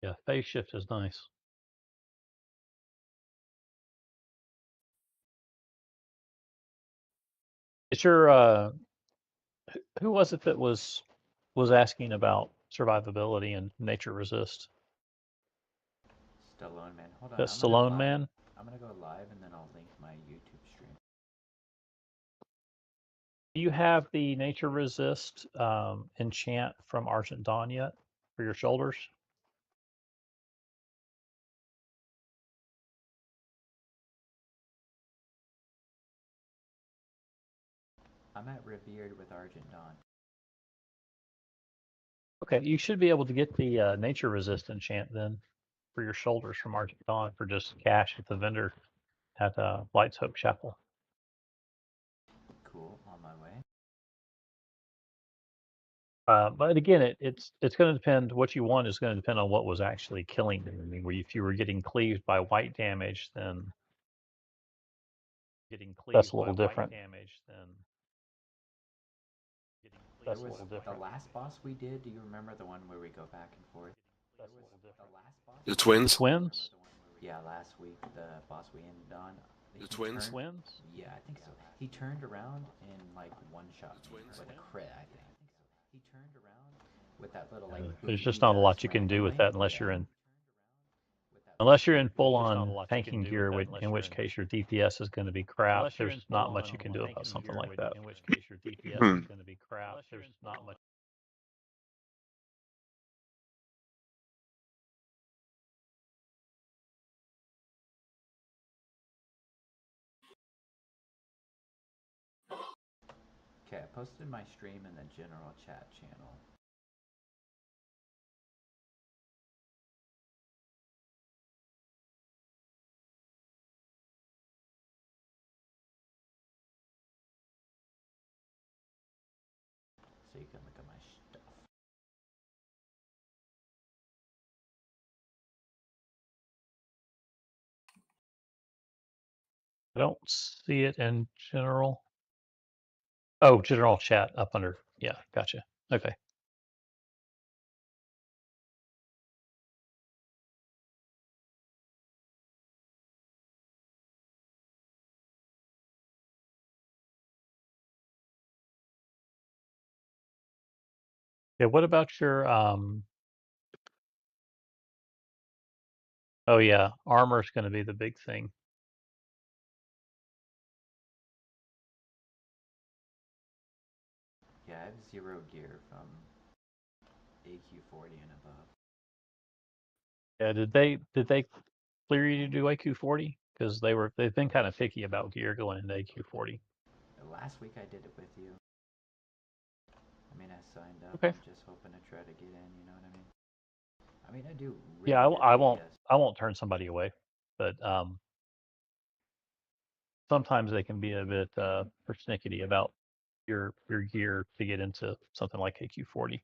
Yeah, phase shift is nice. It's your who was it that was asking about survivability and nature resist? Stallone man. Hold on, That I'm gonna Stallone live. man? I'm gonna go live and then I'll link my YouTube stream. Do you have the nature resist enchant from Argent Dawn yet for your shoulders? I'm at Revered with Argent Dawn. Okay, you should be able to get the nature resist enchant then for your shoulders from Argent Dawn for just cash at the vendor at Light's Hope Chapel. Cool, on my way. But again, it's going to depend. What you want is going to depend on what was actually killing them. I mean, if you were getting cleaved by white damage, then that's a little different. There That's a was little the different. last boss we did. Do you remember the one where we go back and forth? That's a little different. The The twins? twins? Yeah, last week the boss we ended on. The he twins? Turned, Twins? yeah, I think so. He turned around and like one shot The me, twins? like a crit, I think. He turned around with that little like. There's Boop just not a lot you can do with that unless you're in full on tanking gear, in which case your DPS is going to be crap. There's not much you can do about something like that. Hmm. There's not much. Okay, I posted my stream in the general chat channel. So you can look at my stuff. I don't see it in general. Oh, general chat up under. Yeah, gotcha. Okay. Yeah, what about your oh yeah, armor's going to be the big thing. Yeah, I have 0 gear from AQ40 and above. Yeah, did they clear you to do AQ40? Because they've been kind of picky about gear going into AQ40. Last week I did it with you. I mean, I signed up. Okay. I'm just hoping to try to get in. You know what I mean? I mean, I do really Yeah, good I won't turn somebody away, but sometimes they can be a bit persnickety about your gear to get into something like AQ40.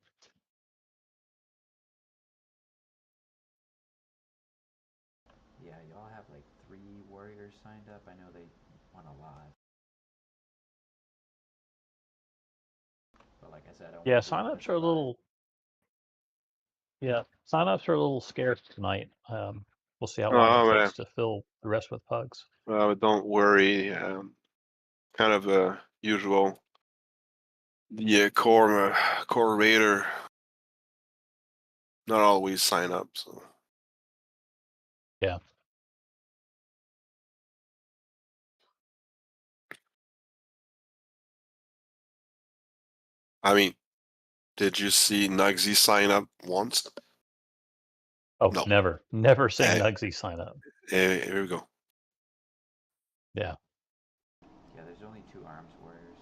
Yeah, y'all have like 3 warriors signed up. I know they want a lot. But like I said, I don't Yeah, want to do it as a lot. Signups are a little scarce tonight. We'll see how long Oh, it man. takes to fill the rest with pugs. Don't worry. Kind of the usual. The core raider not always sign up. So Yeah. I mean, did you see Nugsy sign up once? Oh, No. never seen Hey. Nugsy sign up. Here we go. Yeah. Yeah, there's only 2 arms warriors.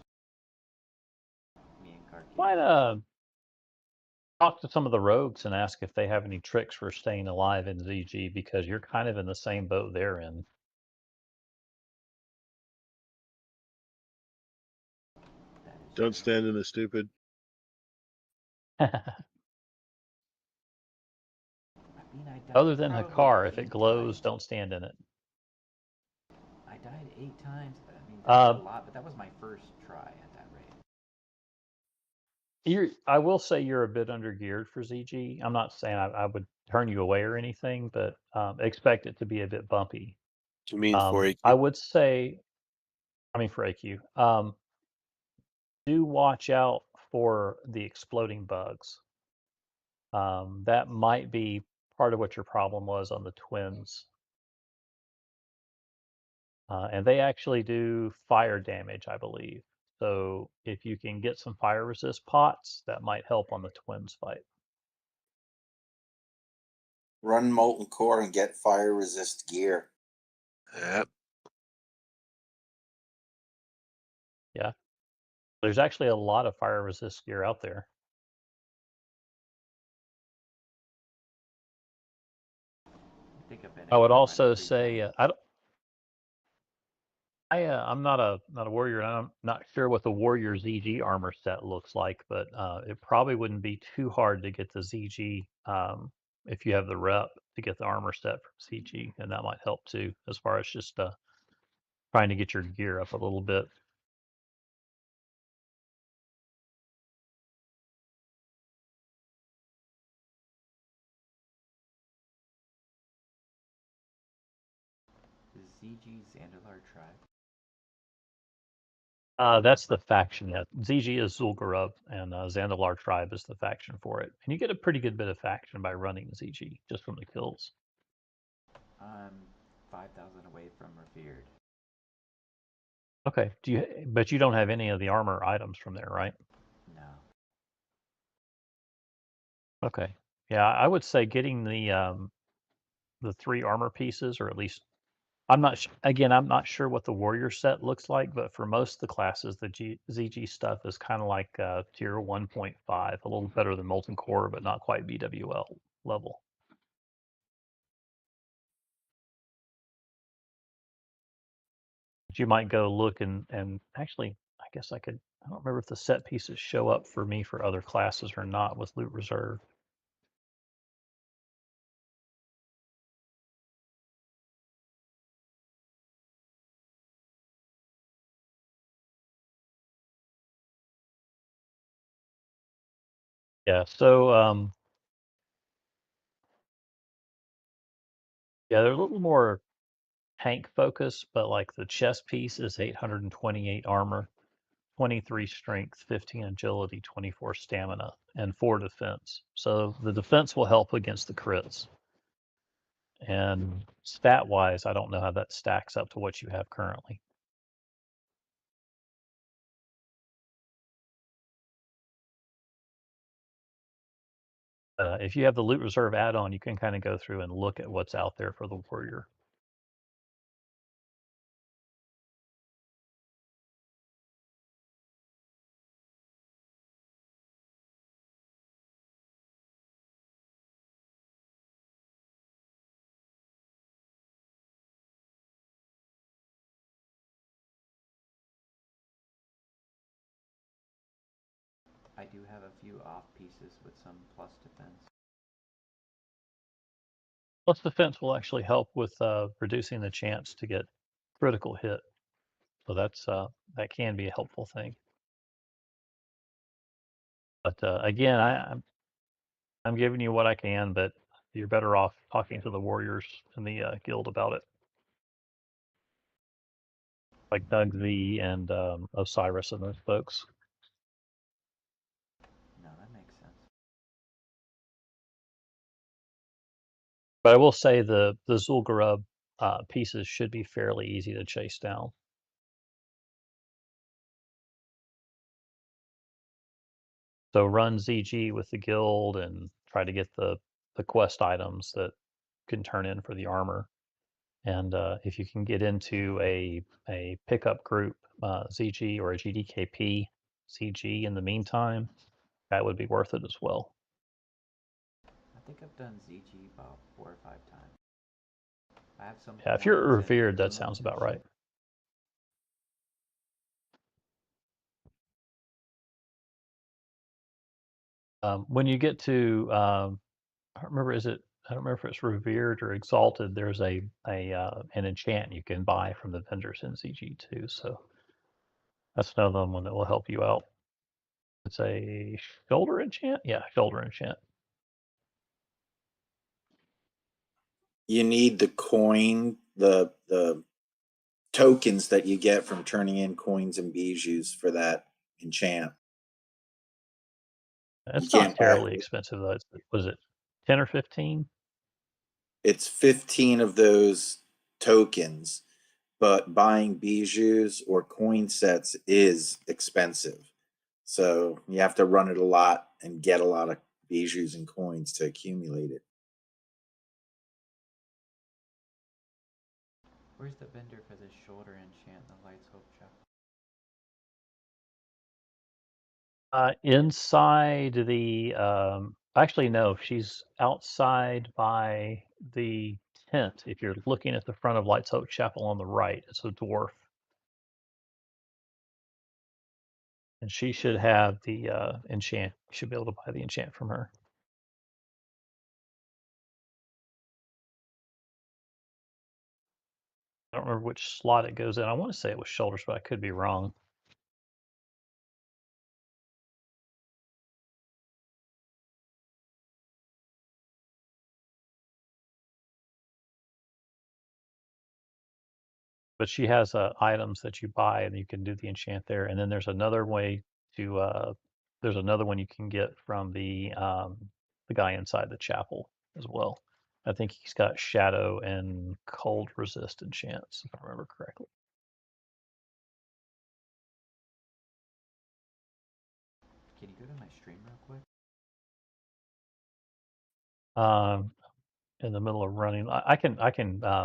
Me and Karki. Might talk to some of the rogues and ask if they have any tricks for staying alive in ZG, because you're kind of in the same boat they're in. Don't stand in the stupid. Other than Hakar, if it glows, don't stand in it. I died 8 times. I mean, that's a lot, but that was my first try at that rate. I will say you're a bit under geared for ZG. I'm not saying I would turn you away or anything, but expect it to be a bit bumpy. You mean for I AQ? would say, I mean for AQ, do watch out for the exploding bugs. That might be part of what your problem was on the twins. And they actually do fire damage, I believe. So if you can get some fire resist pots, that might help on the twins fight. Run molten core and get fire resist gear. Yep. Yeah. There's actually a lot of fire resist gear out there. I think I've been I would able to run also every say class. I'm not a warrior, and I'm not sure what the warrior ZG armor set looks like, but it probably wouldn't be too hard to get the ZG if you have the rep to get the armor set from ZG, and that might help too, as far as just trying to get your gear up a little bit. Is ZG Zandalar tribe? That's the faction. Yeah, ZG is Zul'Gurub, and Zandalar tribe is the faction for it. And you get a pretty good bit of faction by running ZG just from the kills. I'm 5,000 away from revered. Okay. But you don't have any of the armor items from there, right? No. Okay. Yeah, I would say getting the 3 armor pieces, or at least I'm not sure what the warrior set looks like, but for most of the classes, the ZG stuff is kind of like tier 1.5, a little better than Molten Core, but not quite BWL level. But you might go look and actually, I guess I don't remember if the set pieces show up for me for other classes or not with Loot Reserve. Yeah, so yeah, they're a little more tank focused, but like the chest piece is 828 armor, 23 strength, 15 agility, 24 stamina, and 4 defense. So the defense will help against the crits. And stat wise, I don't know how that stacks up to what you have currently. If you have the loot reserve add-on, you can kind of go through and look at what's out there for the warrior. I do have a few off pieces with some plus defense. Plus defense will actually help with reducing the chance to get critical hit. So that can be a helpful thing. But again, I'm giving you what I can, but you're better off talking to the warriors in the guild about it, like Doug V and Osiris and those folks. No, that makes sense. But I will say the Zul'Gurub pieces should be fairly easy to chase down. So run ZG with the guild and try to get the quest items that can turn in for the armor. And if you can get into a pickup group, ZG or a GDKP CG in the meantime, that would be worth it as well. I think I've done ZG about 4 or 5 times. I have some. Yeah, if you're coins and revered, that runes sounds and about right. shit. When you get to, I don't remember, I don't remember if it's revered or exalted. There's an enchant you can buy from the vendors in ZG too. So that's another one that will help you out. It's a shoulder enchant? Yeah, shoulder enchant. You need the coin, the tokens that you get from turning in coins and bijous for that enchant. You It's not can't buy terribly expensive though. Was it 10 or 15? it's 15 of those tokens, but buying bijous or coin sets is expensive. So you have to run it a lot and get a lot of bijous and coins to accumulate it. Where's the vendor for this shoulder enchant, the Lights Hope Chapel? Inside the actually no, she's outside by the tent. If you're looking at the front of Lights Hope Chapel on the right, it's a dwarf. And she should have the enchant. You should be able to buy the enchant from her. I don't remember which slot it goes in. I want to say it was shoulders, but I could be wrong. But she has items that you buy, and you can do the enchant there. And then there's another way to. There's another one you can get from the guy inside the chapel as well. I think he's got shadow and cold resist enchants, if I remember correctly. Can you go to my stream real quick? In the middle of running, I can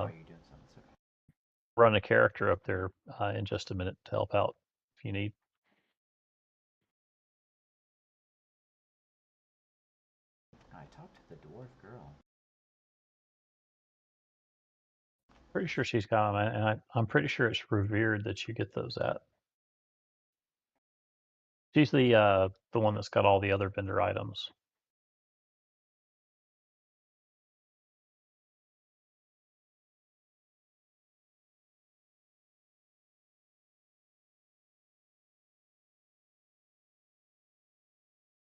Oh, you're doing something. It's okay. run a character up there in just a minute to help out if you need. I talked to the dwarf girl. Pretty sure she's got them, and I'm pretty sure it's revered that you get those at. She's the one that's got all the other vendor items.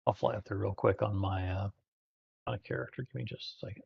I'll fly up there real quick on my on a character. Give me just a second.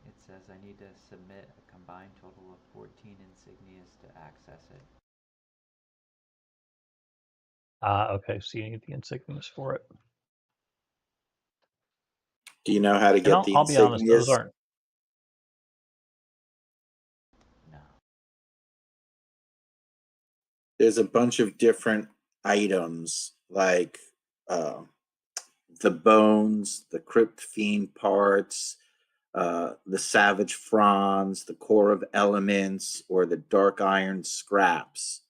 It says I need to submit a combined total of 14 insignias to access it. Okay, so you need the insignias for it. Do you know how to And get the I'll be honest, those insignias? aren't. No. There's a bunch of different items like uh, the bones, the crypt fiend parts, the savage fronds, the core of elements, or the dark iron scraps.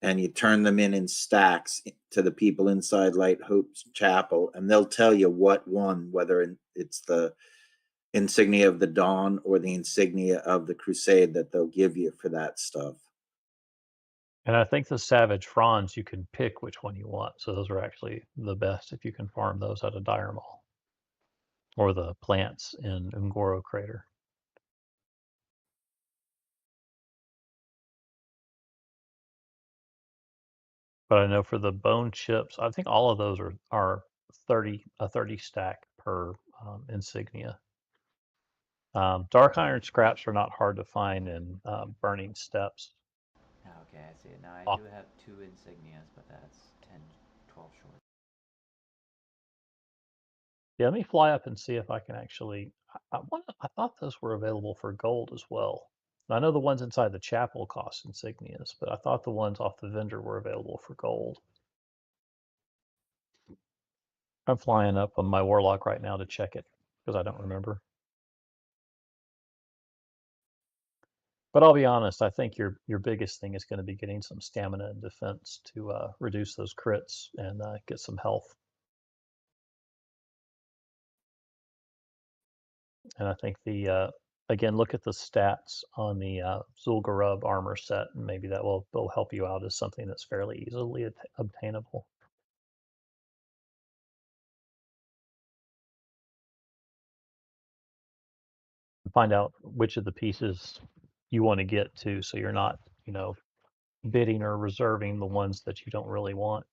And you turn them in stacks to the people inside Light Hope's Chapel, and they'll tell you what one, whether it's the insignia of the Dawn or the insignia of the Crusade that they'll give you for that stuff. And I think the Savage Fronds, you can pick which one you want. So those are actually the best if you can farm those out of Dire Maul. Or the plants in Ungoro Crater. But I know for the bone chips, I think all of those are 30 stack per insignia. Dark iron scraps are not hard to find in burning steps. Oh, okay, I see it. Now I Oh, do have 2 insignias, but that's 10, 12 short. yeah, let me fly up and see if I can actually. I thought those were available for gold as well. I know the ones inside the chapel cost insignias, but I thought the ones off the vendor were available for gold. I'm flying up on my Warlock right now to check it because I don't remember. But I'll be honest, I think your biggest thing is going to be getting some stamina and defense to reduce those crits and get some health. And I think the again, look at the stats on the Zul'Gurub armor set, and maybe that will help you out as something that's fairly easily obtainable. Find out which of the pieces you want to get to, so you're not, bidding or reserving the ones that you don't really want.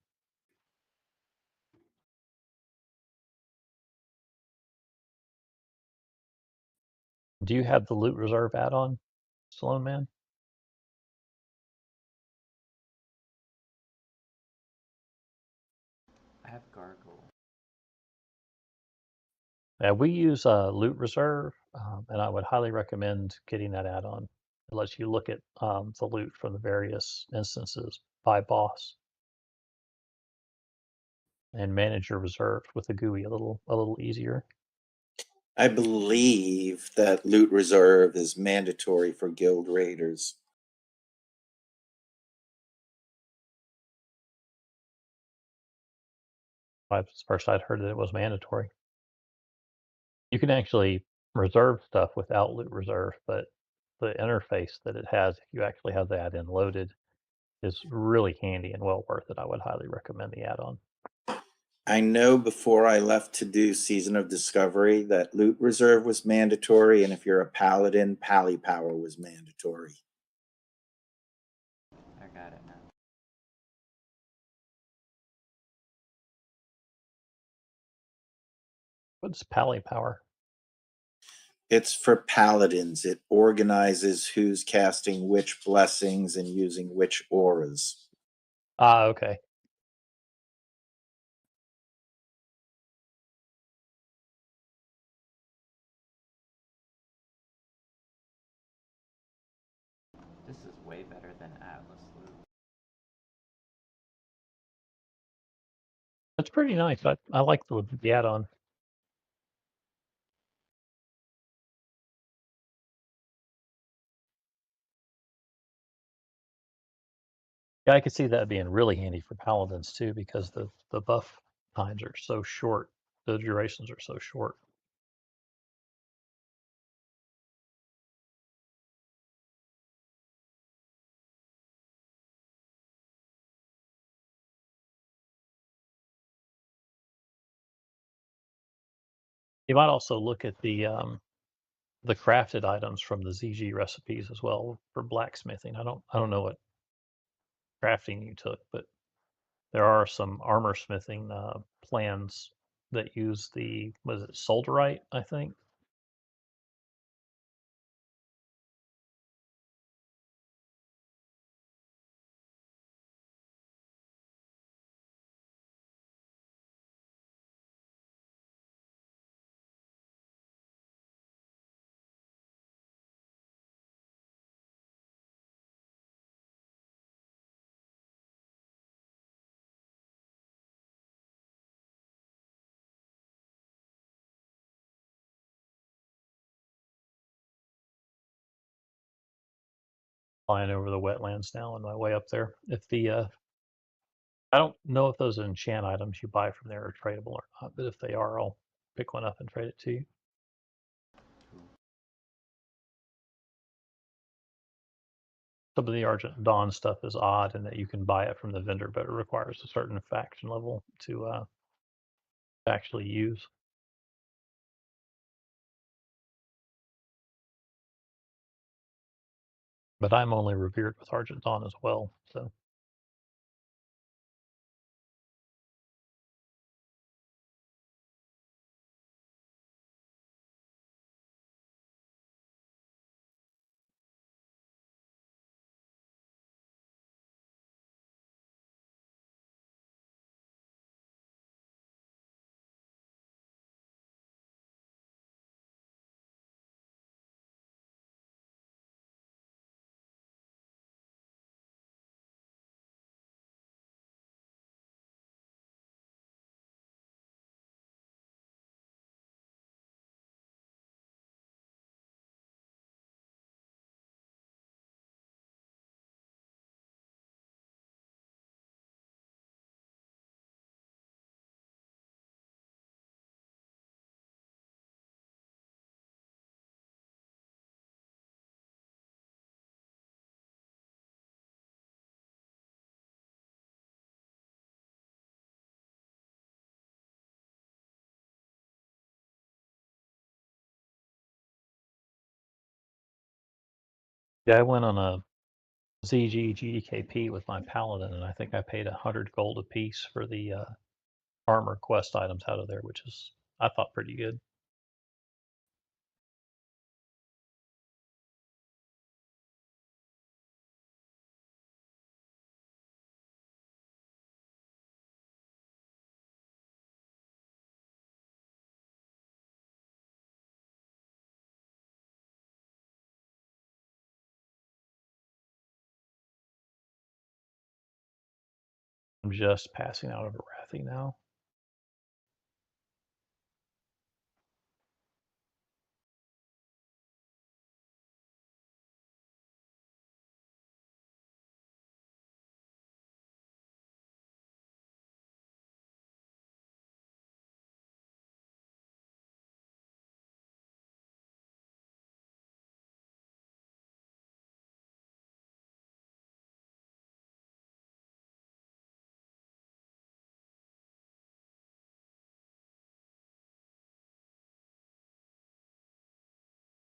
Do you have the loot reserve add-on, Sloan Man? I have Gargle. Yeah, we use loot reserve, and I would highly recommend getting that add-on. It lets you look at the loot from the various instances by boss and manage your reserve with the GUI a little easier. I believe that loot reserve is mandatory for guild raiders. First I'd heard that it was mandatory. You can actually reserve stuff without loot reserve, but the interface that it has, if you actually have the add-in loaded, is really handy and well worth it. I would highly recommend the add-on. I know before I left to do Season of Discovery that loot reserve was mandatory, and if you're a paladin, pally power was mandatory. I got it now. What's Pally Power? It's for paladins. It organizes who's casting which blessings and using which auras. Ah, okay. This is way better than Atlas loot. That's pretty nice. I like the add-on. Yeah, I could see that being really handy for paladins too, because the buff times are so short. The durations are so short. You might also look at the crafted items from the ZG recipes as well for blacksmithing. I don't know what crafting you took, but there are some armor smithing plans that use was it solderite, I think. Flying over the wetlands now on my way up there. If the I don't know if those enchant items you buy from there are tradable or not, but if they are, I'll pick one up and trade it to you. Some of the Argent Dawn stuff is odd in that you can buy it from the vendor, but it requires a certain faction level to actually use. But I'm only revered with Argent Dawn as well, so. Yeah, I went on a ZG GDKP with my paladin, and I think I paid 100 gold a piece for the armor quest items out of there, which is, I thought, pretty good. I'm just passing out of Arathi now.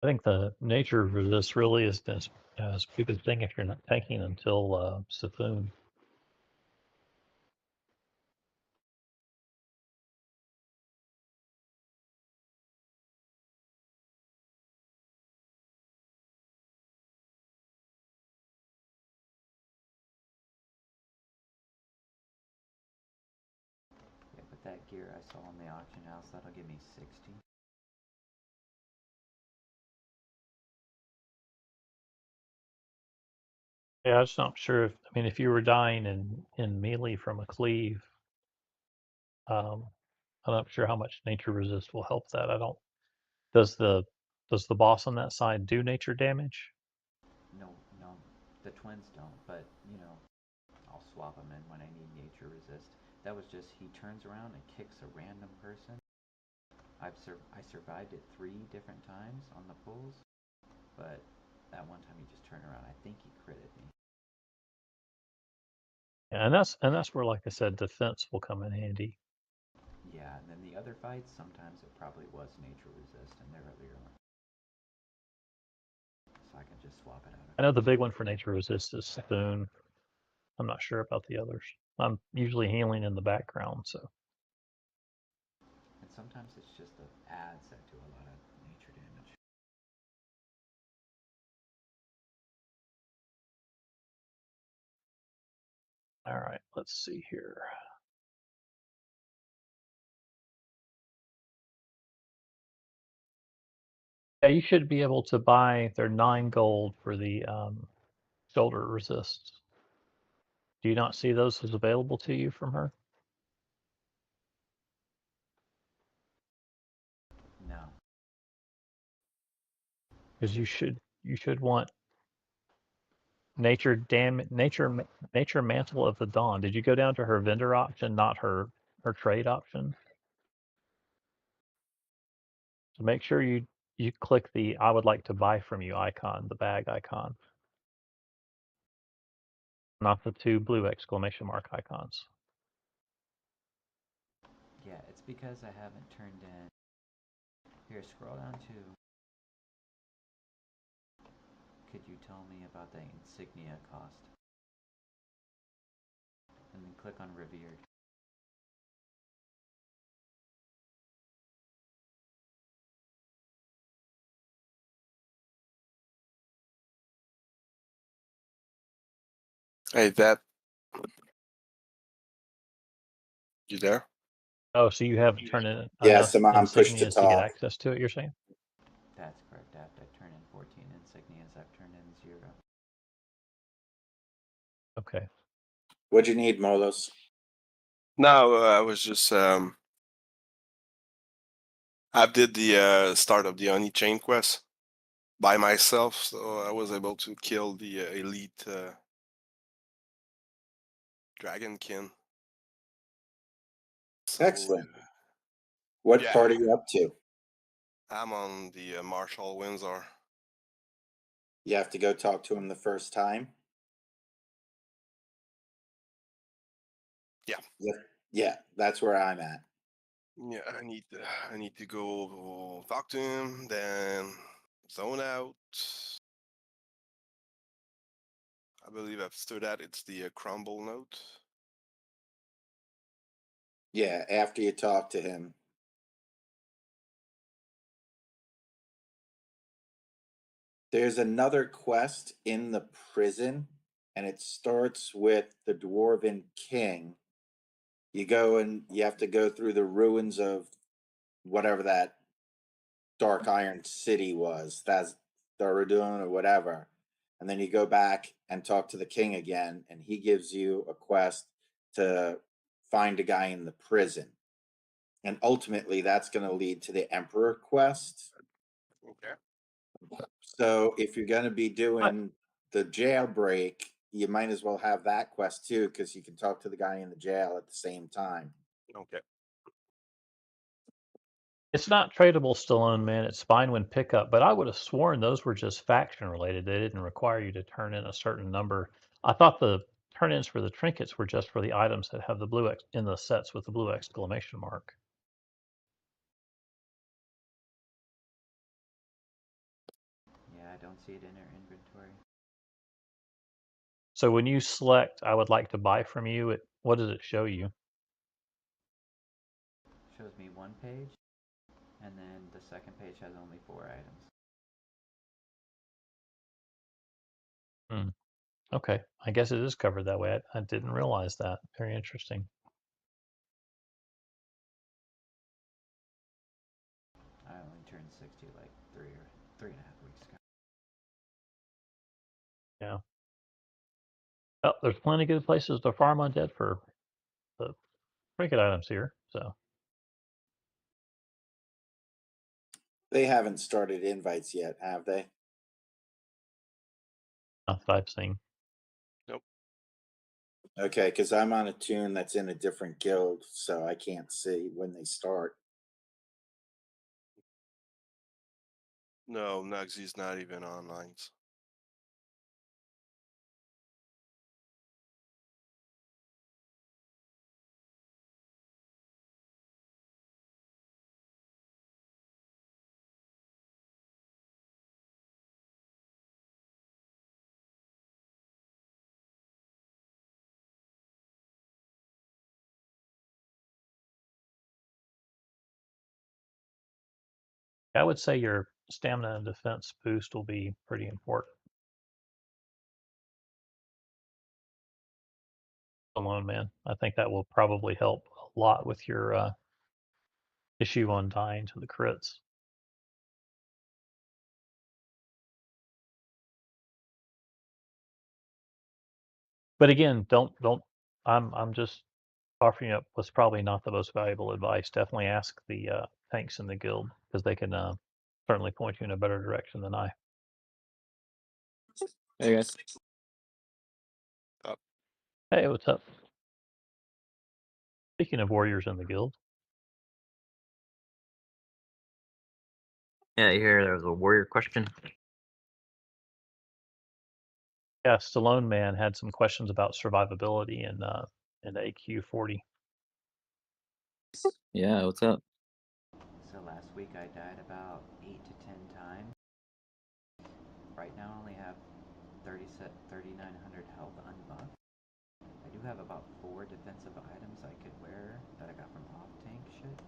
I think the nature of this really is as big a thing if you're not tanking until Sifune. Yeah, but that gear I saw in the auction house, that'll give me 60. Yeah, I'm just not sure if, I mean, if you were dying in melee from a cleave, I'm not sure how much nature resist will help that. I don't, does the boss on that side do nature damage? No, no, the twins don't, but, you know, I'll swap them in when I need nature resist. That was just, he turns around and kicks a random person. I survived it 3 different times on the pulls, but that one time he just turned around. I think he critted me. Yeah, and that's where, like I said, defense will come in handy. Yeah, and then the other fights, sometimes it probably was nature resist in their earlier one. So I can just swap it out. I know the big one for nature resist is Spoon. I'm not sure about the others. I'm usually healing in the background, so. And sometimes it's just the ads that do a lot of nature damage. All right, let's see here. Yeah, you should be able to buy their 9 gold for the shoulder resists. Do you not see those as available to you from her? No. Because you should want nature mantle of the dawn. Did you go down to her vendor option, not her trade option? So make sure you click the I would like to buy from you icon, the bag icon. Not the 2 blue exclamation mark icons. Yeah, it's because I haven't turned in. Here, scroll down to. Could you tell me about the insignia cost? And then click on revered. Hey, that. You there? Oh, so you have to turn in Yes, enough I'm pushed to insignias to get talk. access to it, you're saying? That's correct. I have to turn in 14 insignias. I've turned in 0. Okay. What'd you need, Molos? No, I was just I did the start of the Honey Chain quest by myself, so I was able to kill the elite dragonkin. So Excellent. What yeah, part are you up to? I'm on the Marshall Windsor. You have to go talk to him the first time? Yeah. Yeah, that's where I'm at. Yeah, I need to go talk to him, then zone out, I believe after that it's the crumble note. Yeah, after you talk to him. There's another quest in the prison, and it starts with the Dwarven King. You go and you have to go through the ruins of whatever that Dark Iron City was, that's Darudun or whatever. And then you go back and talk to the king again, and he gives you a quest to find a guy in the prison. And ultimately, that's going to lead to the Emperor quest. Okay. So if you're going to be doing the jailbreak, you might as well have that quest too, because you can talk to the guy in the jail at the same time. Okay. It's not tradable Stallone, man. It's fine when pickup, but I would have sworn those were just faction related. They didn't require you to turn in a certain number. I thought the turn-ins for the trinkets were just for the items that have the blue in the sets with the blue exclamation mark. Yeah, I don't see it in our inventory. So when you select, I would like to buy from you, what does it show you? Shows me one page, and then the second page has only 4 items. Hmm. Okay, I guess it is covered that way. I didn't realize that. Very interesting. I only turned 60 like 3.5 weeks ago. Yeah. Well, there's plenty of good places to farm undead for the trinket items here. So They haven't started invites yet, have they? not that I've seen. Nope. Okay, because I'm on a tune that's in a different guild, so I can't see when they start. No, Nugsy's not even online. I would say your stamina and defense boost will be pretty important. Alone, man. I think that will probably help a lot with your issue on dying to the crits. But again, don't. I'm just offering up what's probably not the most valuable advice. Definitely ask the tanks in the guild because they can certainly point you in a better direction than I. Hey guys. Hey, what's up? Speaking of warriors in the guild, Yeah, you hear there was a warrior question. yeah, Stallone Man had some questions about survivability in AQ 40. Yeah, what's up? So last week I died about 8 to 10 times. Right now I only have 3,900 health unbuffed. I do have about 4 defensive items I could wear that I got from off-tank shit.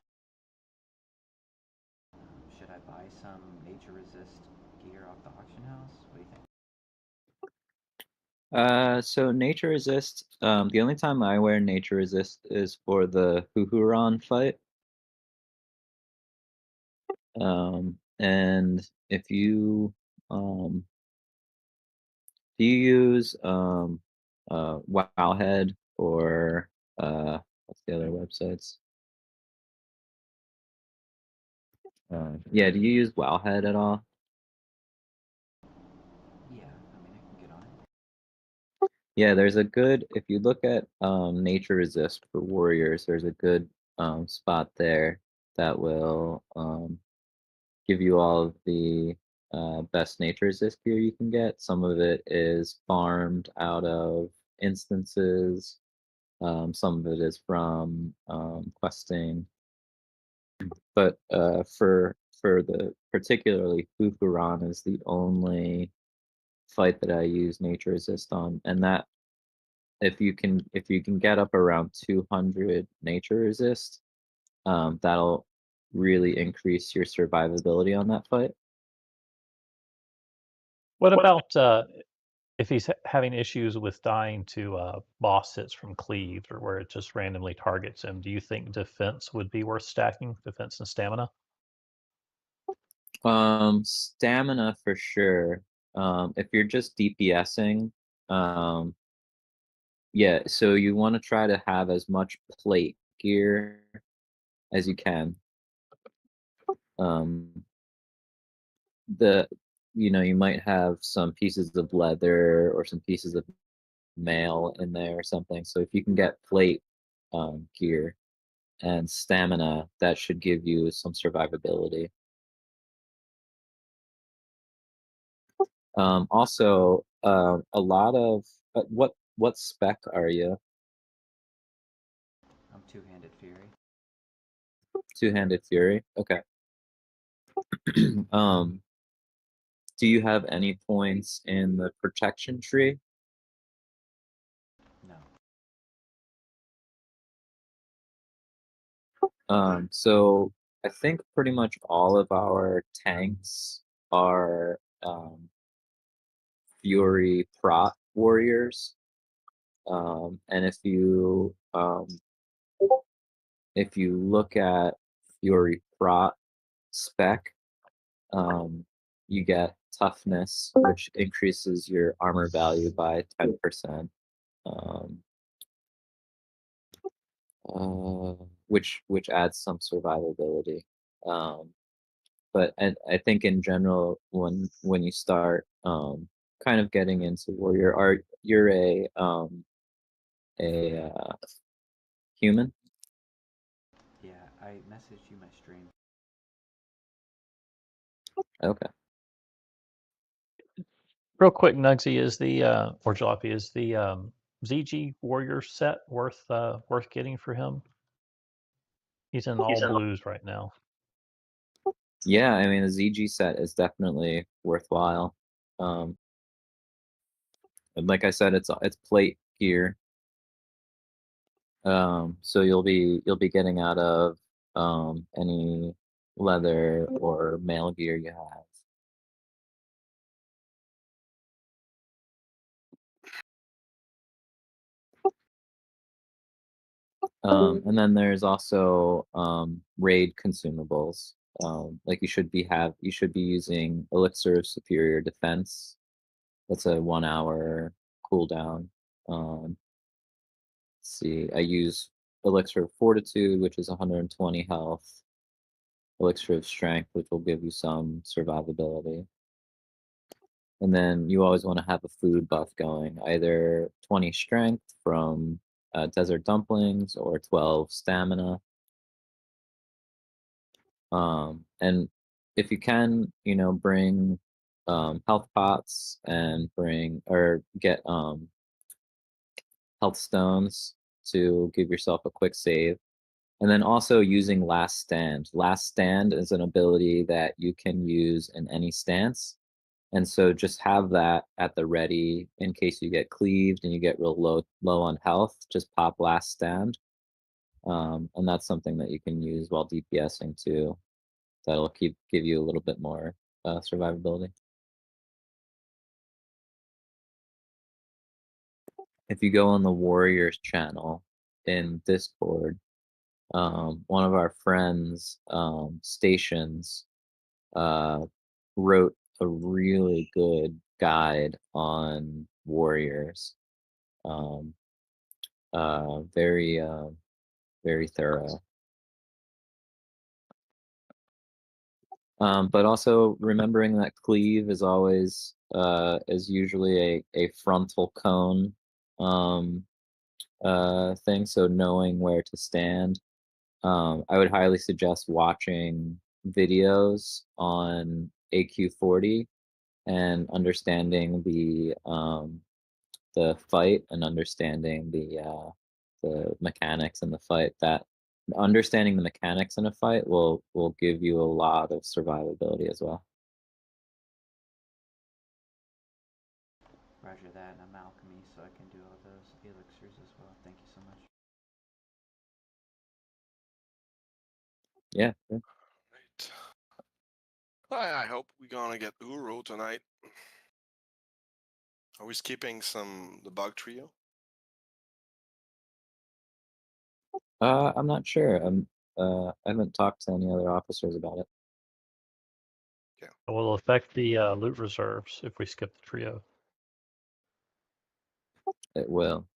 Should I buy some nature resist gear off the auction house? What do you think? So nature resist. The only time I wear nature resist is for the Huhuron fight. And if you do you use Wowhead or what's the other websites? Yeah, do you use Wowhead at all? Yeah, I mean I can get on it. Yeah, there's a good, if you look at nature resist for warriors, there's a good spot there that will give you all of the best nature resist gear you can get. Some of it is farmed out of instances. Some of it is from questing. But for the particularly Fufuran is the only fight that I use nature resist on, and that if you can get up around 200 nature resist, that'll really increase your survivability on that fight. What about if he's having issues with dying to boss hits from cleave or where it just randomly targets him? Do you think defense would be worth stacking, defense and stamina? Stamina for sure. If you're just DPSing, yeah, so you want to try to have as much plate gear as you can. Um, the you might have some pieces of leather or some pieces of mail in there or something. So if you can get plate gear and stamina, that should give you some survivability. Also, a lot of what spec are you? I'm two-handed fury. Two-handed fury. Okay. Do you have any points in the protection tree? No. So I think pretty much all of our tanks are Fury Prot warriors. And if you look at Fury Prot spec, you get toughness, which increases your armor value by 10%. Which adds some survivability. But I think in general, when you start kind of getting into warrior art, you're a human. Yeah, I messaged you my stream. Okay. Real quick, Nugsy, is the or Jalopy, is the ZG Warrior set worth getting for him? He's in all blues right now. Yeah, I mean the ZG set is definitely worthwhile. And like I said, it's plate gear. So you'll be getting out of any leather or mail gear you have. And then there's also raid consumables. Like you should be using Elixir of Superior Defense. That's a 1 hour cooldown. Let's see, I use Elixir of Fortitude, which is 120 health. Elixir of Strength, which will give you some survivability. And then you always want to have a food buff going, either 20 strength from desert dumplings or 12 stamina. And if you can, bring health pots and get health stones to give yourself a quick save. And then also using Last Stand. Last Stand is an ability that you can use in any stance. And so just have that at the ready in case you get cleaved and you get real low on health. Just pop Last Stand. And that's something that you can use while DPSing too. That'll give you a little bit more survivability. If you go on the Warriors channel in Discord, one of our friends, Stations, wrote a really good guide on Warriors. Very, very thorough. But also remembering that cleave is always is usually a frontal cone thing, so knowing where to stand. I would highly suggest watching videos on AQ40 and understanding the fight and understanding the mechanics in the fight. That understanding the mechanics in a fight will give you a lot of survivability as well. Roger that, and I'm alchemy, so I can do all those elixirs as well. Thank you so much. Yeah. Sure. Right. I hope we're gonna get Uro tonight. Are we skipping the bug trio? I'm not sure. I haven't talked to any other officers about it. It will affect the loot reserves if we skip the trio. It will.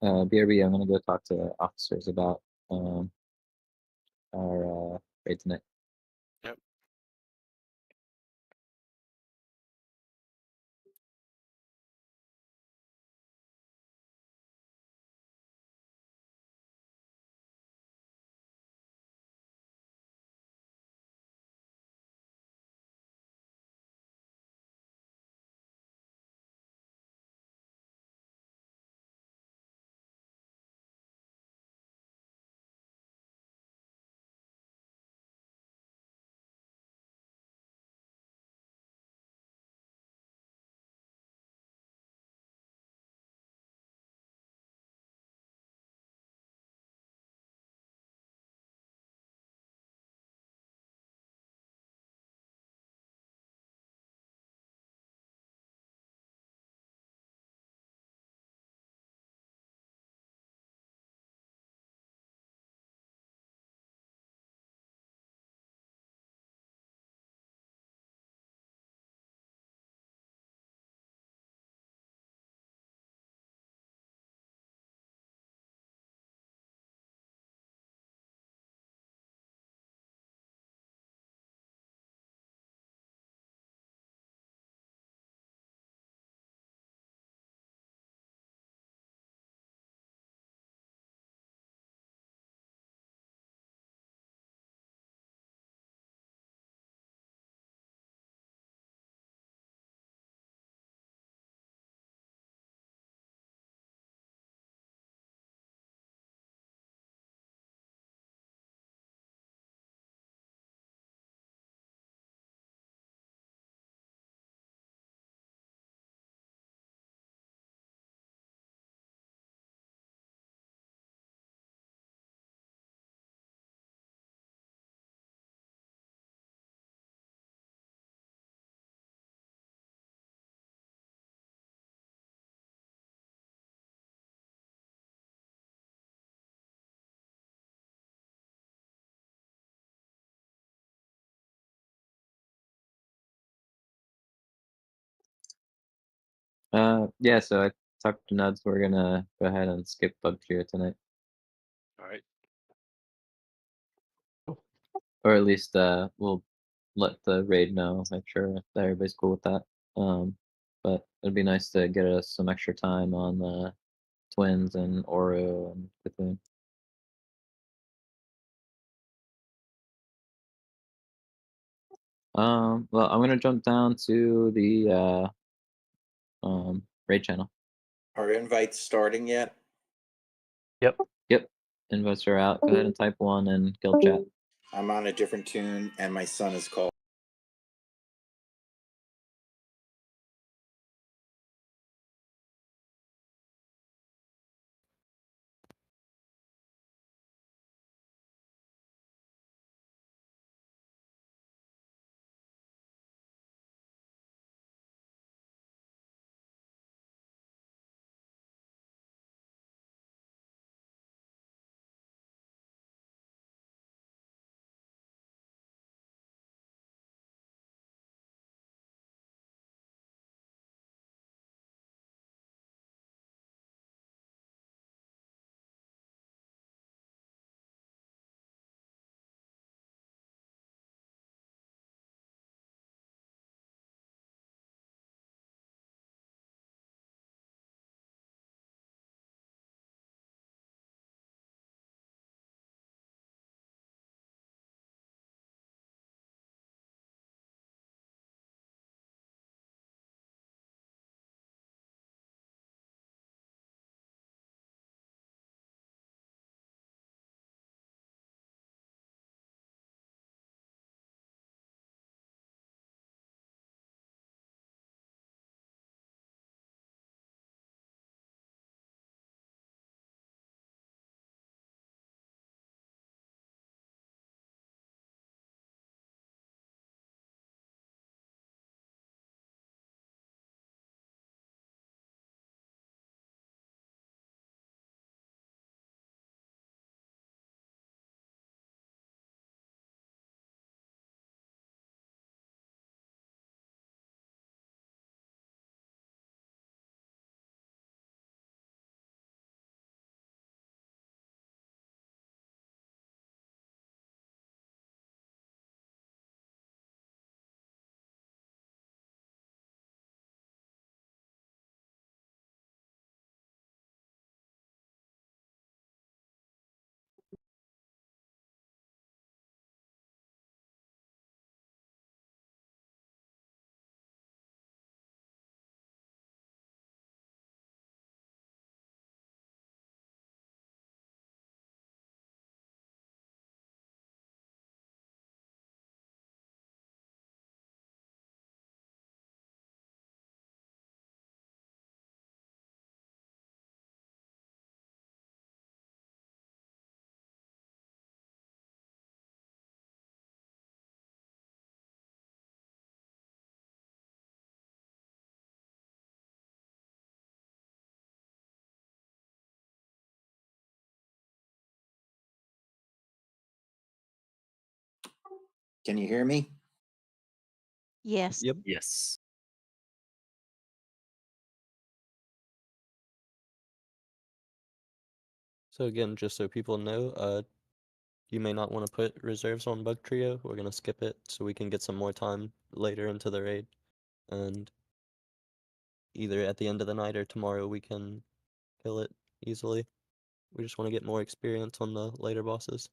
BRB, I'm gonna go talk to officers about our raid tonight. Yep. Yeah, so I talked to Nuds. We're gonna go ahead and skip bug trio tonight, All right. or at least we'll let the raid know. Make sure that everybody's cool with that. But it'd be nice to get us some extra time on the twins and Oro and Cthulhu. Well, I'm gonna jump down to the Raid channel. Are invites starting yet? Yep. Yep. Invites are out. Go ahead and type 1 in guild chat. I'm on a different tune, and my son is called. Can you hear me? Yes. Yep. Yes. So again, just so people know, you may not want to put reserves on Bug Trio. We're gonna skip it so we can get some more time later into the raid, and either at the end of the night or tomorrow we can kill it easily. We just want to get more experience on the later bosses.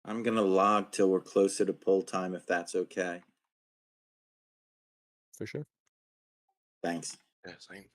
I'm gonna log till we're closer to pull time, if that's okay. For sure. Thanks. Yeah, same.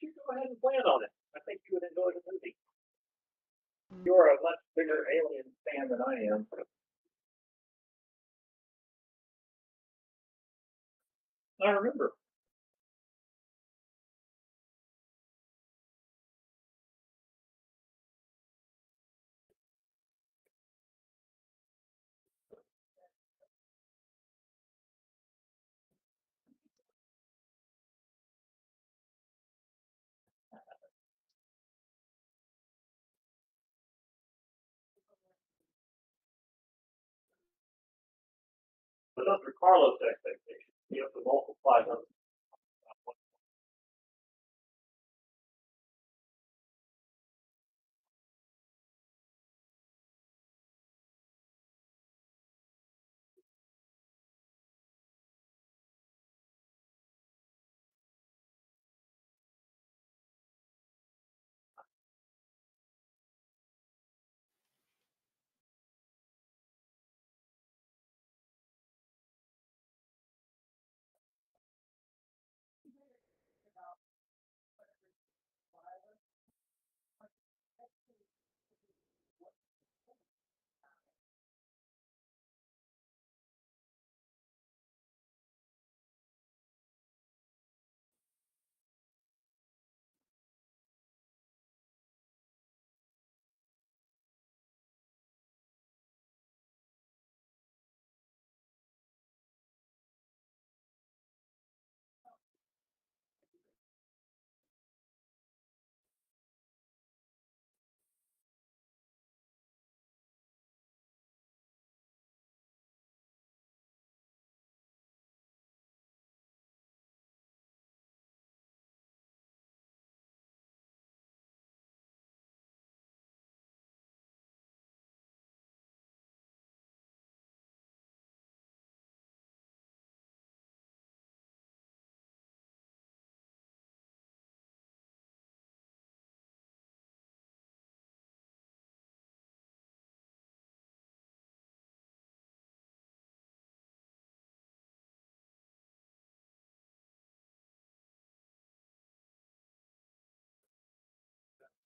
you go ahead and plan on it? I think you would enjoy the movie. You're a much bigger Alien fan than I am. I remember. But those are Carlos' expectations. You have to multiply them.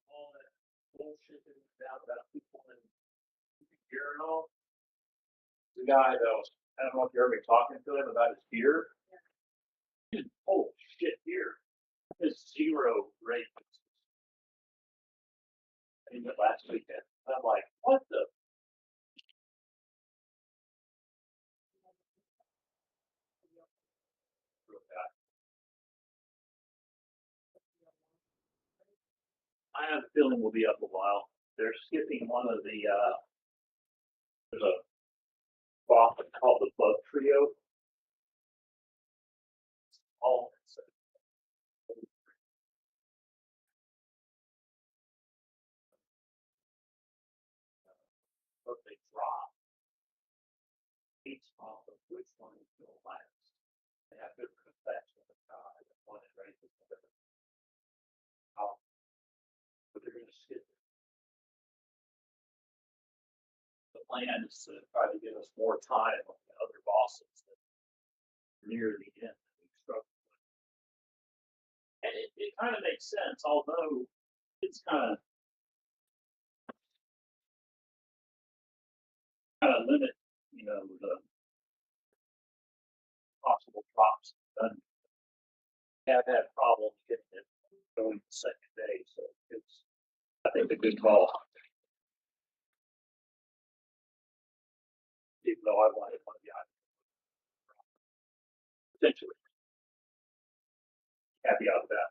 All that bullshit that was out about people in gear and all. The guy though, I don't know if you heard me talking to him about his gear. Oh shit, gear. His 0 rate. I did last weekend. I'm like, what the? I have a feeling we'll be up a while. They're skipping one of the there's a boss called the bug trio. All but they drop each off of which one will last. They have good effects with the guy that one is ready to deliver. But they're gonna skip it. The plan is to try to give us more time on the other bosses that near the end that we struggled with. And it kind of makes sense, although it's kind of limit, the possible drops. And have had problems getting it going the second day, so it's I think a good call. Even though I wanted one of the items. Potentially. Happy out of that.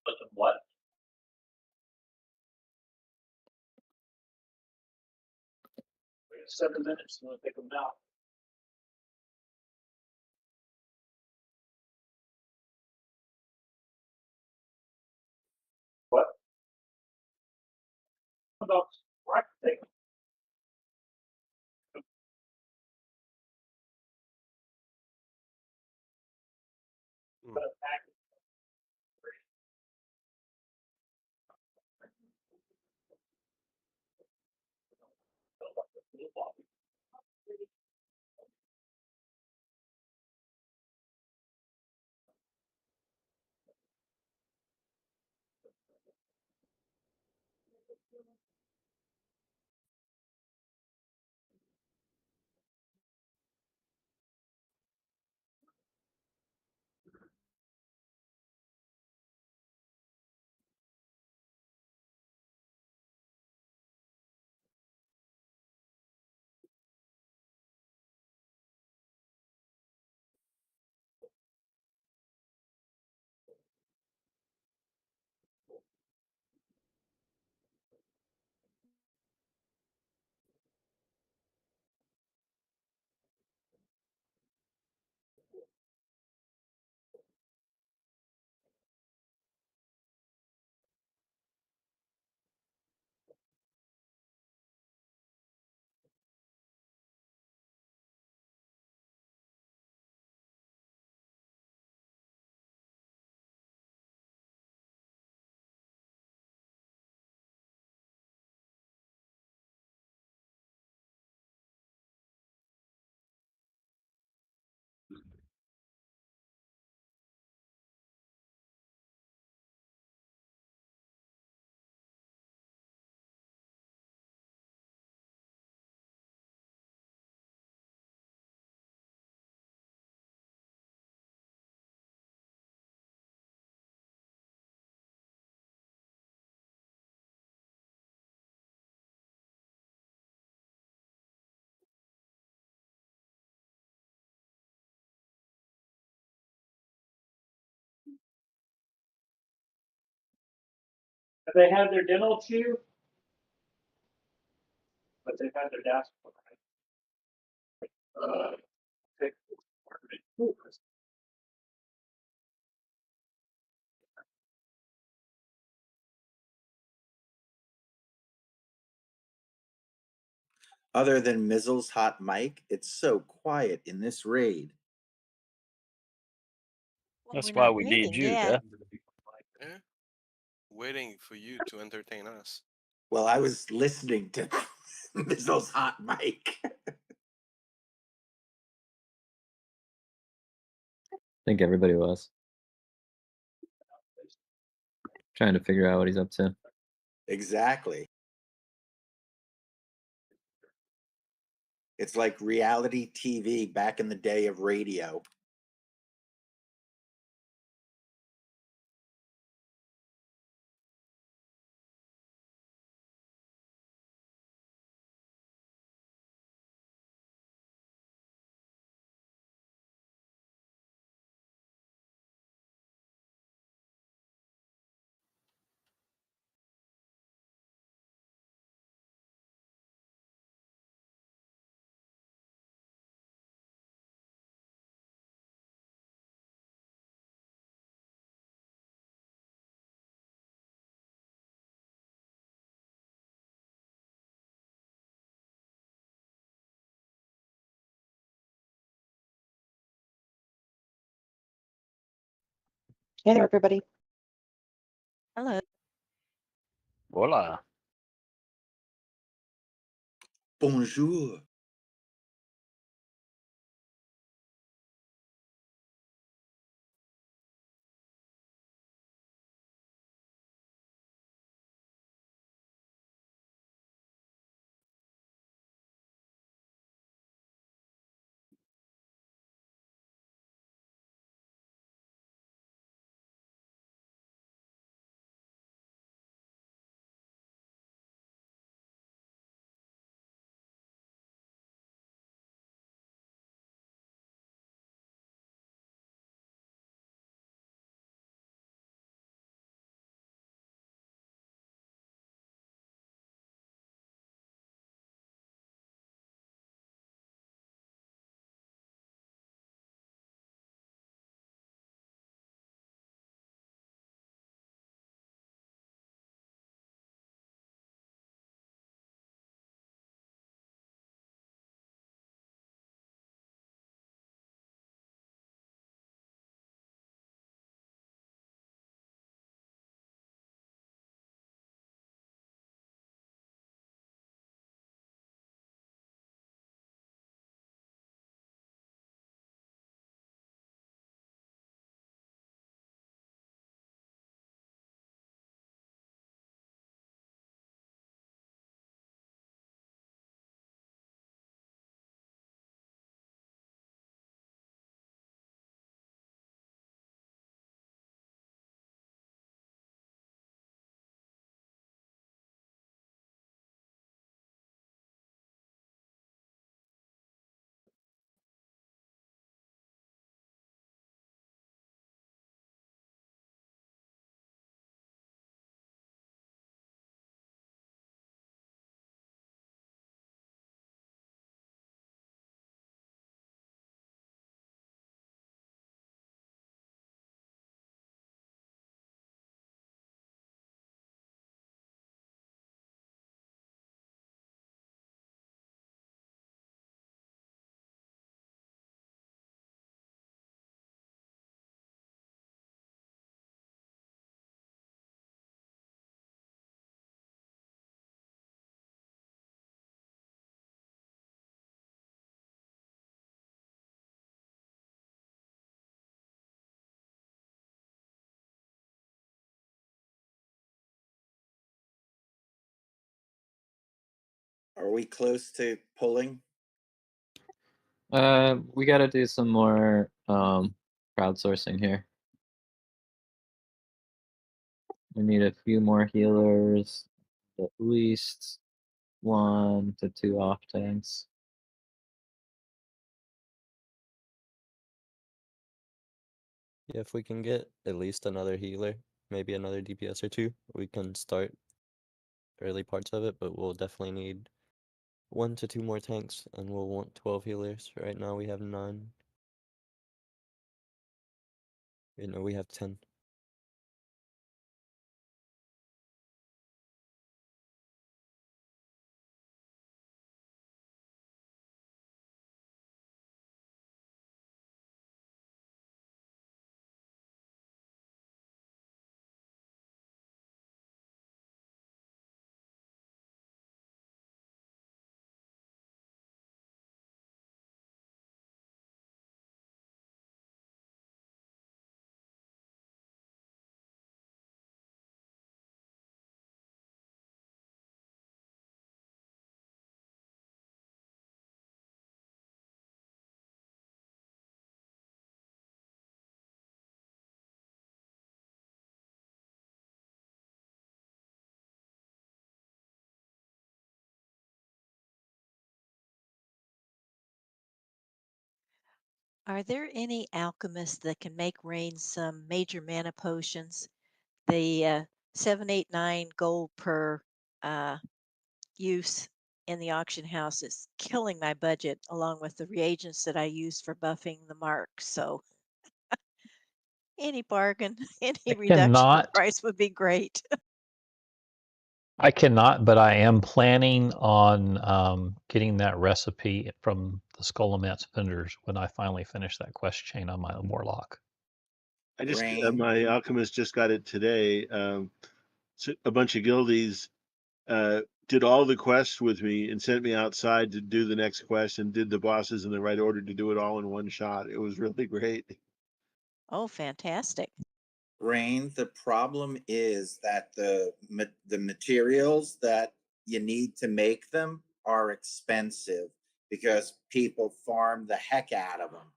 But the what? We have 7 minutes. I'm gonna pick them out. What? About right take them. Hmm. Have they had their dental too? But they've had their dashboard. Other than Mizzle's hot mic, it's so quiet in this raid. Well, That's we're why not we need raiding you, yet. Jeff. Yeah. Waiting for you to entertain us. Well, I was listening to Mizzle's hot mic. I think everybody was trying to figure out what he's up to. Exactly. It's like reality TV back in the day of radio. Hey there, everybody. Hello. Voila. Bonjour. Are we close to pulling? We got to do some more crowdsourcing here. We need a few more healers, at least 1 to 2 off tanks. Yeah, if we can get at least another healer, maybe another DPS or 2, we can start early parts of it, but we'll definitely need 1 to 2 more tanks, and we'll want 12 healers. Right now we have 9. No, we have 10. Are there any alchemists that can make rain some major mana potions? The 789 gold per use in the auction house is killing my budget, along with the reagents that I use for buffing the mark. So any bargain, any reduction in Cannot. price would be great. I cannot, but I am planning on getting that recipe from the Skullomance vendors when I finally finish that quest chain on my Warlock. I just Rain. my alchemist just got it today. So a bunch of guildies did all the quests with me and sent me outside to do the next quest and did the bosses in the right order to do it all in one shot. It was really great. Oh, fantastic. Rain, the problem is that the materials that you need to make them are expensive because people farm the heck out of them.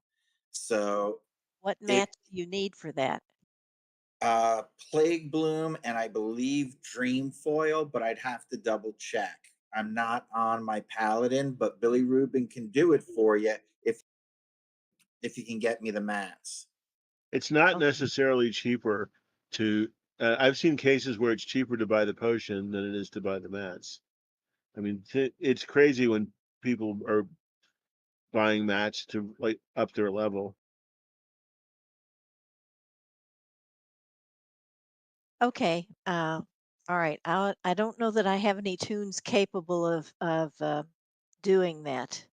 So What match do you need for that? Plague Bloom and I believe Dream Foil, but I'd have to double check. I'm not on my Paladin, but Billy Rubin can do it for you if you can get me the mats. It's not Okay. necessarily cheaper to. I've seen cases where it's cheaper to buy the potion than it is to buy the mats. I mean, it's crazy when people are buying mats to like up their level. Okay. All right. I don't know that I have any tunes capable of doing that.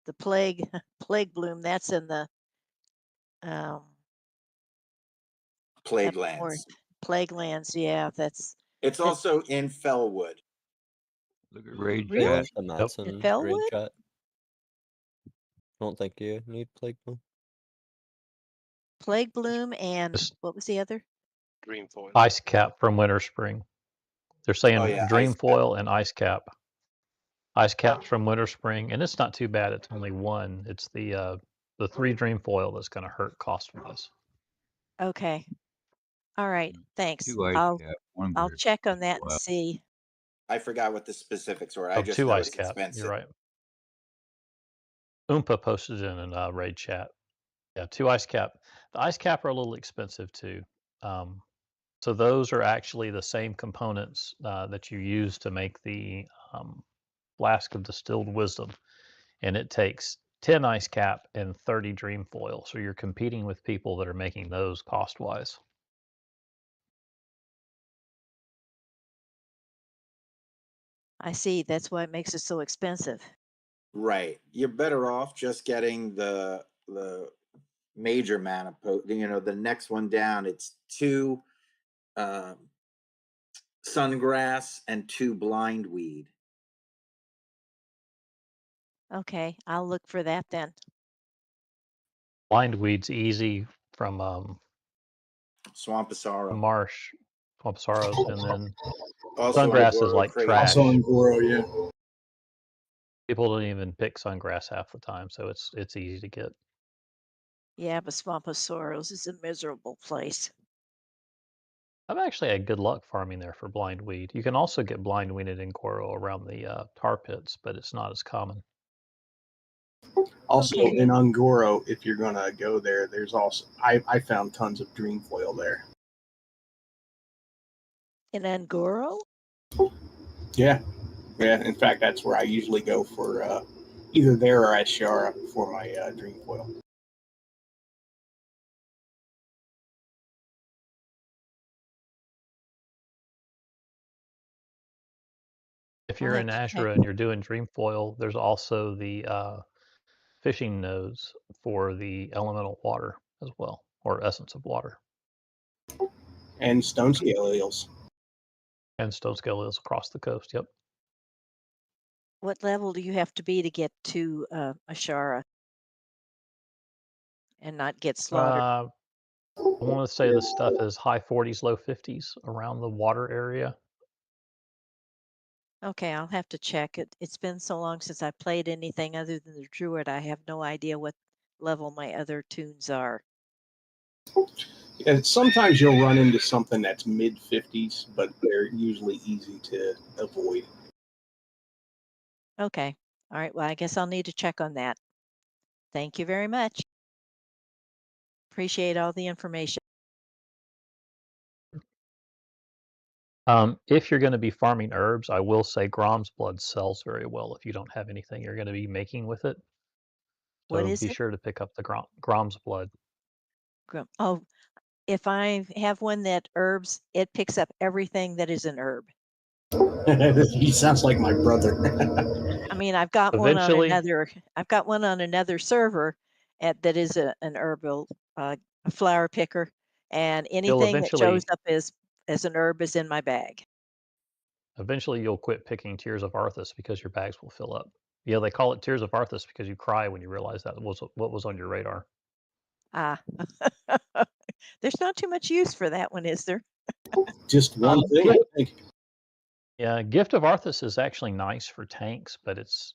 The plague plague bloom. That's in the um, Plague up north. Lands. Plague lands. Yeah, that's It's that. also in Fellwood. Look at Raid They Really? have Chat. the mats In in raid Fellwood? chat. I don't think you need Plague Bloom. Plague bloom and Just what was the other? Green foil. Ice Cap from Winter Spring. They're saying Oh yeah, Dream Foil and Ice Cap. Ice Caps from Winter Spring, and it's not too bad. It's only one. It's the 3 Dream Foil that's going to hurt cost wise. Okay. All right. Thanks. 2 ice cap, 1 I'll glitter. check on that and Wow. see. I forgot what the specifics were. I Oh, just 2 know Ice it's Cap. expensive. You're right. Oompa posted in a raid chat. Yeah, 2 Ice Cap. The Ice Cap are a little expensive too. So those are actually the same components that you use to make the Flask of Distilled Wisdom, and it takes 10 Ice Cap and 30 Dream Foil. So you're competing with people that are making those cost wise. I see. That's why it makes it so expensive. Right. You're better off just getting the major mana the next one down. It's 2 sungrass and 2 blindweed. Okay, I'll look for that then. Blindweed's easy from Swampasaro. marsh, Swamp Sorrows, and then Also Sungrass is Angora like Crater. trash. Also on Goro, yeah. People don't even pick sungrass half the time, so it's easy to get. Yeah, but Swamposaurus is a miserable place. I've actually had good luck farming there for blind weed. You can also get blind weeded in Goro around the tar pits, but it's not as common. Also Okay. in Ungoro, if you're gonna go there, there's also I found tons of dream foil there. In Angoro? Yeah, yeah. In fact, that's where I usually go for either there or Ashara for my dream foil. If I'll you're have in to check. Azura and you're doing Dreamfoil, there's also the fishing nodes for the elemental water as well, or essence of water, And stone scale eels. and stone scale is across the coast. Yep. What level do you have to be to get to Ashara and not get slaughtered? I want to say the stuff is high 40s, low 50s around the water area. Okay, I'll have to check it. It's been so long since I played anything other than the Druid. I have no idea what level my other tunes are. And sometimes you'll run into something that's mid 50s, but they're usually easy to avoid. Okay. All right. Well, I guess I'll need to check on that. Thank you very much. Appreciate all the information. If you're going to be farming herbs, I will say Grom's blood sells very well if you don't have anything you're going to be making with it. What So is be it? sure to pick up the Grom's blood. Oh, if I have one that herbs, it picks up everything that is an herb. He sounds like my brother. I mean, I've got one on Eventually, another server that is an herbal a flower picker, and you'll anything that shows eventually up as an herb is in my bag. eventually you'll quit picking Tears of Arthas because your bags will fill up. Yeah, they call it Tears of Arthas because you cry when you realize that was what was on your radar. Ah, there's not too much use for that one, is there? Just one thing, I Gift, think. yeah, Gift of Arthas is actually nice for tanks, but it's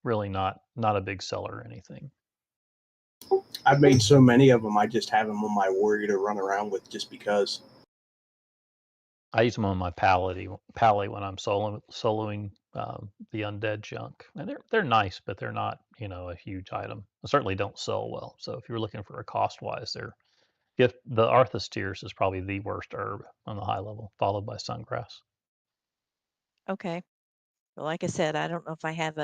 really not a big seller or anything. I've made so many of them, I just have them on my warrior to run around with just because. I use them on my pally when I'm soloing the undead junk, and they're nice, but they're not a huge item. They certainly don't sell well. So if you're looking for a cost wise, the Arthas Tears is probably the worst herb on the high level, followed by Sungrass. Okay. Well, like I said, I don't know if I have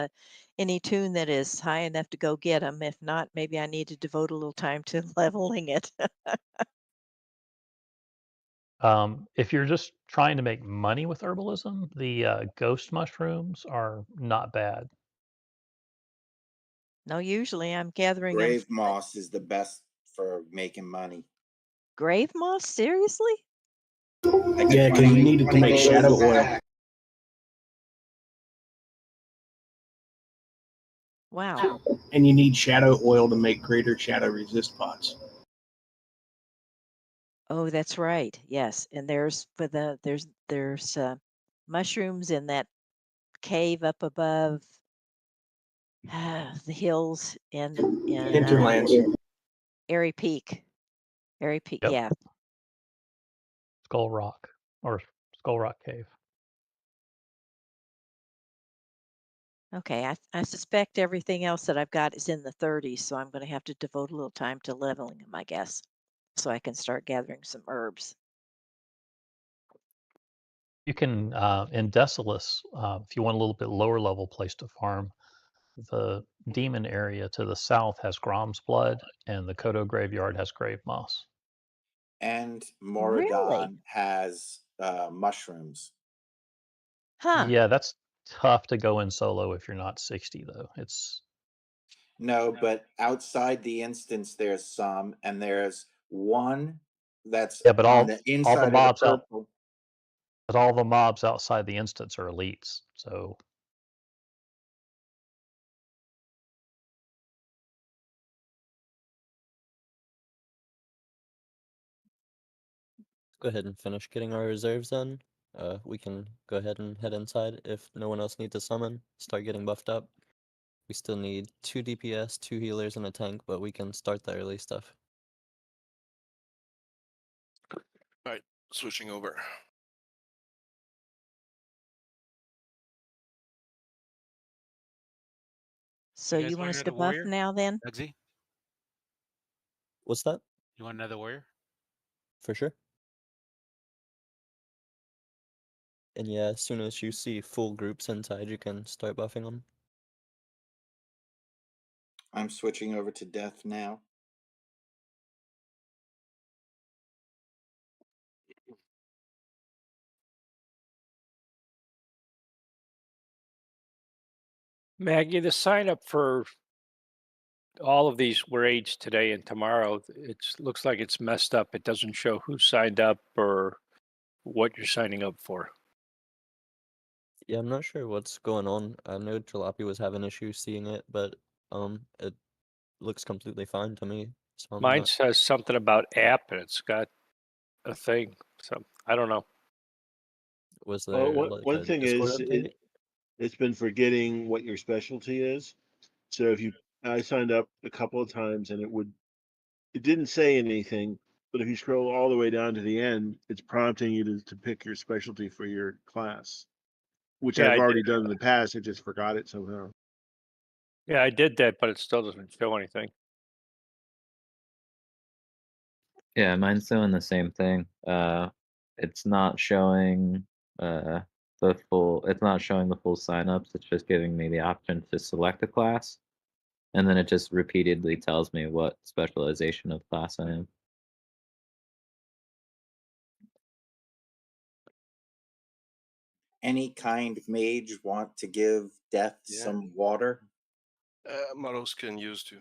any tune that is high enough to go get them. If not, maybe I need to devote a little time to leveling it. If you're just trying to make money with herbalism, the ghost mushrooms are not bad. No, usually I'm gathering them. Grave moss is the best for making money. Grave moss? Seriously? Like Yeah, because you need it to make shadow oil. Wow. And you need shadow oil to make greater shadow resist pots. Oh, that's right. Yes, and there's mushrooms in that cave up above the hills in Hinterlands. Airy Peak. Airy Peak. Yep, Yeah. Skull Rock or Skull Rock Cave. Okay. I suspect everything else that I've got is in the 30s, so I'm going to have to devote a little time to leveling them, I guess, so I can start gathering some herbs. You can in Desolus, if you want a little bit lower level place to farm, the demon area to the south has Grom's blood, and the Kodo graveyard has grave moss. And Really? Moradon has mushrooms. Huh. Yeah, that's tough to go in solo if you're not 60 though. It's No, but outside the instance, there's some, and there's one that's yeah, but on the all the inside of the mobs purple. outside the instance are elites. So Go ahead and finish getting our reserves then. we can go ahead and head inside if no one else needs to summon. Start getting buffed up. We still need 2 DPS, 2 healers, and a tank, but we can start the early stuff. Right, switching over. So you want us to buff now then? Bugsy, What's that? you want another warrior? For sure. And yeah, as soon as you see full groups inside, you can start buffing them. I'm switching over to death now. Maggie, the sign up for all of these raids today and tomorrow, it looks like it's messed up. It doesn't show who signed up or what you're signing up for. Yeah, I'm not sure what's going on. I know Jalopy was having issues seeing it, but it looks completely fine to me. So Mine says something about app and it's got a thing. So I don't know. Was there like one a thing Discord is update? it's been forgetting what your specialty is. So I signed up a couple of times and it didn't say anything, but if you scroll all the way down to the end, it's prompting you to pick your specialty for your class, which Yeah, I've I already did. done in the past. I just forgot it somehow. Yeah, I did that, but it still doesn't show anything. Yeah, mine's doing the same thing. It's not showing it's not showing the full signups. It's just giving me the option to select a class, and then it just repeatedly tells me what specialization of class I am. Any kind mage want to give death Yeah. some water? Models can use to.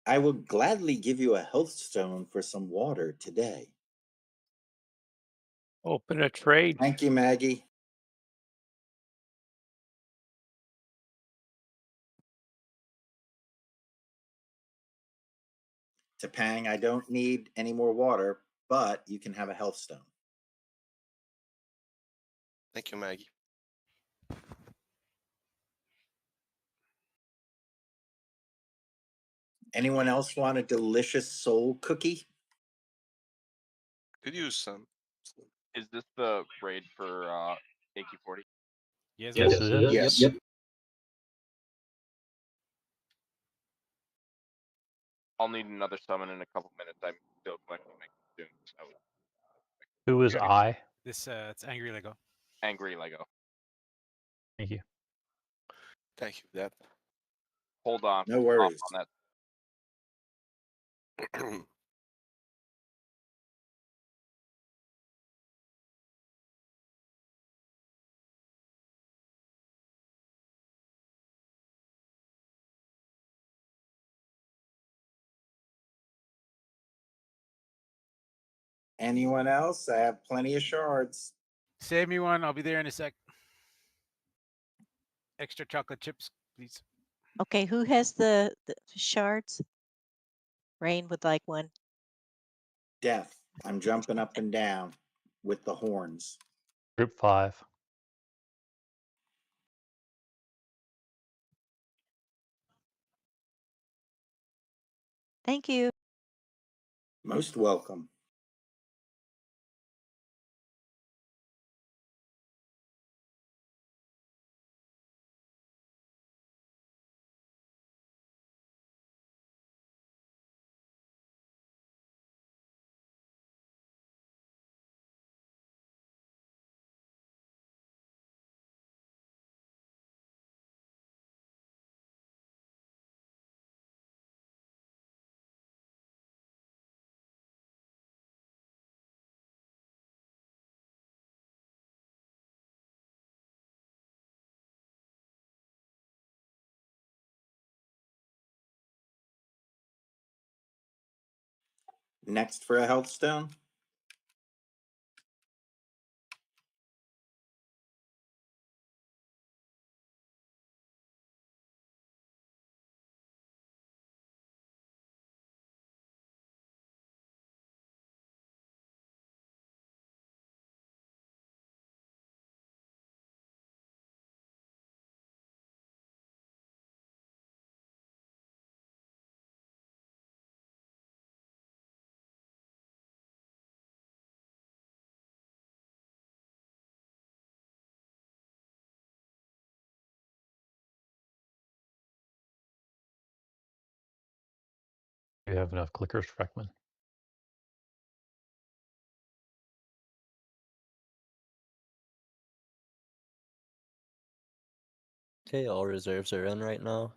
I will gladly give you a health stone for some water today. Open a trade. Thank you, Maggie. Topang, I don't need any more water, but you can have a health stone. Thank you, Maggie. Anyone else want a delicious soul cookie? Could use some. Is this the raid for AQ40? Yes, it is. Yes. Yep. I'll need another summon in a couple minutes. I'm still collecting my soon. So Who is I? This it's angry Lego. angry Lego. Thank you. Thank you, Dad. Hold on. No Off worries. on that. Anyone else? I have plenty of shards. Save me one. I'll be there in a sec. Extra chocolate chips, please. Okay, who has the shards? Rain would like one. Death. I'm jumping up and down with the horns. Group 5. Thank you. Most welcome. Next for a health stone. Do you have enough clickers, Freckman? Okay, all reserves are in right now.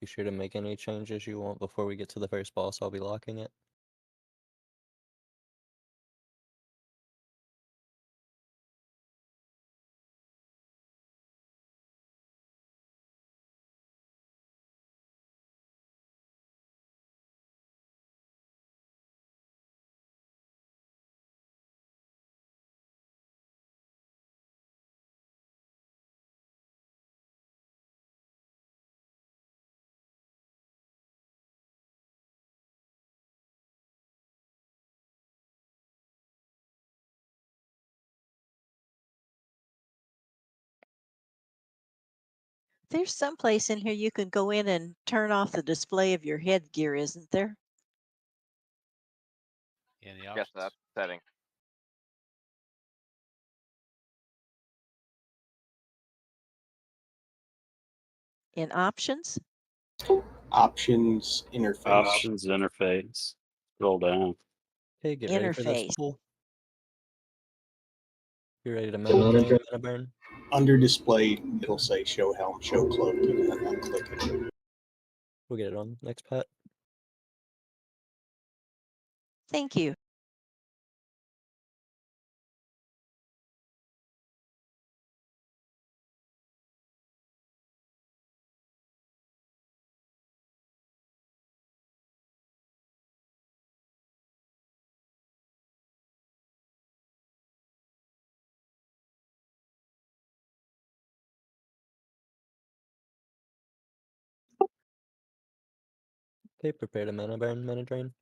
Be sure to make any changes you want before we get to the first boss. I'll be locking it. There's some place in here you can go in and turn off the display of your headgear, isn't there? In the Yes, options. that's the setting. In options? Options interface. Options interface. Scroll down. Okay, get ready for this Interface. pull. You ready to mana drain, mana burn? Under display, it'll say show helm, show cloak. You can unclick it. We'll get it on next pat. Thank you. Okay, prepare to mana burn, mana drain.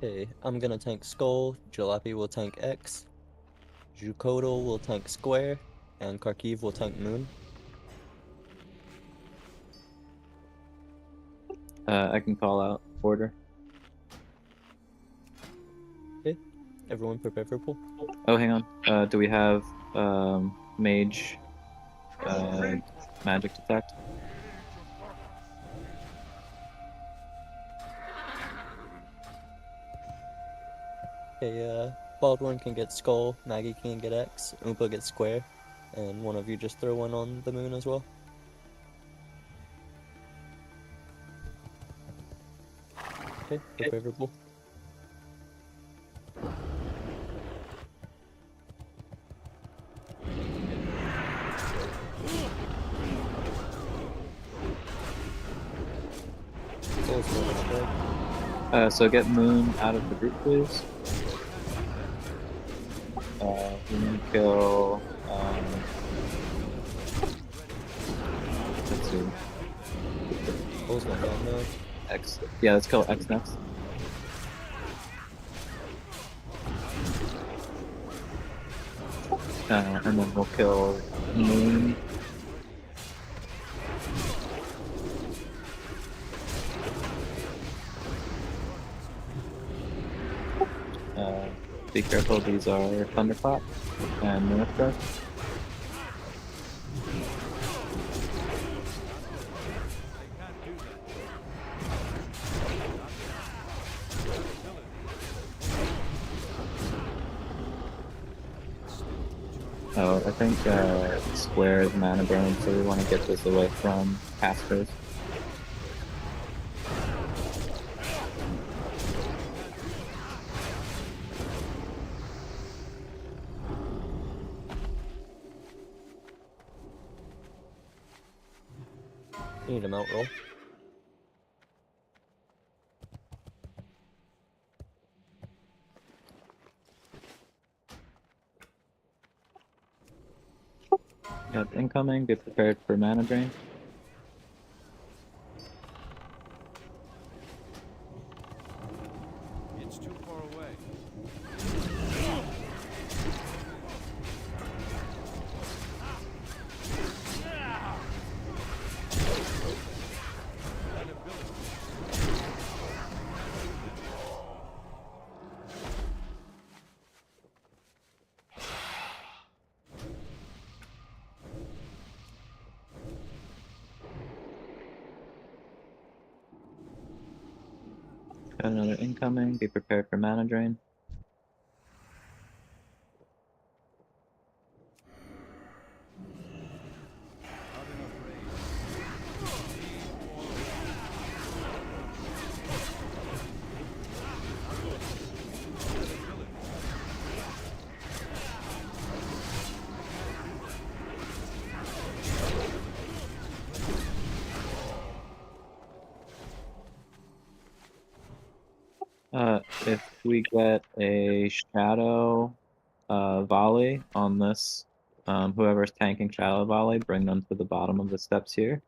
Okay, I'm gonna tank Skull, Jalopy will tank X, Jukoto will tank Square, and Kharkiv will tank Moon. I can call out order. Okay, everyone prepare for pull. Oh, hang on. Do we have mage magic detect? Okay, Baldwin can get Skull, Maggie can get X, Oompa gets Square, and one of you just throw one on the Moon as well. Okay, prepare for pull. Soul's going spread. So get Moon out of the group, please. We need to kill. Let's see. Soul's going down now. X. Yeah, let's kill X next. And then we'll kill Moon. Be careful, these are Thunderclap and Minister. Oh, I think Square is mana burn, so we want to get this away from casters. You need a mount roll. Yep, incoming. Be prepared for mana drain. It's too far away. That ability. Got another incoming. Be prepared for mana drain. Not enough rain. Need more rain. That ability. If we get a shadow volley on this, whoever's tanking shadow volley, bring them to the bottom of the steps here.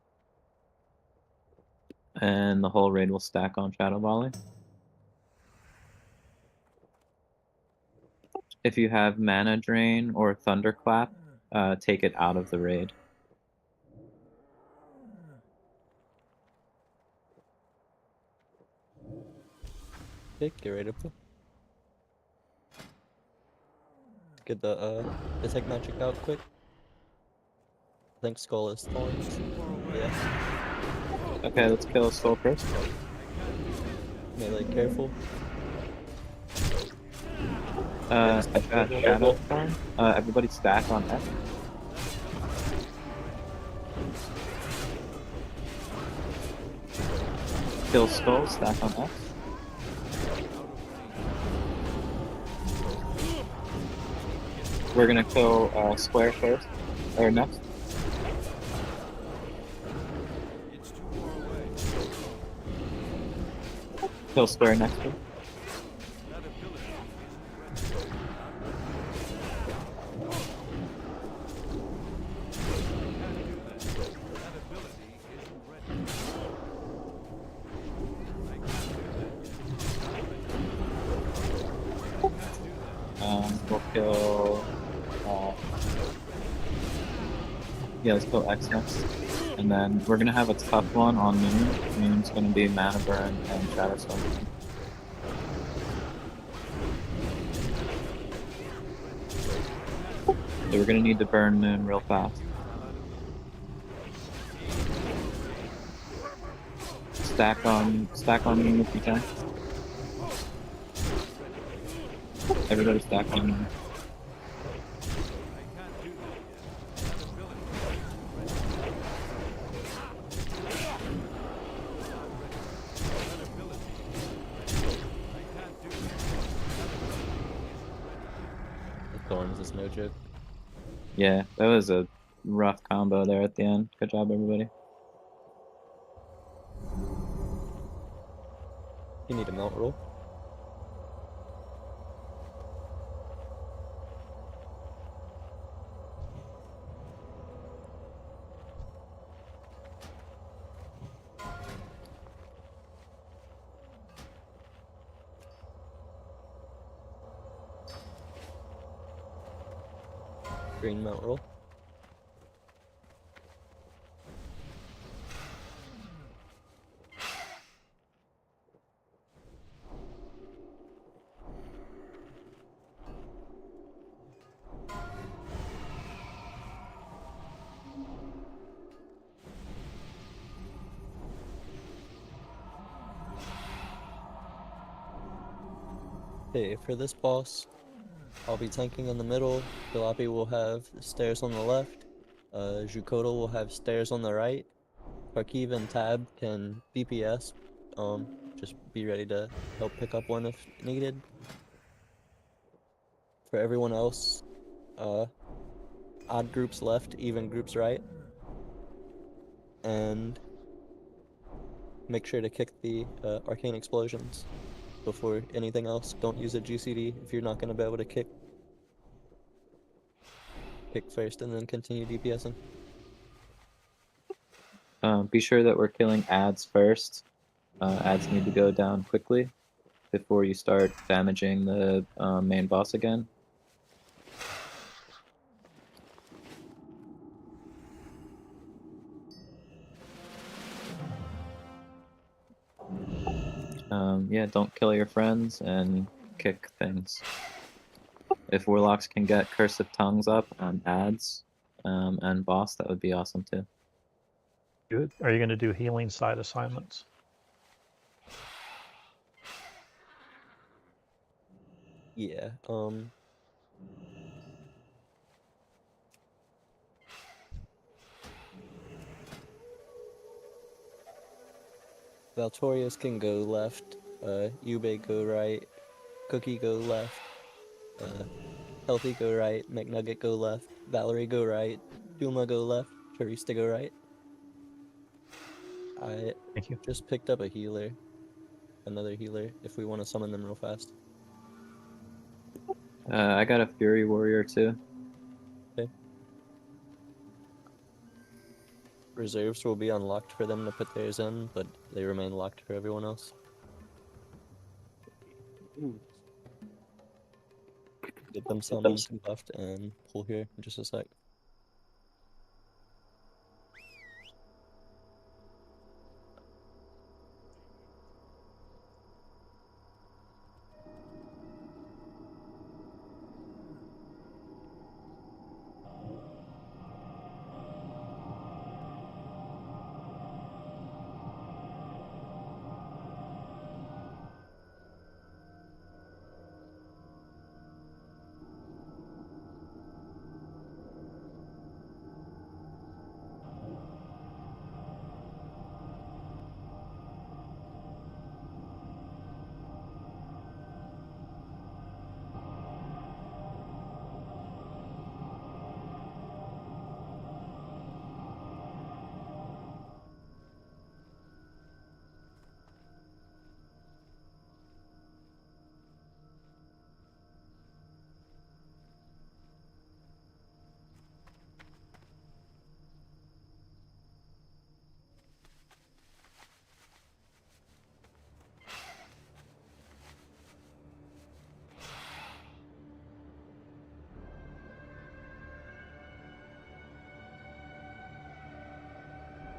And the whole raid will stack on shadow volley. If you have mana drain or thunderclap, take it out of the raid. Okay, get ready to pull. Get the detect magic out quick. I think Skull is thorns. Yeah. Okay, let's kill Skull first. Melee careful. I got Shadow Storm. Everybody stack on F. Kill Skull, stack on F. We're gonna kill Square first, or next. It's too far away. Kill Square next. That ability isn't ready. That ability isn't ready. I can't do that yet. We'll kill. Yeah, let's kill X next. And then we're gonna have a tough one on Moon. Moon's gonna be Mana Burn and Shadow Storm. So we're gonna need to burn Moon real fast. Stack on Moon if you can. Everybody stack on Moon. Thorns is no joke. Yeah, that was a rough combo there at the end. Good job, everybody. You need a mount roll. Green mount roll. Okay, for this boss, I'll be tanking in the middle. Galapi will have stairs on the left. Jukoto will have stairs on the right. Kharkiv and Tab can DPS. Just be ready to help pick up one if needed. For everyone else, odd groups left, even groups right. And make sure to kick the arcane explosions before anything else. Don't use a GCD if you're not going to be able to kick. pick first and then continue DPSing. Be sure that we're killing ads first. Ads need to go down quickly before you start damaging the main boss again. Yeah, don't kill your friends and kick things. If warlocks can get Curse of Tongues up on ads and boss, that would be awesome too. Good. Are you going to do healing side assignments? Yeah. Valtorius can go left, Ube go right, Cookie go left, Healthy go right, McNugget go left, Valerie go right, Duma go left, Charista go right. I Thank you. just picked up a healer, another healer, if we want to summon them real fast. I got a Fury Warrior too. Okay. Reserves will be unlocked for them to put theirs in, but they remain locked for everyone else. Get them summoned, buffed, and pull here in just a sec.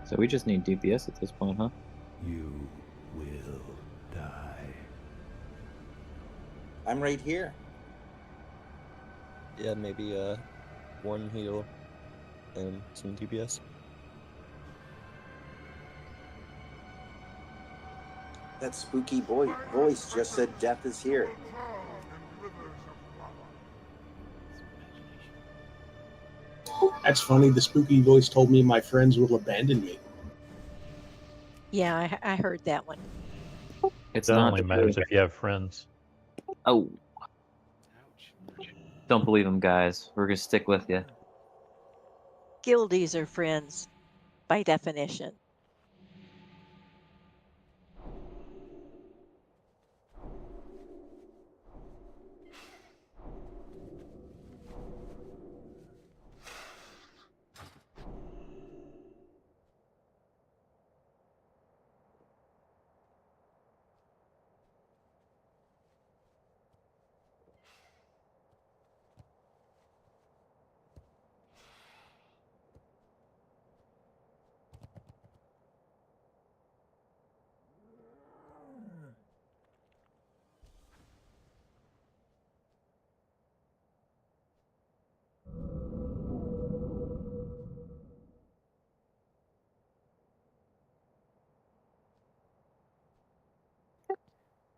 So we just need DPS at this point, huh? You will die. I'm right here. Yeah, maybe one heal and some DPS. That spooky voice just said death is here. That's funny. The spooky voice told me my friends will abandon me. Yeah, I heard that one. It's That not only true. matters if you have friends. Oh, Ouch. don't believe him, guys. We're gonna stick with you. Guildies are friends by definition.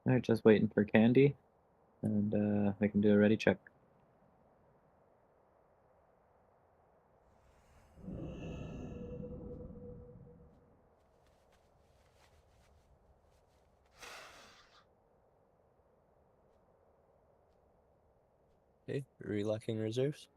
Alright, just waiting for Candy, and we can do a ready check. Okay, relocking reserves.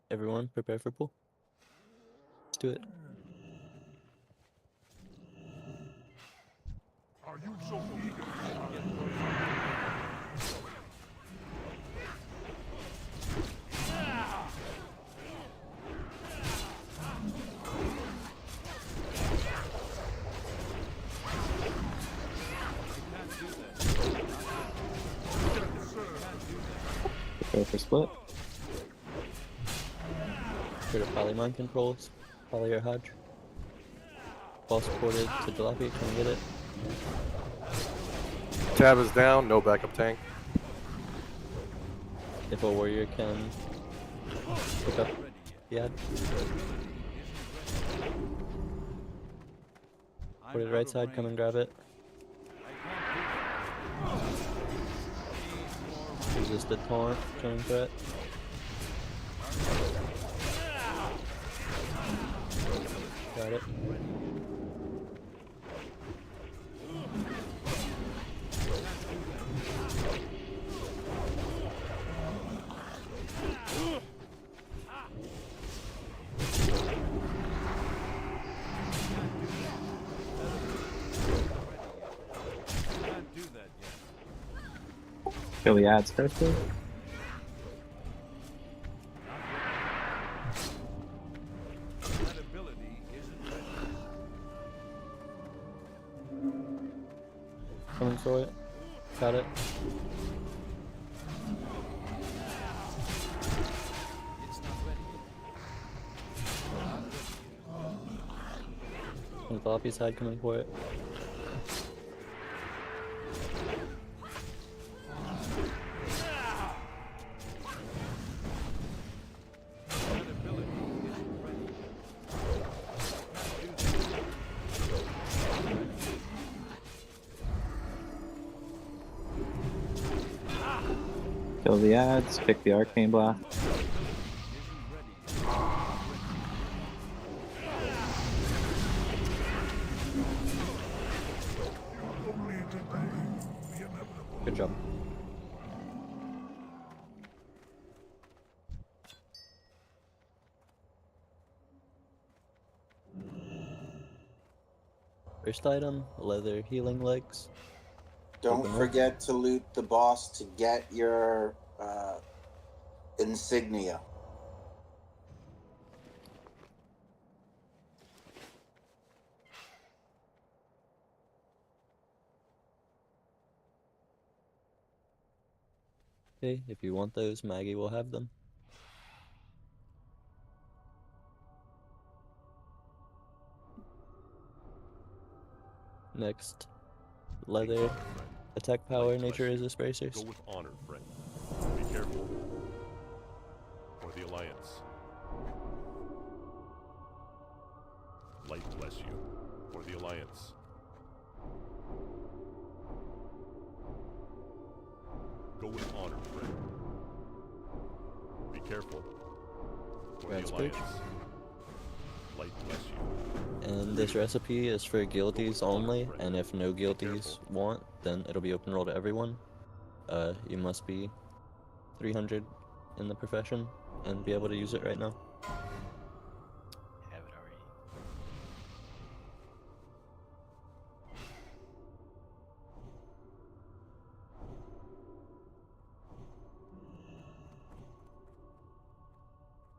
Everyone, prepare for pool. Let's do it. Are you so eager? Prepare for split. Go to polymine controls. Poly or Hodge. Ball supported to Jalopy. Can we get it? Tab is down, no backup tank. If a warrior can pick up the ad. Go to the right side, come and grab it. Resisted taunt, turning threat. Got it. Kill the ads first, please. Coming for it. Got it. On the floppy side, coming for it. Kill the ads, pick the arcane blast. Good job. First item, leather healing legs. Don't Open up. forget to loot the boss to get your insignia. Okay, if you want those, Maggie will have them. Next, leather, attack power, nature resist bracers. Go with honor, friend. Be careful. For the Alliance. Light bless you. For the Alliance. Go with honor, friend. Be careful. For Grab the speech. Alliance. Light bless you. And this recipe is for guilties only, and if no guilties want, then it'll be open roll to everyone. You must be 300 in the profession and be able to use it right now. Have it already.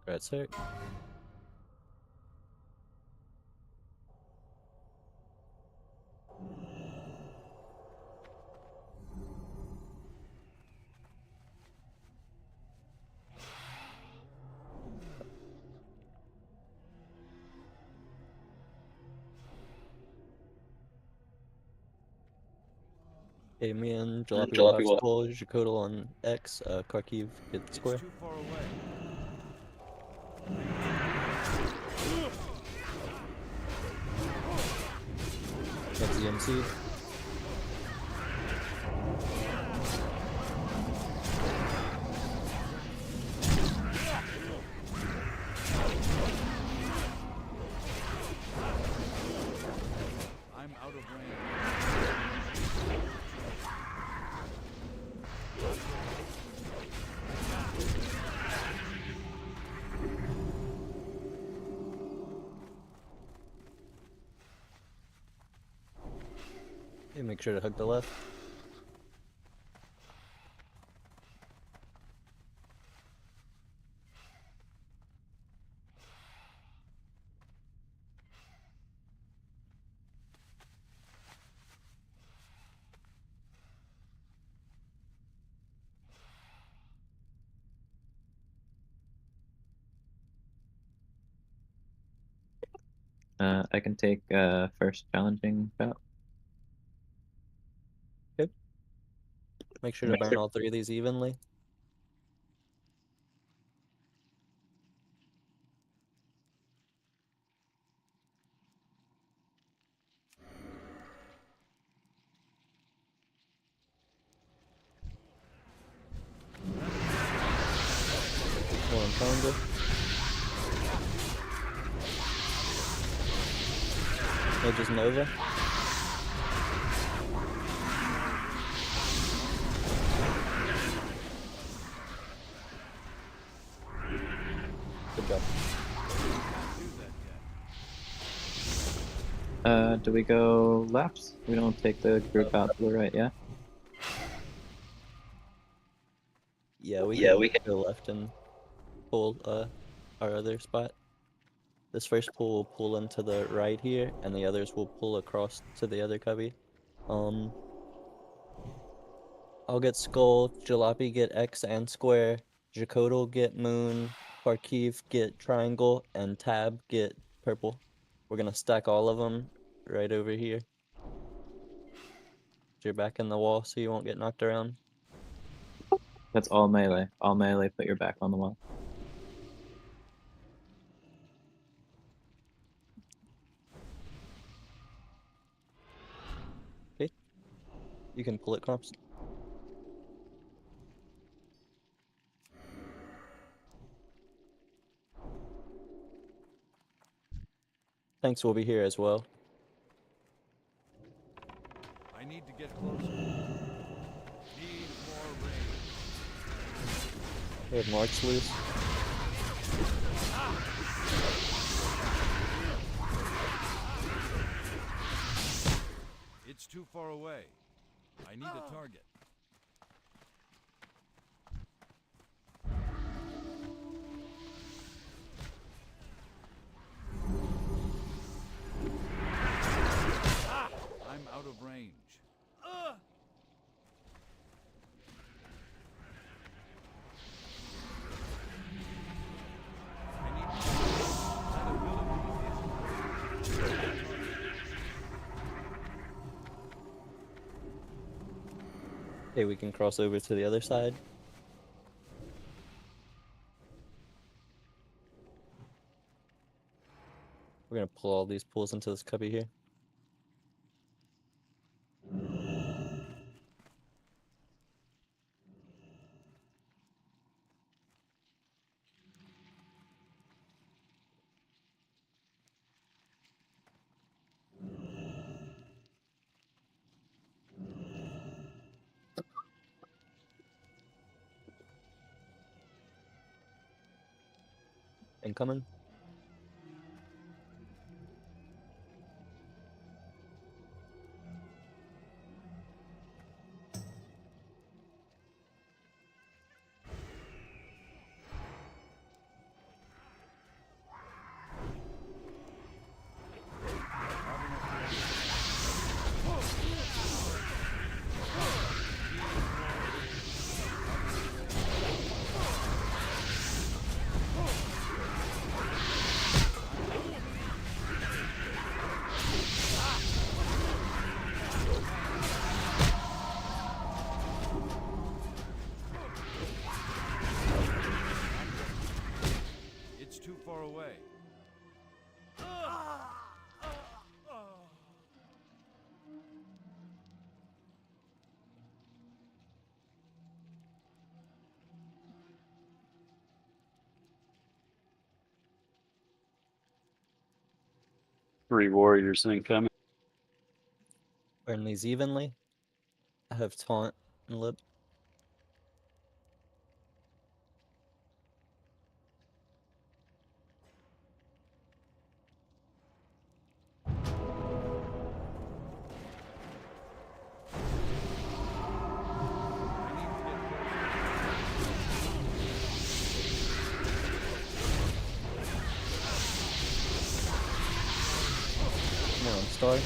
Right, sir. Okay, me and Jalopy will have Skull, Jakodal on X, Kharkiv get square. That's the MC. I'm out of range. Make sure to hook the left. I can take first challenging shot. Good. Make sure to burn all 3 of these evenly. One triangle. Mage's Nova. Good job. Do we go laps? We don't take the group out to the right, yeah? Yeah, we can go left and pull our other spot. This first pull will pull into the right here, and the others will pull across to the other cubby. I'll get Skull, Jalopy get X and Square, Jacotal get Moon, Parkeef get Triangle, and Tab get Purple. We're gonna stack all of them right over here. You're back in the wall so you won't get knocked around. That's all melee. All melee, put your back on the wall. Okay. You can pull it, Crops. Tanks will be here as well. I need to get closer. Need more range. We have Marks loose. It's too far away. I need a target. I'm out of range. Okay, we can cross over to the other side. We're gonna pull all these pulls into this cubby here. Incoming. It's too far away. Three warriors incoming. Burn these evenly. I have taunt and lip. star.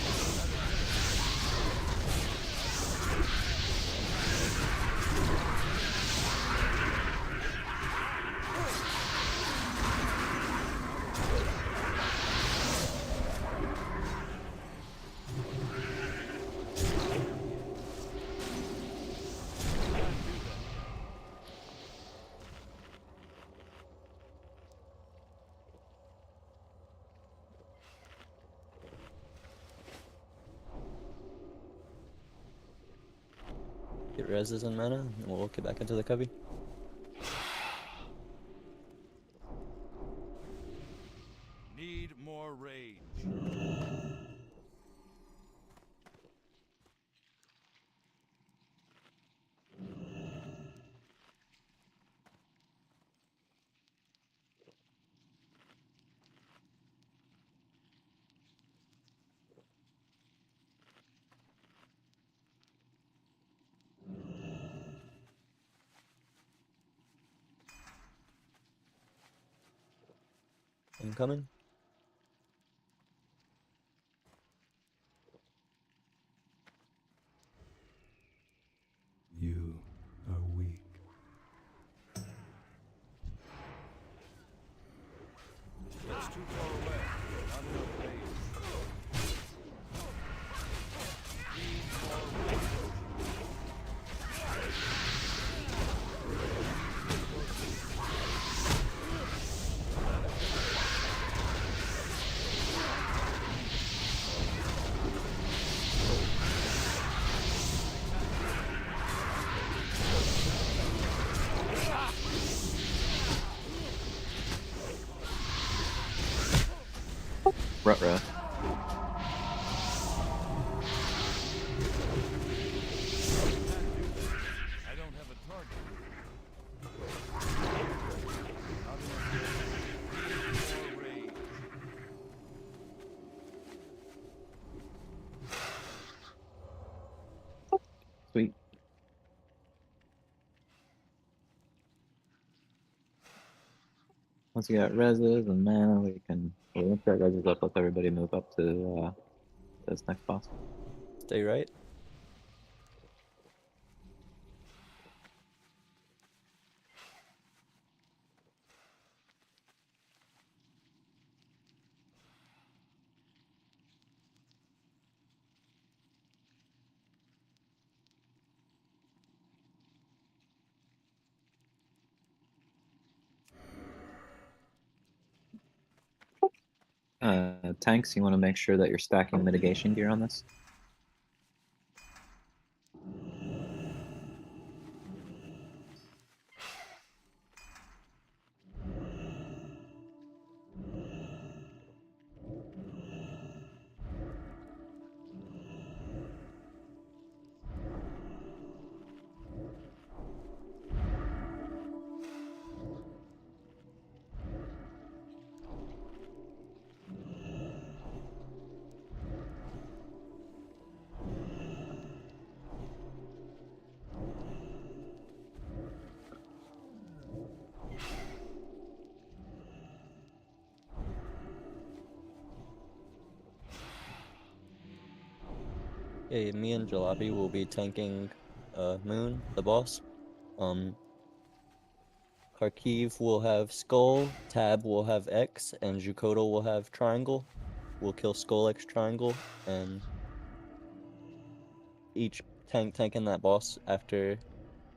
Get reses and mana, and we'll get back into the cubby. Need more rage. Incoming. You are weak. That's too far away. Not enough rage. Need more rage. Ruh-roh. I don't have a target. Not enough rage. Need more rage. Sweet. Once you got reses and mana, we can once that reses up, let everybody move up to this next boss. Stay right. Tanks, you want to make sure that you're stacking mitigation gear on this. Okay, me and Jalabi will be tanking Moon, the boss. Kharkiv will have Skull, Tab will have X, and Jukoto will have Triangle. We'll kill Skull X Triangle, and each tanking that boss after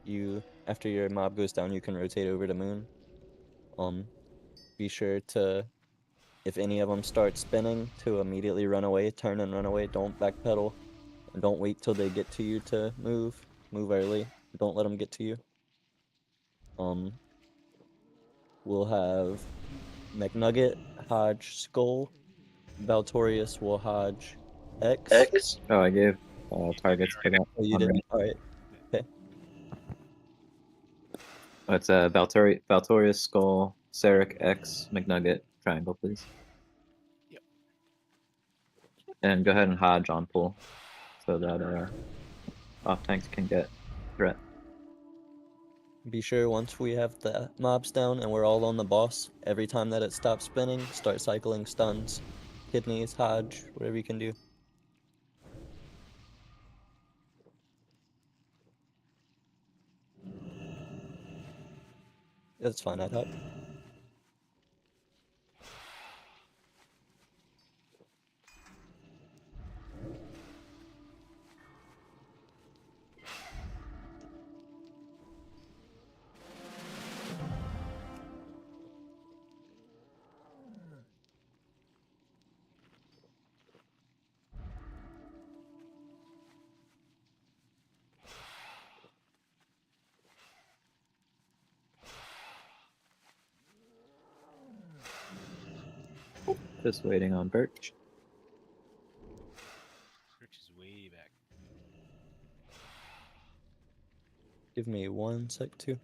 your mob goes down, you can rotate over to Moon. Be sure to, if any of them start spinning, to immediately run away, turn and run away. Don't backpedal, and don't wait till they get to you to move. Move early. Don't let them get to you. We'll have McNugget, Hodge, Skull. Valtorius will Hodge X. Oh, I gave targets for that. Oh, you did? Alright. Okay. It's Valtorius, Skull, Sarek, X, McNugget, Triangle, please. Yep. And go ahead and Hodge on pull, so that off tanks can get threat. Be sure once we have the mobs down and we're all on the boss, every time that it stops spinning, start cycling stuns. Kidneys, Hodge, whatever you can do. That's fine, I'd hop. Just waiting on Birch. Rich is way back. Give me 1 sec, too.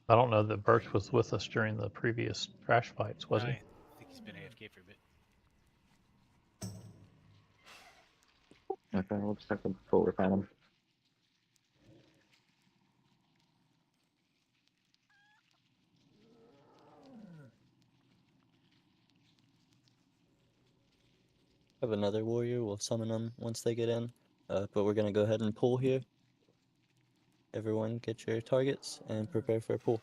I don't know that Birch was with us during the previous trash fights, was he? I think he's been AFK for a bit. Okay, we'll just have to full refine him. Have another warrior, we'll summon them once they get in. But we're gonna go ahead and pull here. Everyone get your targets and prepare for a pull.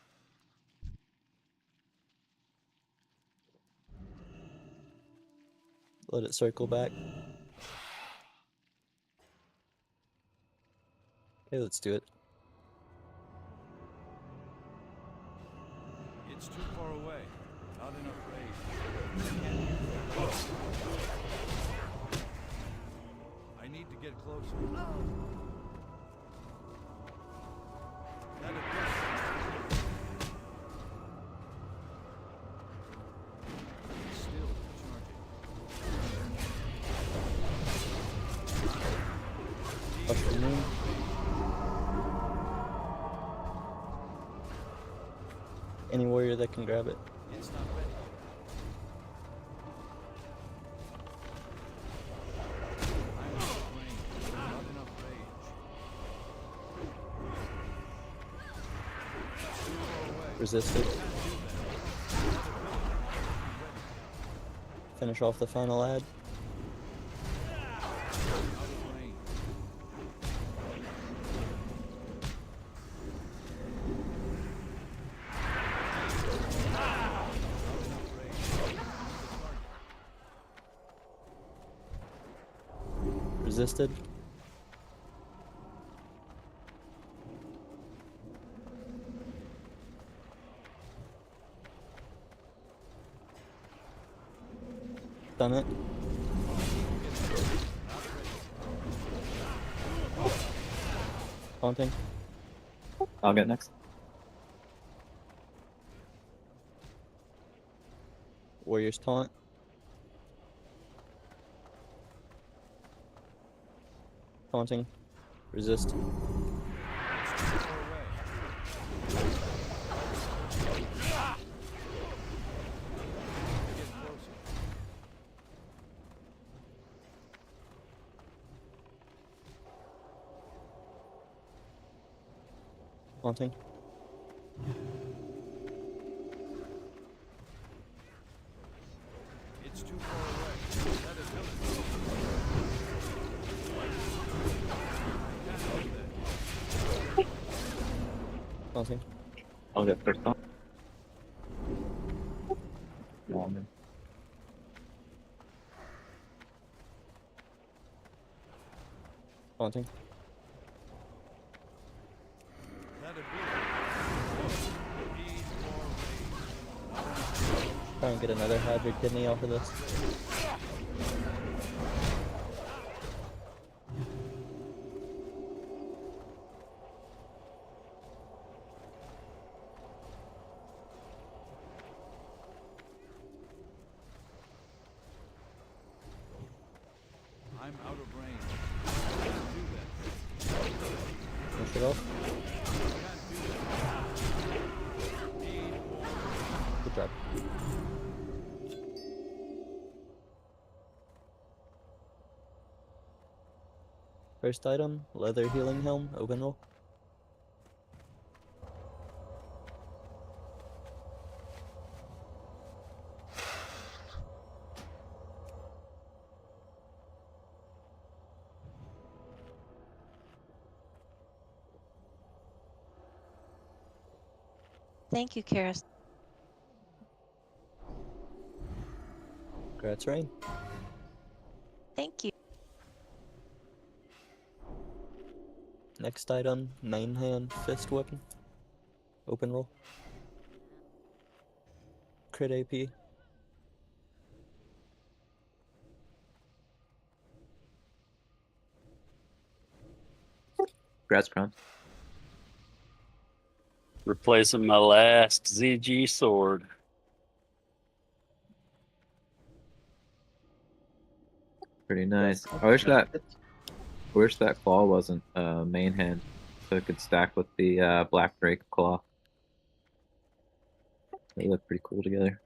Let it circle back. Okay, let's do it. It's too far away. Not enough range. I need to get closer. That still charging. Up the moon. Any warrior that can grab it. It's not ready. I'm out of range. Not enough range. Too far away. Resist it. Finish off the final ad. Resisted. Done it. Taunting. I'll get next. Warriors taunt. Taunting. Resist. Taunting. It's too far away. That is village. Taunting. I'll get first on. Woman. Taunting. Try and get another Hydra kidney off of this. I'm out of range. I can't do that. Finish it off. Good job. First item, leather healing helm, open roll. Thank you, Karis. Congrats, Rain. Thank you. Next item, main hand fist weapon. Open roll. Crit AP. Congrats, Crown. Replacing my last ZG sword. Pretty nice. I wish that claw wasn't main hand, so it could stack with the Black Drake claw. They look pretty cool together.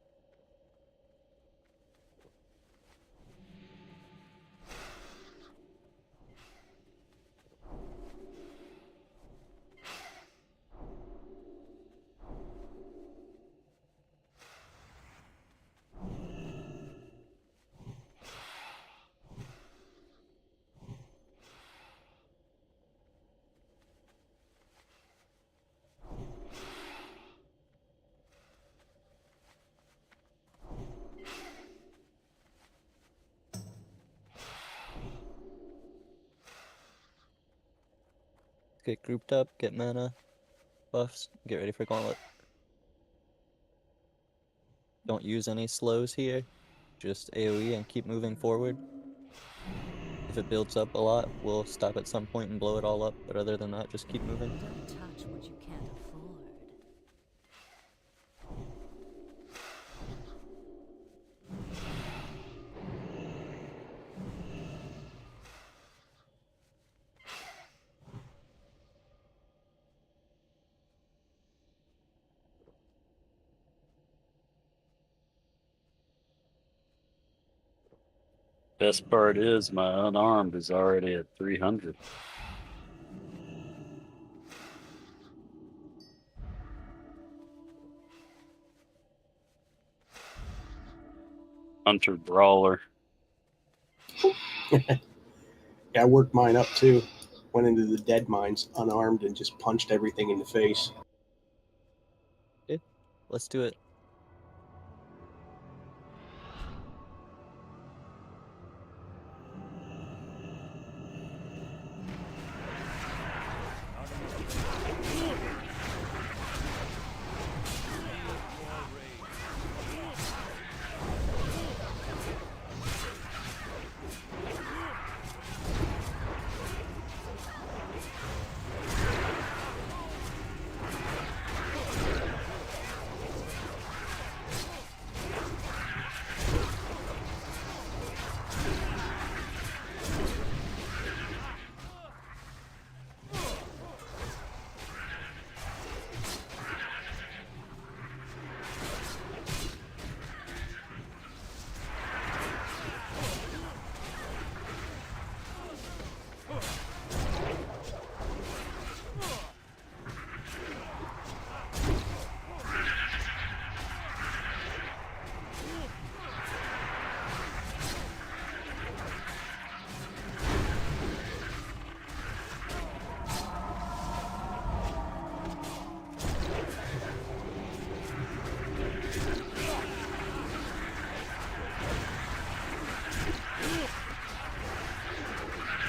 Get grouped up, get mana, buffs, get ready for Gauntlet. Don't use any slows here, just AoE and keep moving forward. If it builds up a lot, we'll stop at some point and blow it all up, but other than that, just keep moving. Don't touch what you can't afford. Best part is my unarmed is already at 300. Hunter Brawler. Yeah, I worked mine up too. Went into the dead mines unarmed and just punched everything in the face. Okay, let's do it.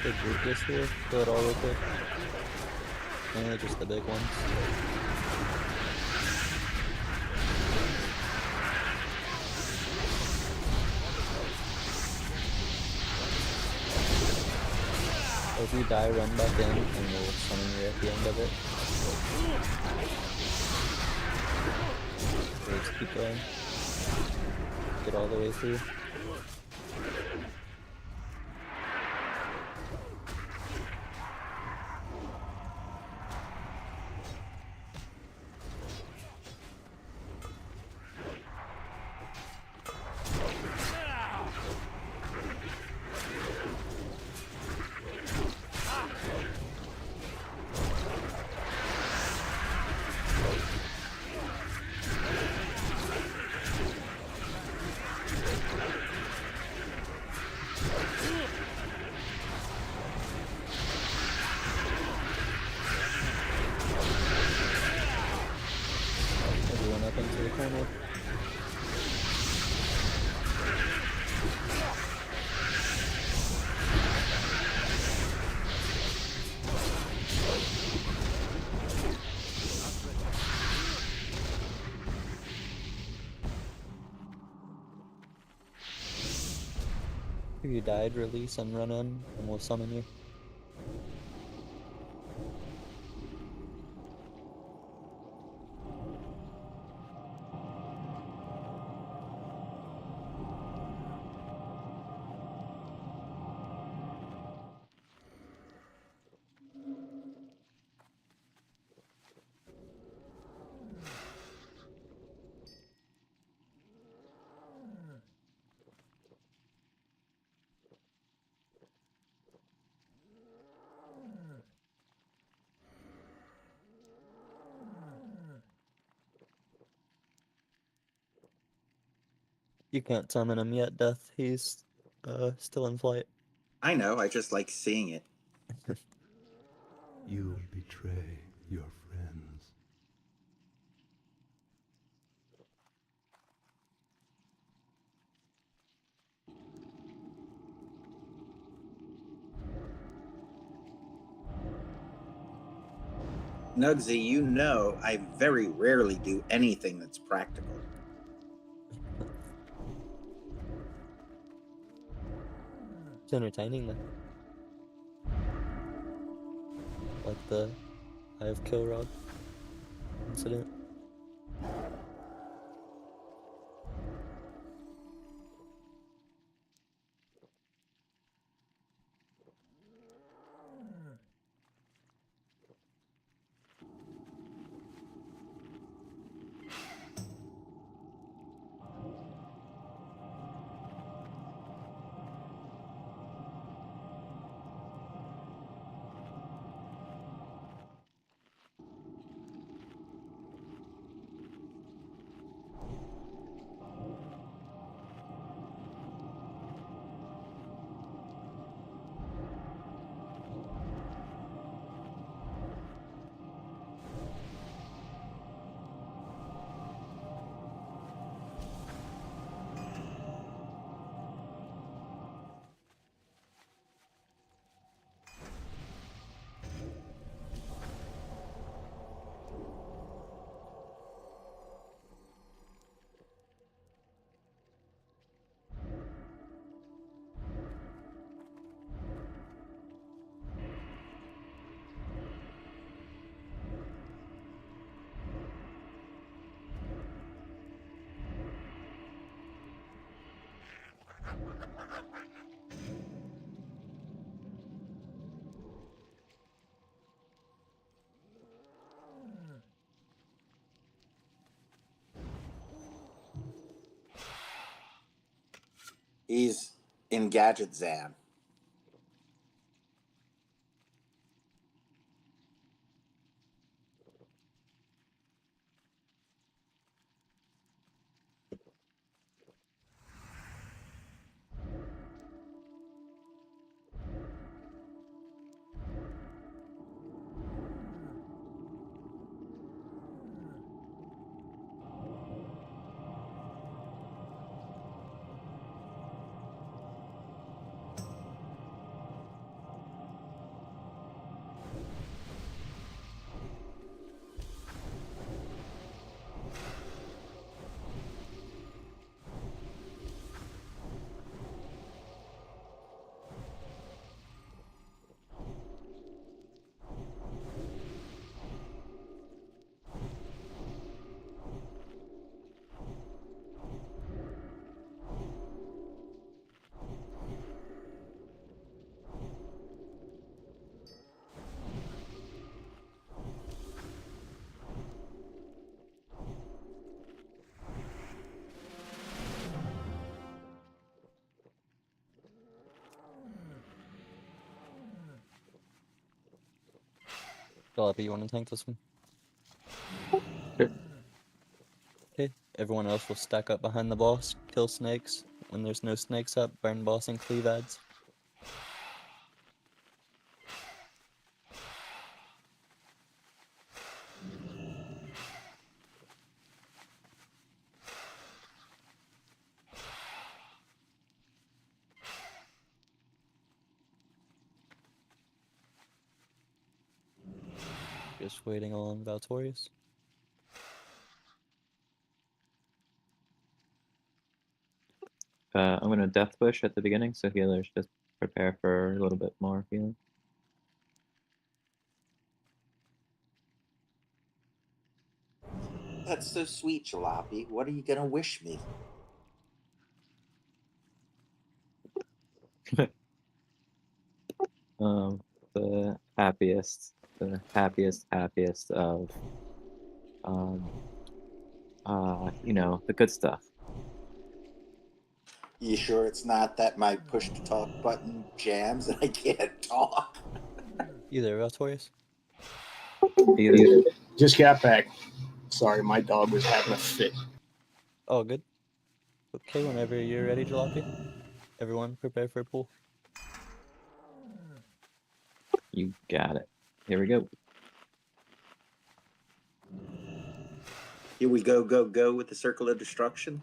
Big group this here, kill it all real quick. Mainly just the big ones. If you die, run back in, and we'll summon you at the end of it. So let's keep going. Get all the way through. Mermaid. If you died, release and run in, and we'll summon you. You can't summon him yet, Death. He's still in flight. I know, I just like seeing it. You'll betray your friends. Nugsy, you know I very rarely do anything that's practical. It's entertaining though. Like the Eye of Kilrod incident. He's in Gadget Zan. Galabi, you want to tank this one? Sure. Okay, everyone else will stack up behind the boss, kill snakes. When there's no snakes up, burn boss and cleave ads. Just waiting on Valtorius. I'm gonna death push at the beginning, so healers just prepare for a little bit more healing. That's so sweet, Jalopy. What are you gonna wish me? Um, the happiest of the good stuff. You sure it's not that my push to talk button jams and I can't talk? Either Valtorius. Either. Just got back. Sorry, my dog was having a fit. Oh, good. Okay, whenever you're ready, Jalopy. Everyone prepare for a pull. You got it. Here we go. Here we go, go, go with the circle of destruction.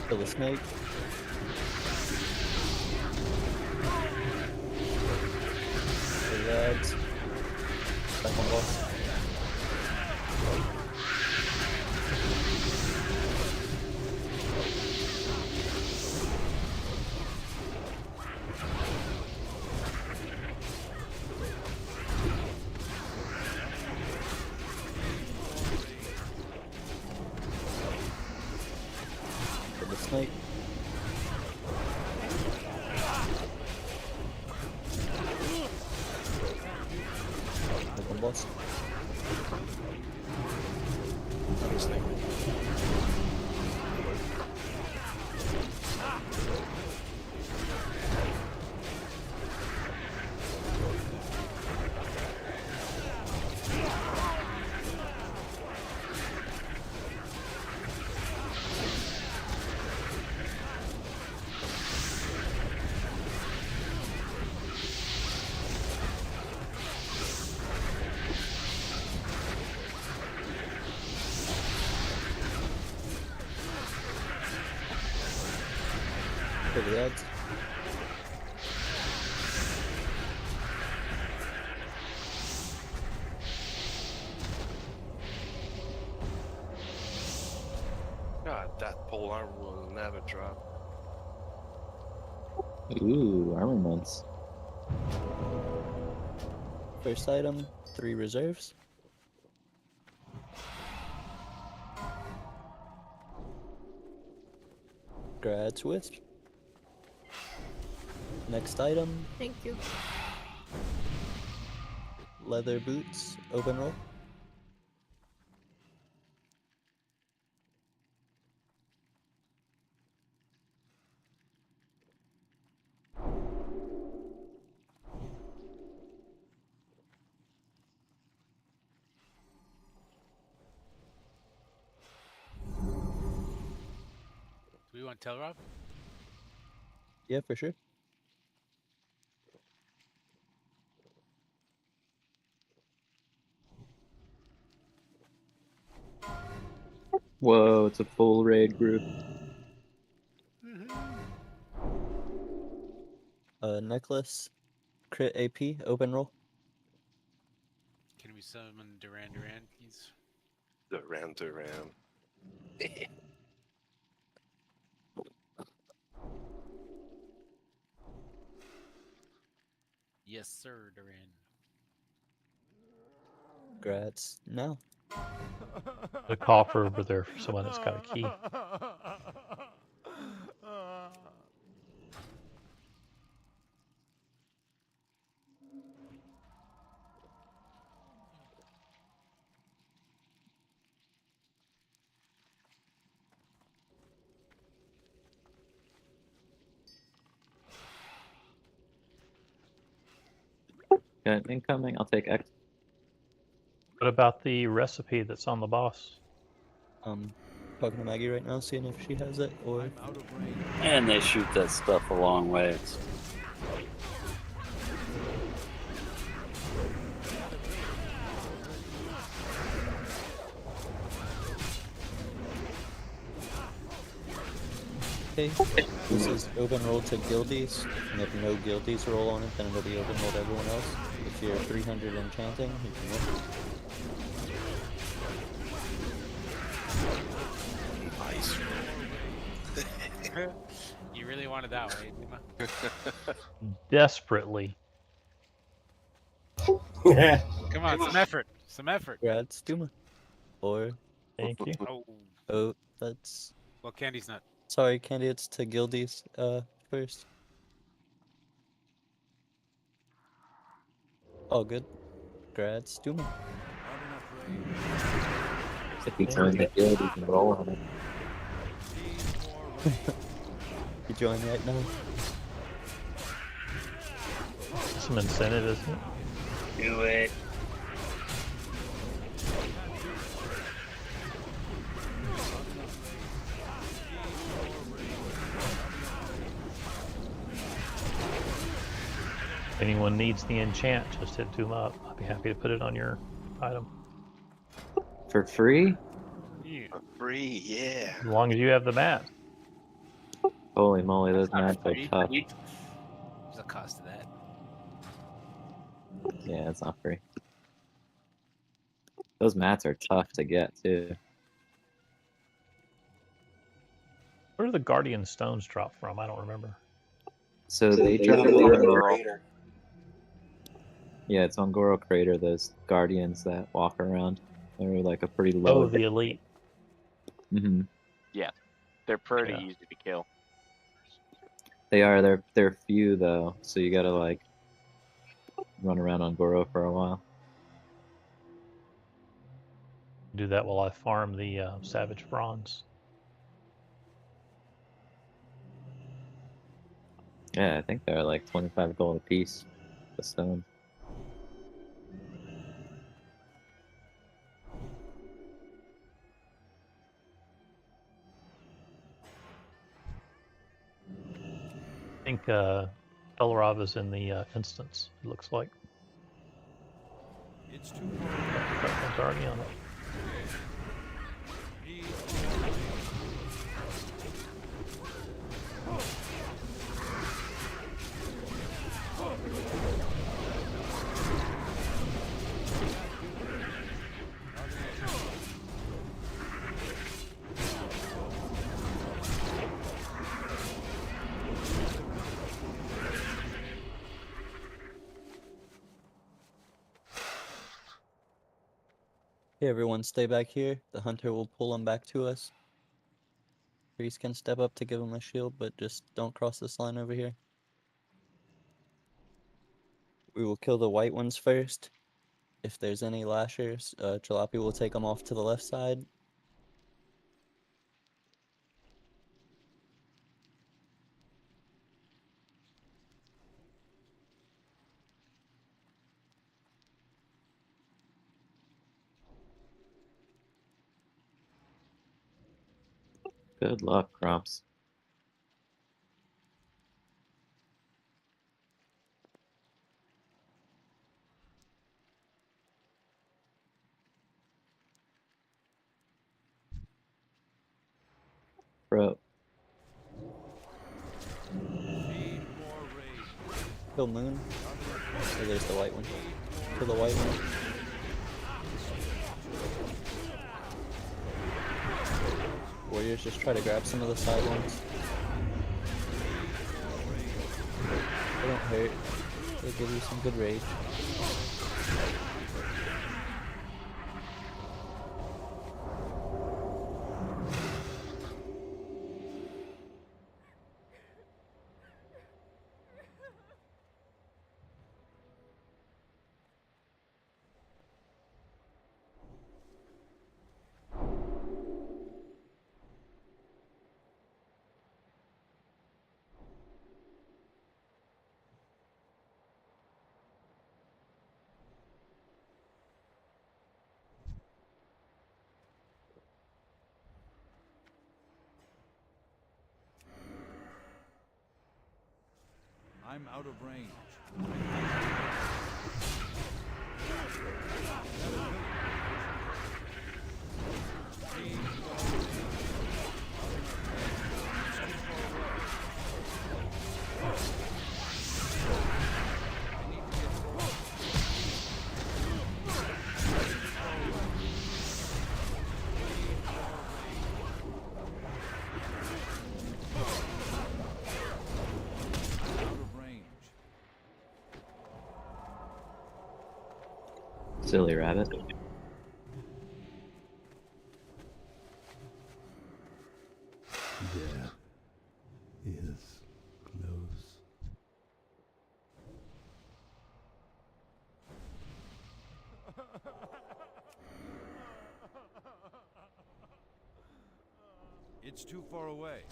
Kill the snake. Kill the ads. Second boss. Kill the snake. Second boss. Kill the ads. God, that pole armor will never drop. Ooh, armaments. First item, 3 reserves. Grad Swift. Next item, Thank you. leather boots, open roll. Do we want to tell Rob? Yeah, for sure. Whoa, it's a full raid group. Necklace, crit AP, open roll. Can we summon Duran Duran, please? Duran Duran. Yes, sir, Duran. Grats now. The coffer over there for someone that's got a key. Got incoming. I'll take X. What about the recipe that's on the boss? Talking to Maggie right now, seeing if she has it or. I'm out of range. And they shoot that stuff a long ways. Okay, this is open roll to guildies, and if no guildies roll on it, then it'll be open roll to everyone else. If you're 300 enchanting, you can roll. Nice. You really wanted that way, Dima? Desperately. Come on, some effort. Some effort. Congrats, Duma. Or. Thank you. Oh, Oh, that's. well, Candy's not. Sorry, candidates to guildies first. All good. Congrats, Duma. If you join the guild, you can roll on it. You join right now. Some incentive, isn't it? Do it. If anyone needs the enchant, just hit Doom up. I'll be happy to put it on your item. For free? Yeah. For free, yeah. As long as you have the mat. Holy moly, those Not mats are free. tough. There's a cost to that. Yeah, it's not free. Those mats are tough to get too. Where do the Guardian Stones drop from? I don't remember. So they drop yeah, it's on Goro Crater, those guardians that walk around. They're like a pretty low. Oh, the elite. Mm-hmm. Yeah, they're pretty Yeah. easy to kill. They are. They're few though, so you gotta like run around on Goro for a while. Do that while I farm the Savage Bronze. Yeah, I think they're like 25 gold a piece. The stone. I think Belrov is in the instance, it looks like. It's too far. That one's already on it. Hey everyone, stay back here. The hunter will pull him back to us. Priest can step up to give him a shield, but just don't cross this line over here. We will kill the white ones first. If there's any lashers, Jalopy will take them off to the left side. Good luck, Crops. Bro. Kill Moon. Oh, there's the white one. Kill the white one. Warriors, just try to grab some of the side ones. They don't hurt. They give you some good rage. I'm out of range. Silly rabbit. Death is close. It's too far away.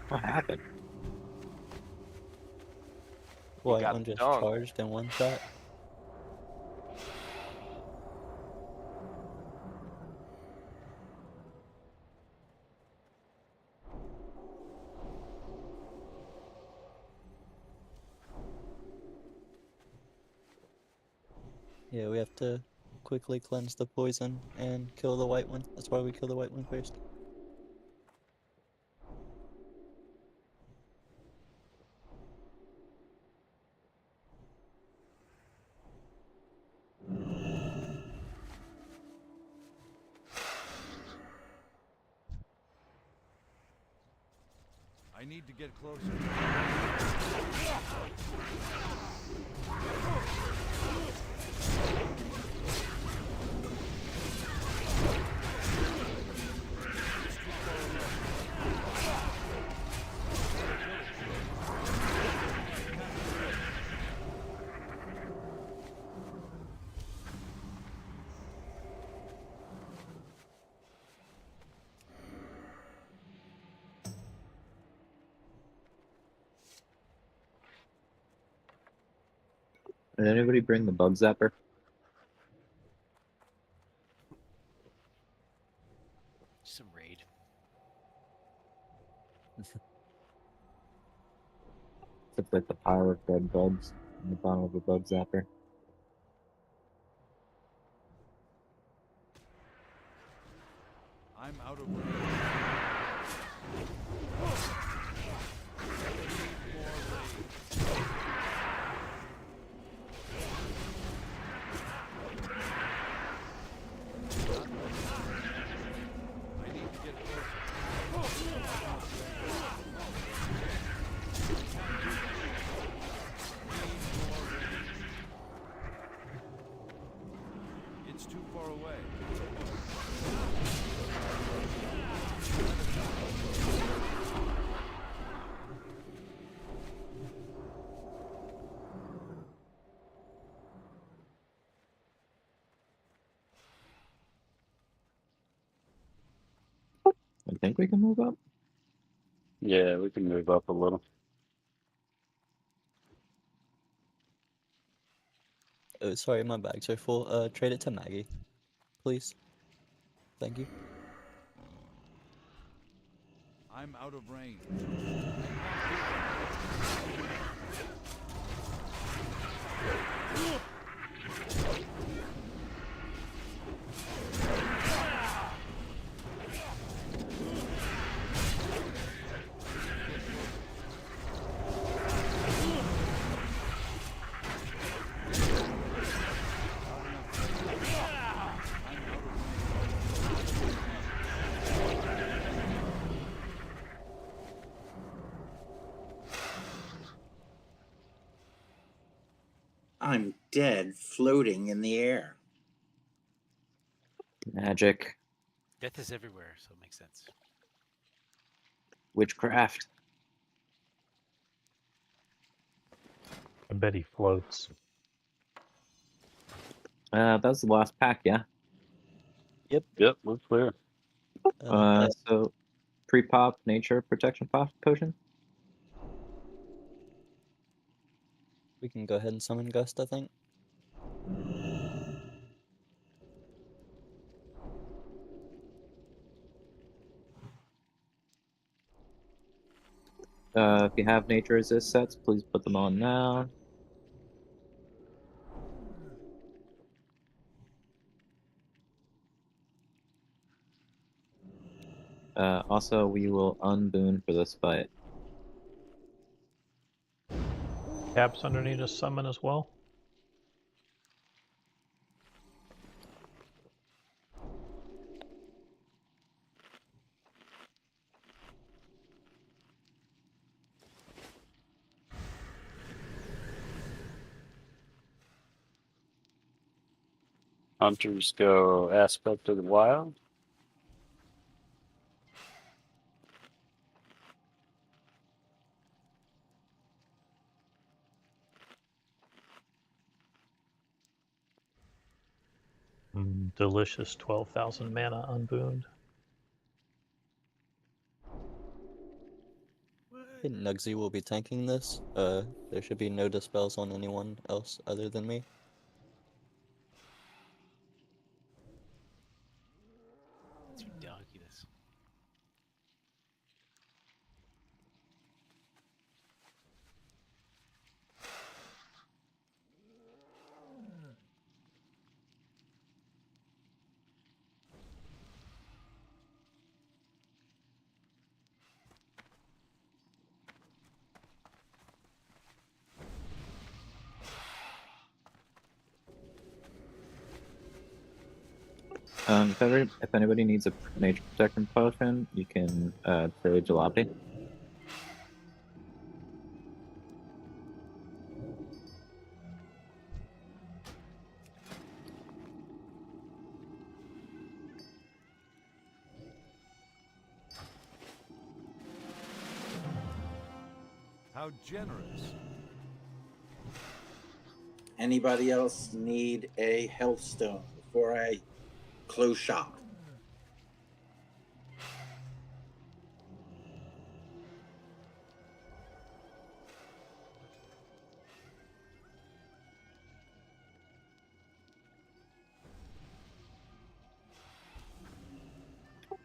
What happened? White got one just dunked. charged in one shot. Yeah, we have to quickly cleanse the poison and kill the white one. That's why we kill the white one first. I need to get closer. Did anybody bring the bug zapper? Some raid. Looks like the pile of dead bugs in the bottom of a bug zapper. I'm out of range. I need to get closer. It's too far away. I think we can move up. Yeah, we can move up a little. Oh, sorry, my bags are full. Trade it to Maggie, please. Thank you. I'm out of range. I'm dead, floating in the air. Magic. Death is everywhere, so it makes sense. Witchcraft. I bet he floats. That was the last pack, yeah? Yep. Yep, we're clear. So pre-pop nature protection potion. We can go ahead and summon Gust, I think. If you have nature resist sets, please put them on now. Also, we will unboon for this fight. Caps underneath a summon as well. Hunters go aspect of the wild. Delicious 12,000 mana unbooned. I think Nugsy will be tanking this. There should be no dispels on anyone else other than me. Let's donkey this. If anybody needs a nature protection potion, you can trade Jalopy. How generous. Anybody else need a health stone before I close shop?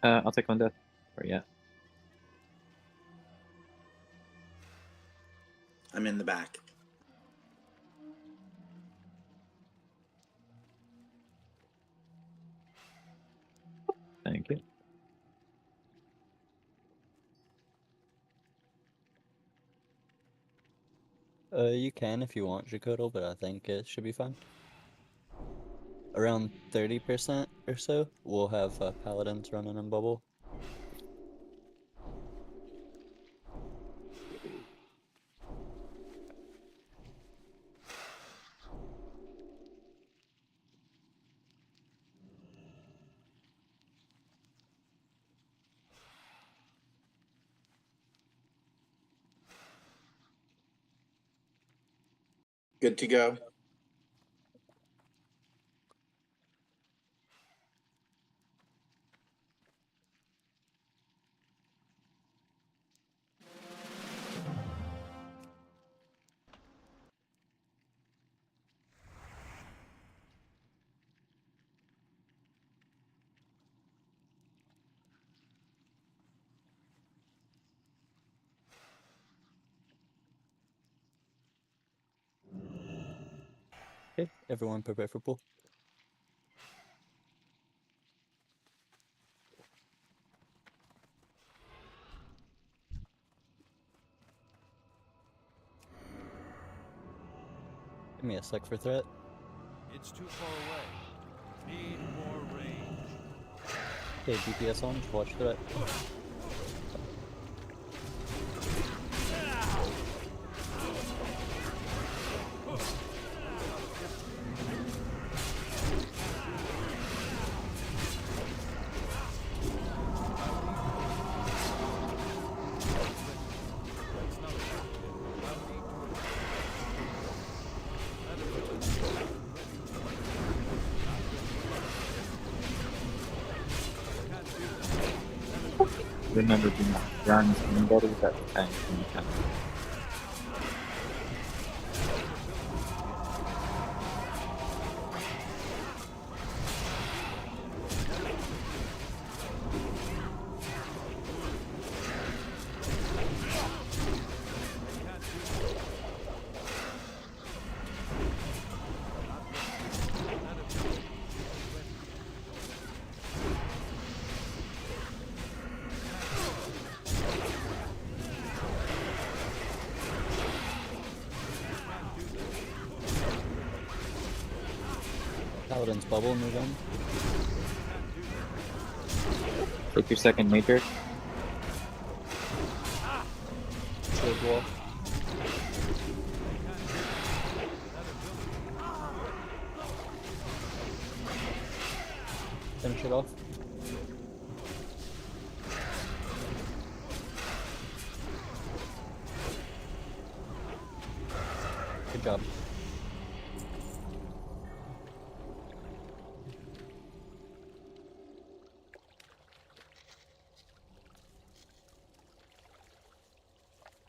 I'll take one death. Or yeah. I'm in the back. Thank you. You can if you want, Jacoto, but I think it should be fine. Around 30% or so, we'll have paladins running in bubble. Good to go. Okay, everyone prepare for pull. Give me a sec for threat. It's too far away. Need more range. Okay, DPS on, watch threat. Remember, do not run anybody that's tank in the town. Paladin's bubble, move in. Take your second major. Shield wall. Finish it off. Good job.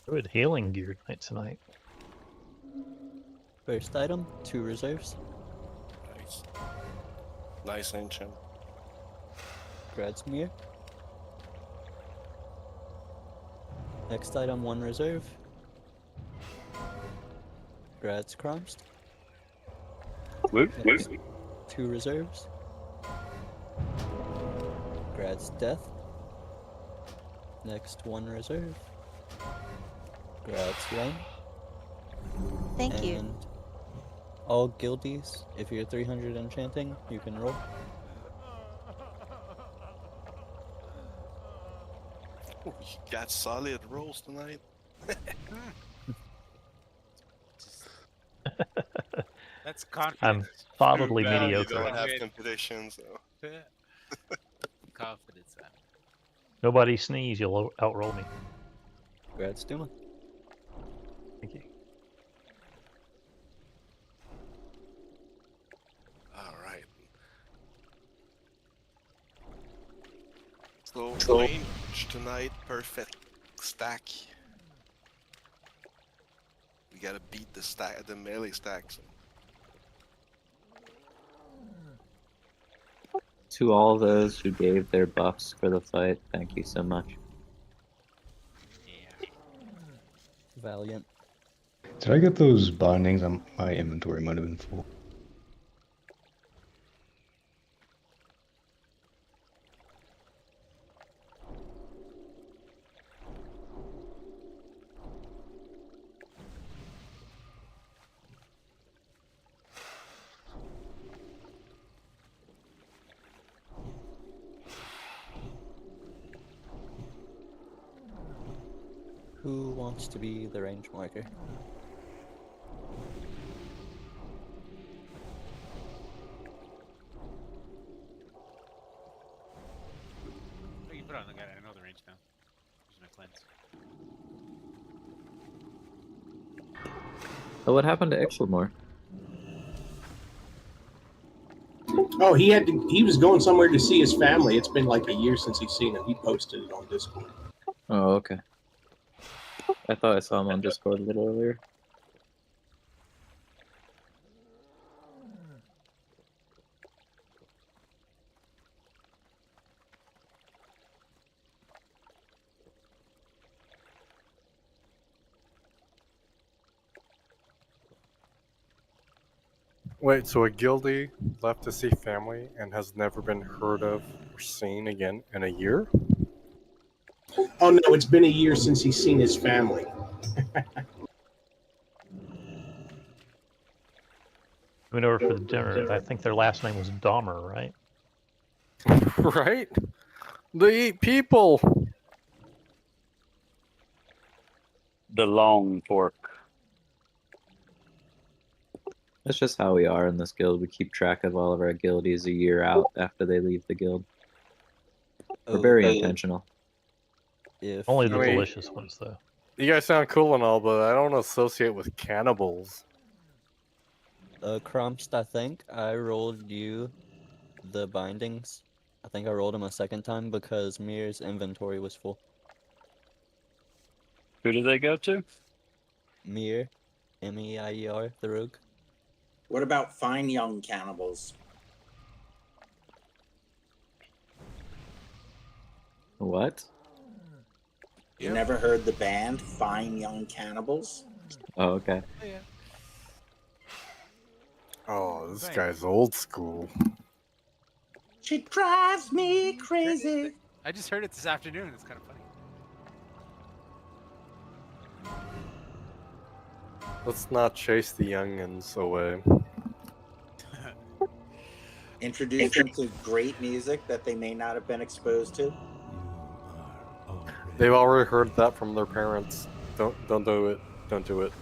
Good healing gear night tonight. First item, 2 reserves. Nice. Nice ancient. Gradsmere. Next item, 1 reserve. Grad's Kromst. Next, 2 reserves. Grad's Death. Next, 1 reserve. Grad's Rain. Thank you. And all guildies, if you're 300 enchanting, you can roll. Oh, you got solid rolls tonight. That's confidence. I'm solidly Too bad you mediocre. don't have competition, so. Confidence. Nobody sneeze, you'll outroll me. Grad's Duma. Thank you. All right. So range tonight, perfect stack. We gotta beat the melee stack. So. To all those who gave their buffs for the fight, thank you so much. Yeah. Valiant. Did I get those bindings? My inventory might have been full. Who wants to be the range marker? Oh, you put on. I know the range now. Use my cleanse. Oh, what happened to Ixlamore? Oh, he was going somewhere to see his family. It's been like a year since he's seen him. He posted it on Discord. Oh, okay. I thought I saw him on Discord a little earlier. Wait, so a guildie left to see family and has never been heard of or seen again in a year? Oh no, it's been a year since he's seen his family. Went over for the dinner. I think their last name was Dahmer, right? Right? They eat people! The long fork. That's just how we are in this guild. We keep track of all of our guildies a year out after they leave the guild. We're very intentional. If Only the I mean- delicious ones, though. You guys sound cool and all, but I don't associate with cannibals. Kromst, I think I rolled you the bindings I think I rolled him a second time because Mir's inventory was full. Who do they go to? Mir, M-E-I-E-R, the rogue. What about Fine Young Cannibals? What? You never heard the band Fine Young Cannibals? Oh, okay. Oh, yeah. Oh, this Right. guy's old school. She drives me crazy. I just heard it this afternoon. It's kind of funny. Let's not chase the youngins away. Introduce them to great music that they may not have been exposed to. They've already heard that from their parents. Don't do it. Don't do it.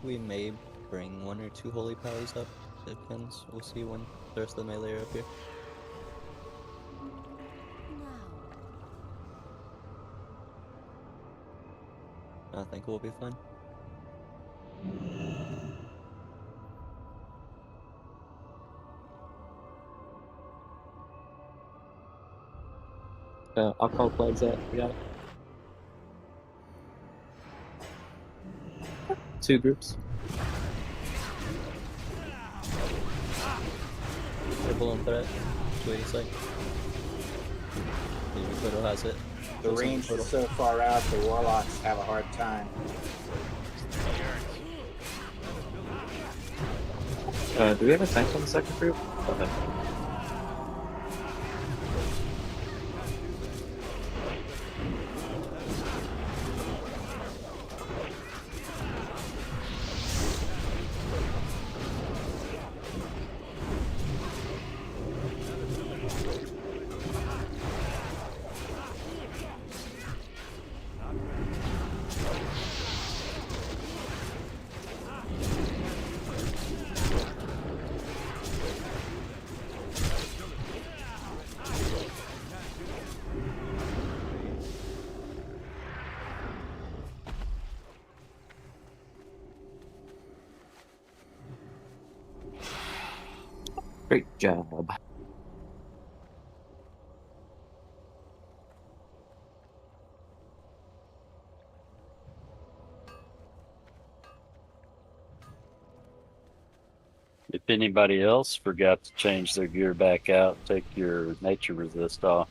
We may bring 1 or 2 holy powers up. Depends. We'll see when the rest of the melee are up here. I think we'll be fine. I'll call plagues out. We got it. 2 groups. Triple on threat. 280 sight. The Widow has it. The Goes in range portal. is so far out, the warlocks have a hard time. Do we have a tank on the second group? Okay. Great job. If anybody else forgot to change their gear back out, take your nature resist off.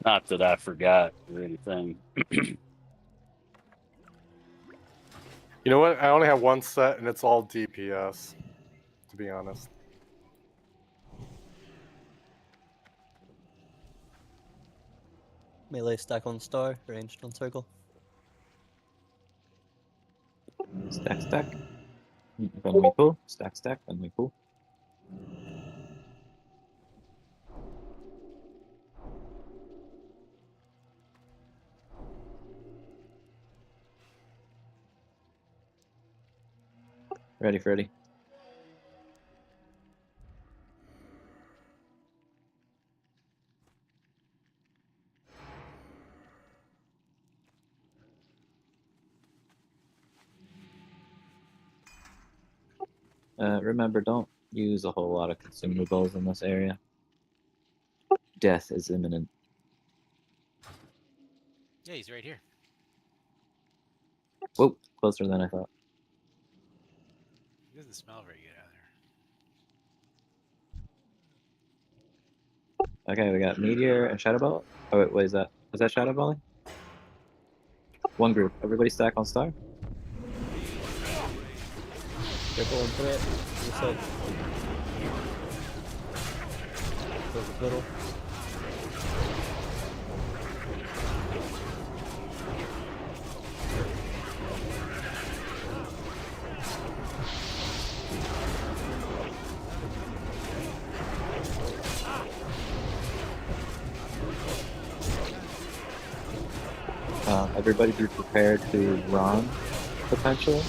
Not that I forgot or anything. You know what? I only have one set, and it's all DPS. To be honest. Melee stack on star, ranged on circle. Stack, stack. Then we pull. Stack, stack. Then we pull. Ready, Freddy. Remember, don't use a whole lot of consumables in this area. Death is imminent. Yeah, he's right here. Whoa, closer than I thought. He doesn't smell very good out Okay, we got Meteor and Shadow Ball. Oh wait, what is that? Is that Shadow Balling? One group. Everybody stack on star. Triple on threat. Sight. Goes the middle. Everybody be prepared to run, potentially.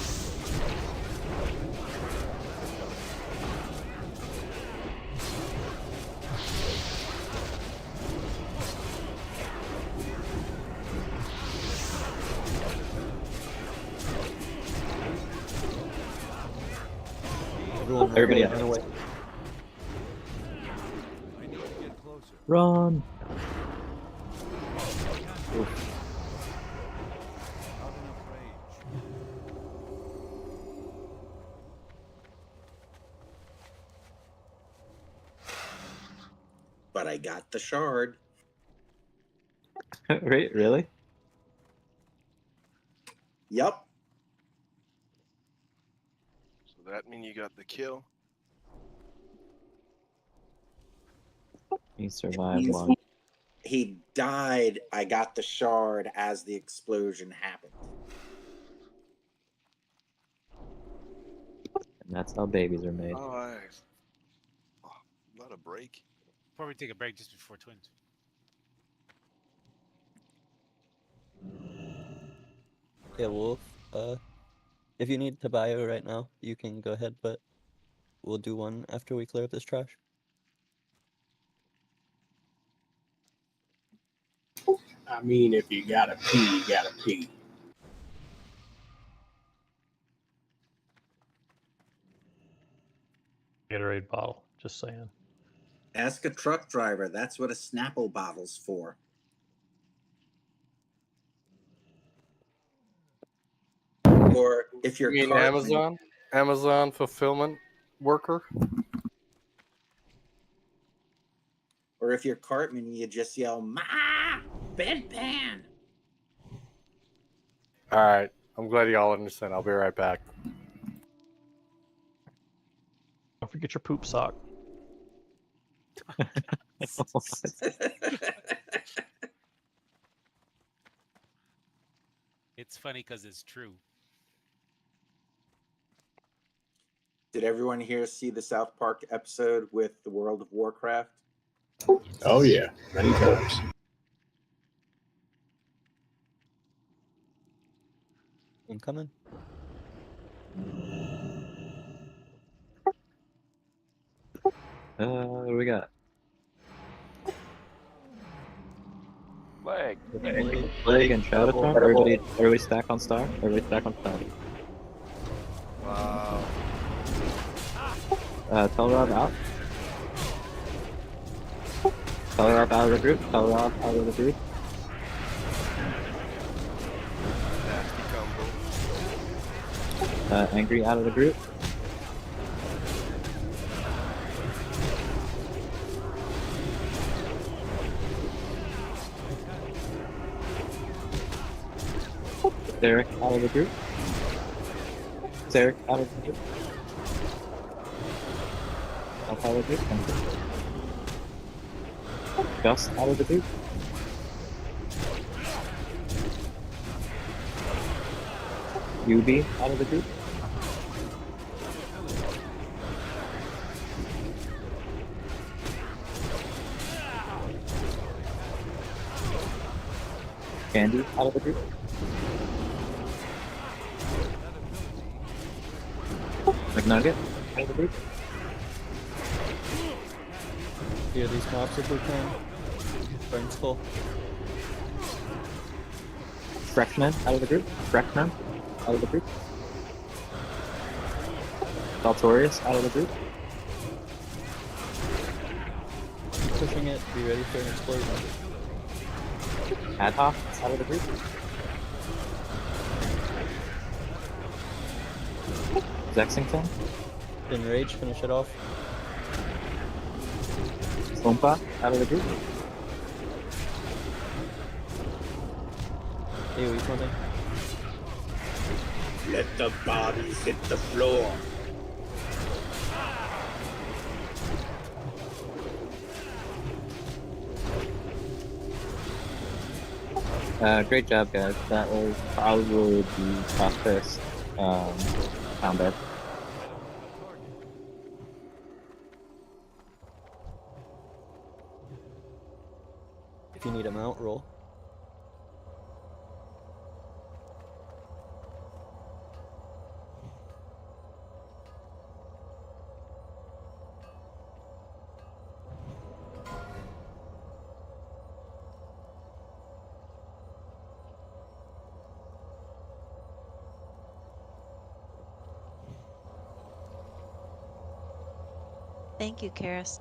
Everybody Run away. I need to get closer. Run! Not enough rage. But I got the shard. Right? Really? Yep. So that means you got the kill. He It survived means one. he died. I got the shard as the explosion happened. And that's how babies are made. Oh, not a break. Before we take a break, just before twins. Yeah, Wolf. If you need to bio right now, you can go ahead, but we'll do one after we clear up this trash. I mean, if you gotta pee, you gotta pee. Gatorade bottle. Just saying. Ask a truck driver. That's what a Snapple bottle's for. Or if You you're mean cartman, Amazon? Amazon fulfillment worker? or if you're cartman, you just yell, "Ma, bedpan." All right. I'm glad y'all understand. I'll be right back. Don't forget your poop sock. It's funny because it's true. Did everyone here see the South Park episode with the World of Warcraft? Oh yeah, many times. Incoming. What do we got? Flag. Plague and Shadowstorm. Everybody stack on star. Everybody stack on star. Wow. Telrod out. Telrod out of the group. Telrod out of the group. Nasty combo. Angry out of the group. Derek out of the group. Derek out of the group. Out of the group. Gus out of the group. UB out of the group. Candy out of the group. McNugget out of the group. Clear these mobs if we can. Burns full. Freshman out of the group. Freshman out of the group. Valtorius out of the group. Keep pushing it. Be ready for an explosion. Adhoc out of the group. Zexington. In rage, finish it off. Oompa out of the group. AoE coming. Let the bodies hit the floor. Great job, guys. That was probably the toughest combat. If you need a mount, roll. Thank you, Karis.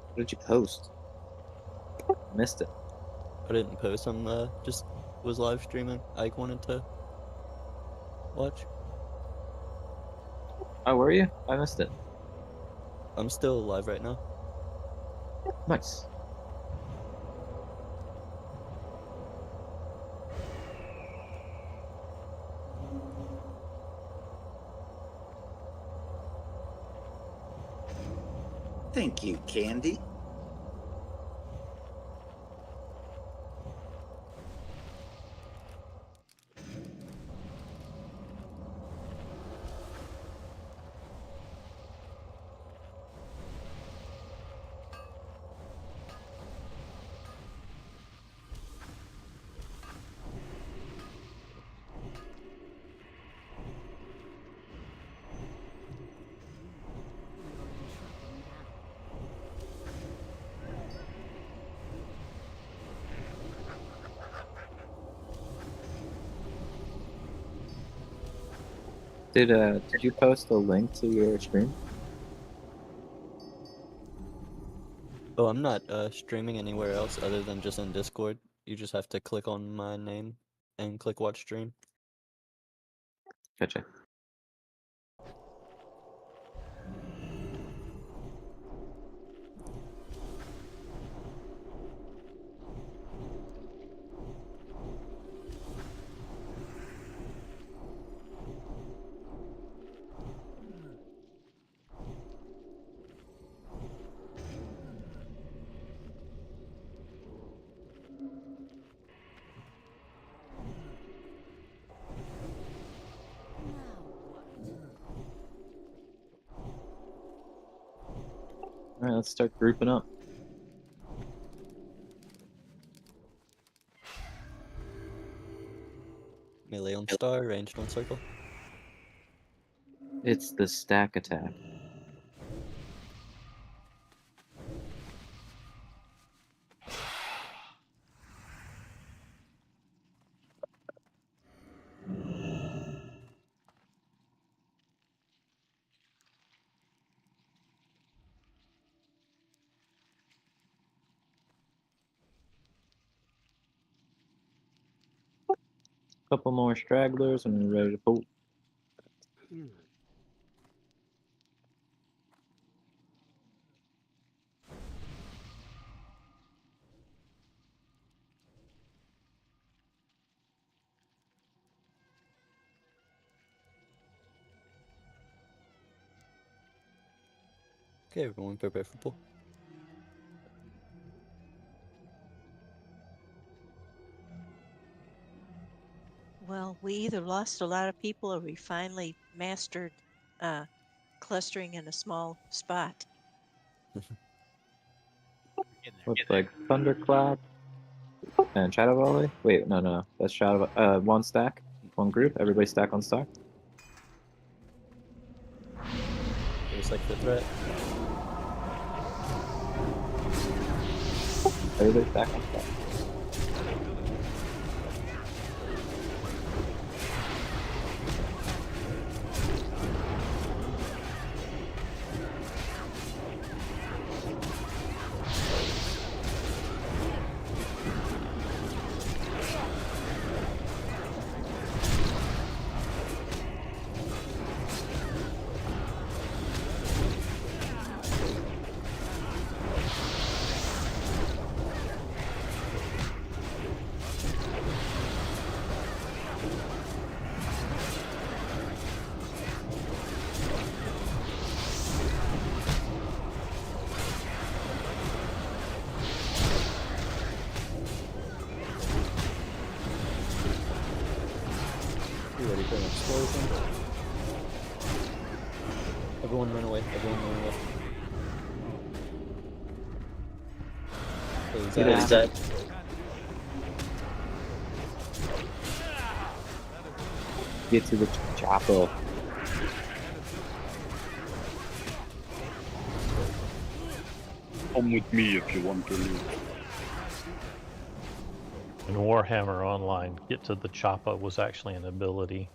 What did you post? Missed it. I didn't post. I'm just was live streaming. Ike wanted to watch. Oh, were you? I missed it. I'm still live right now. Nice. Thank you, Candy. Did you post a link to your stream? Oh, I'm not streaming anywhere else other than just in Discord. You just have to click on my name and click watch stream. Gotcha. All right, let's start grouping up. Melee on star, ranged on circle. It's the stack attack. Couple more stragglers and we're ready to pull. Okay, everyone prepare for pull. Well, we either lost a lot of people or we finally mastered clustering in a small spot. Looks like Thunderclap and Shadow Volley. Wait, no. That's Shadow. One stack, one group. Everybody stack on stack. Just like the threat. Everybody stack on stack. You ready for an explosion? Everyone run away. Everyone run away. What is that? Get to the chopper. Come with me if you want to live. In Warhammer Online, get to the choppa was actually an ability.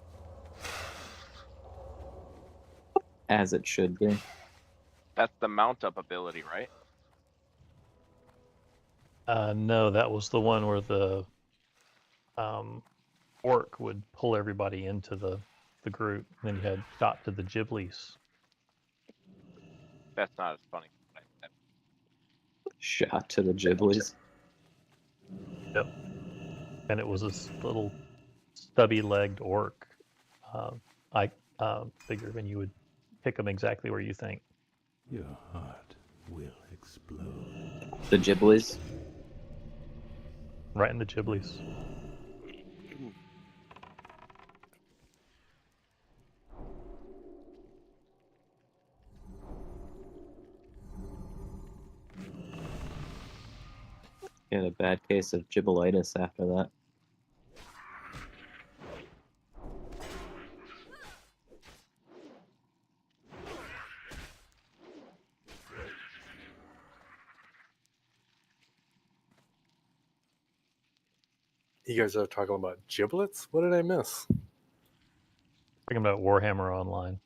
As it should be. That's the mount up ability, right? No, that was the one where the orc would pull everybody into the group. Then you had shot to the Ghiblies. That's not as funny. Shot to the Ghiblies. Yep. And it was this little stubby-legged orc. I figured, and you would pick them exactly where you think. Your heart will explode. The Ghiblies. Right in the Ghiblies. Get a bad case of gibbalitis after that. You guys are talking about giblets? What did I miss? Talking about Warhammer Online.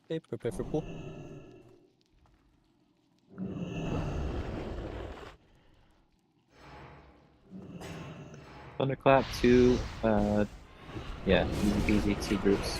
Okay, prepare for pool. Thunderclap 2, yeah, easy peasy, 2 groups.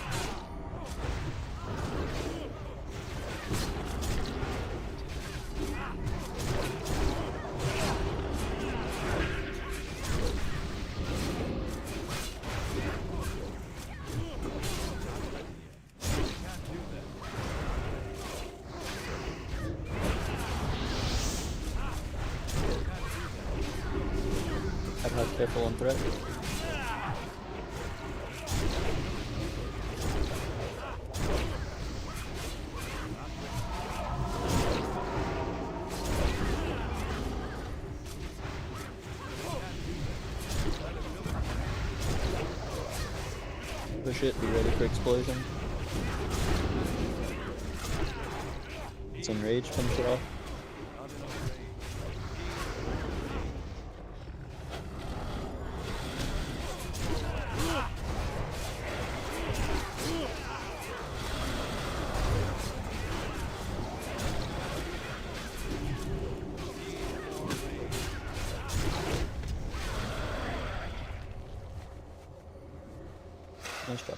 I'd have careful on threat. Push it, be ready for explosion. It's enraged, finish it off. Nice job.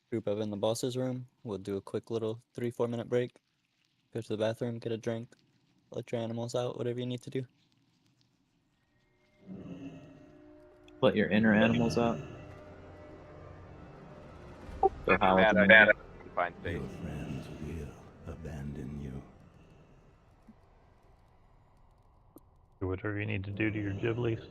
Group up in the boss's room. We'll do a quick little 3-4 minute break. Go to the bathroom, get a drink, let your animals out, whatever you need to do. Let your inner animals out. Go howl at Bad them. idea. Confined space. Your friends will abandon you. Do whatever you need to do to your Ghiblies.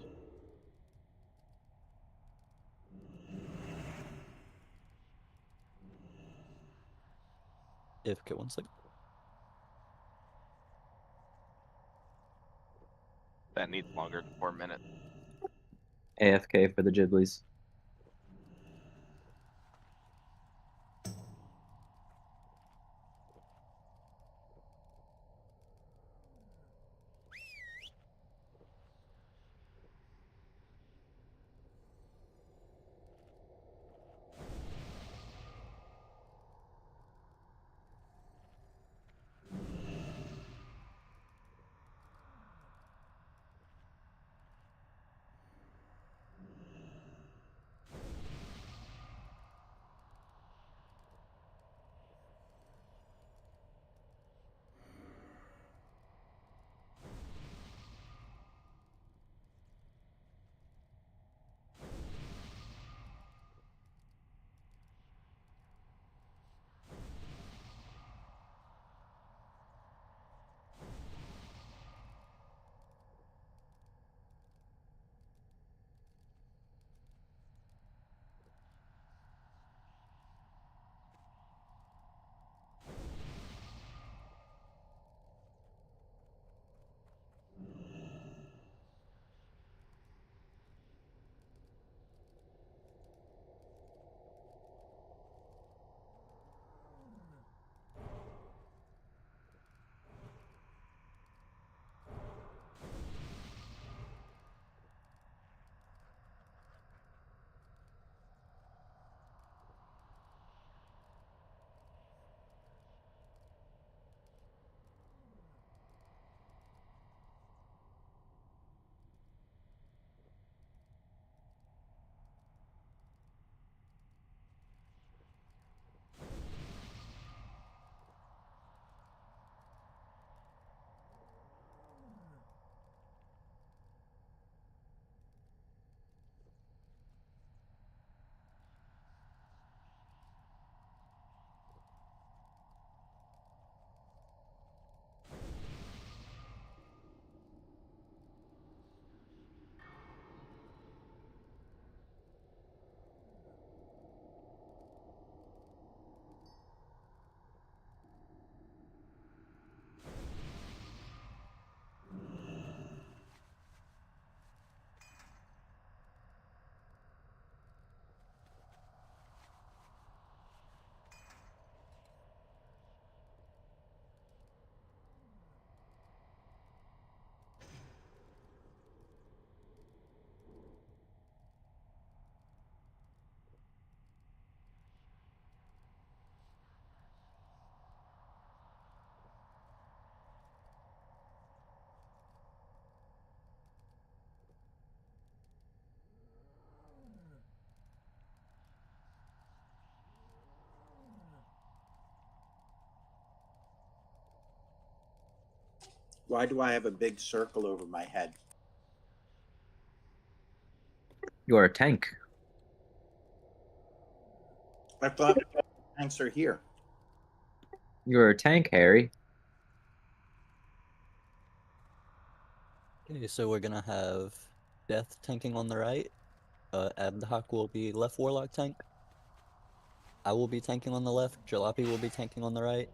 If get 1 second. That needs longer than 4 minutes. AFK for the Ghiblies. Why do I have a big circle over my head? You're a tank. I thought tanks are here. You're a tank, Harry. Okay, so we're gonna have Death tanking on the right. Adhoc will be left Warlock tank. I will be tanking on the left. Jalopy will be tanking on the right.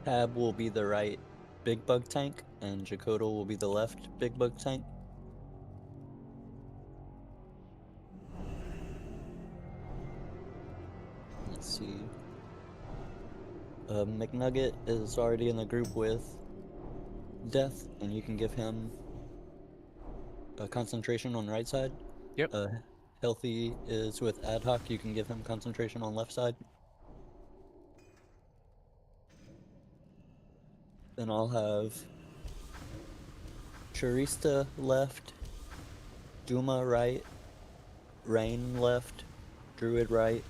Tab will be the right big bug tank, and Jakoto will be the left big bug tank. Let's see. McNugget is already in the group with Death, and you can give him a concentration on right side. Yep. Healthy is with Adhoc, you can give him concentration on left side. Then I'll have Charista left, Duma right, Rain left, Druid right,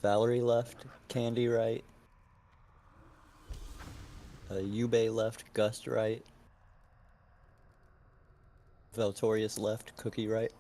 Valerie left, Candy right, Yubei left, Gust right, Valtorius left, Cookie right.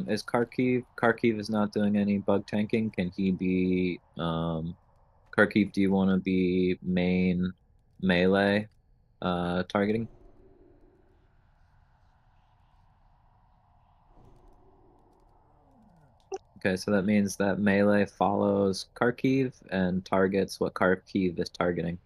Is Kharkiv? Kharkiv is not doing any bug tanking. Can he be? Kharkiv, do you want to be main melee targeting? Okay, so that means that melee follows Kharkiv and targets what Kharkiv is targeting.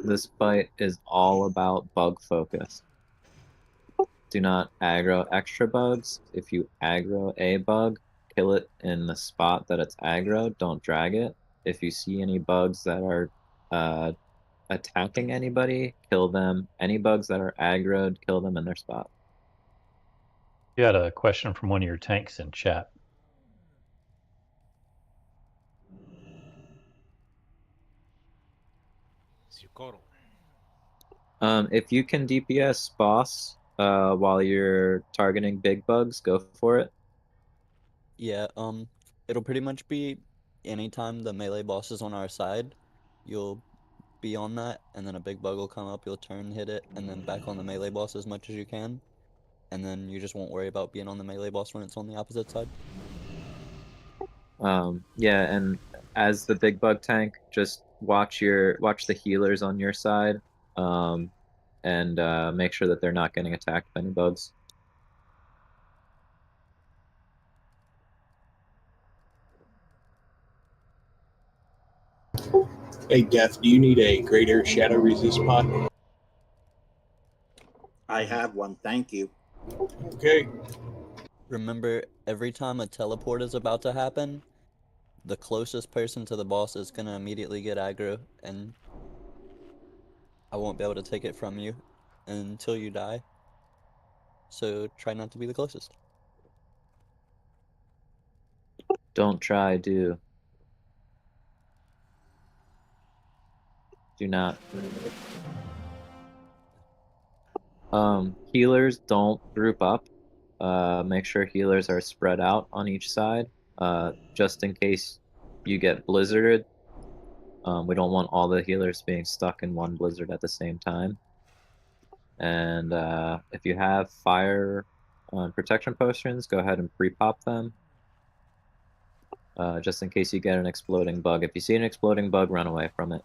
This fight is all about bug focus. Do not aggro extra bugs. If you aggro a bug, kill it in the spot that it's aggro. Don't drag it. If you see any bugs that are attacking anybody, kill them. Any bugs that are aggroed, kill them in their spot. You had a question from one of your tanks in chat. Zucoro. If you can DPS boss while you're targeting big bugs, go for it. Yeah, it'll pretty much be anytime the melee boss is on our side, you'll be on that, and then a big bug will come up, you'll turn, hit it, and then back on the melee boss as much as you can. And then you just won't worry about being on the melee boss when it's on the opposite side. Yeah, and as the big bug tank, just watch the healers on your side, and make sure that they're not getting attacked by any bugs. Hey, Death, do you need a greater shadow resist pod? I have one, thank you. Okay. Remember, every time a teleport is about to happen, the closest person to the boss is gonna immediately get aggro, and I won't be able to take it from you until you die. So try not to be the closest. Don't try, do. Do not. Healers don't group up. Make sure healers are spread out on each side, just in case you get blizzarded. We don't want all the healers being stuck in one blizzard at the same time. And if you have fire protection potions, go ahead and pre-pop them. Just in case you get an exploding bug. If you see an exploding bug, run away from it.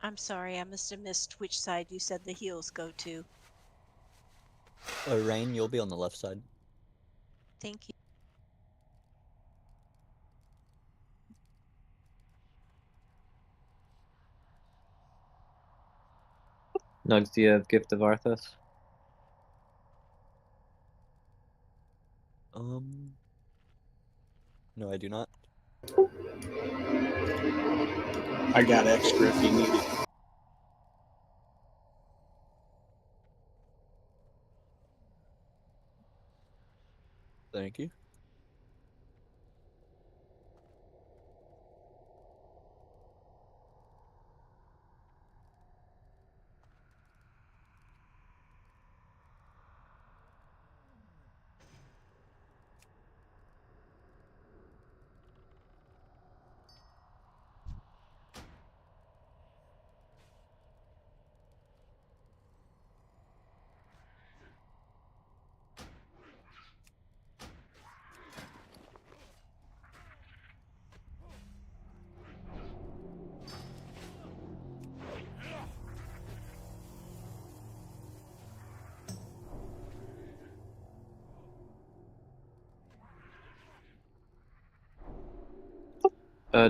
I'm sorry, I must have missed which side you said the heals go to. Rain, you'll be on the left side. Thank you. Nugs, do you have Gift of Arthas? No, I do not. I got extra if you need it. Thank you.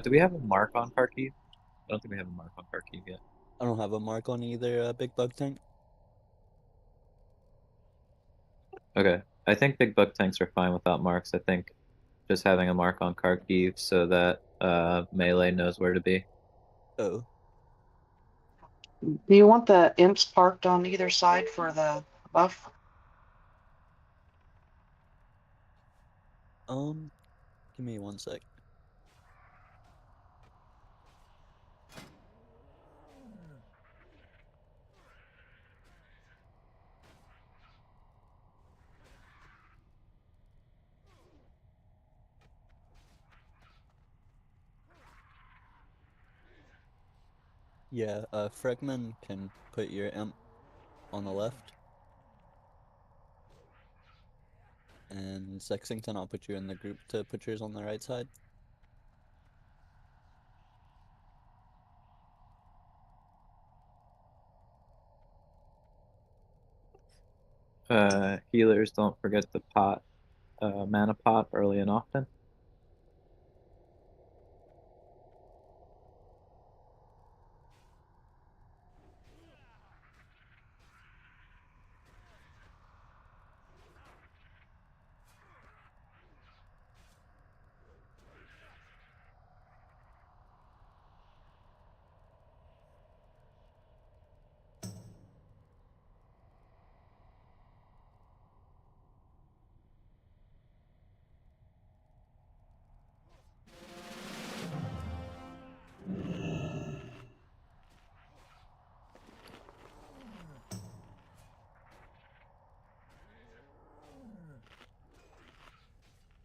Do we have a mark on Kharkiv? I don't think we have a mark on Kharkiv yet. I don't have a mark on either big bug tank. Okay, I think big bug tanks are fine without marks. I think just having a mark on Kharkiv so that melee knows where to be. Oh. Do you want the imps parked on either side for the buff? Give me 1 sec. Yeah, Fregman can put your imp on the left. And Sexington, I'll put you in the group to put yours on the right side. Healers, don't forget the pot, mana pot early and often.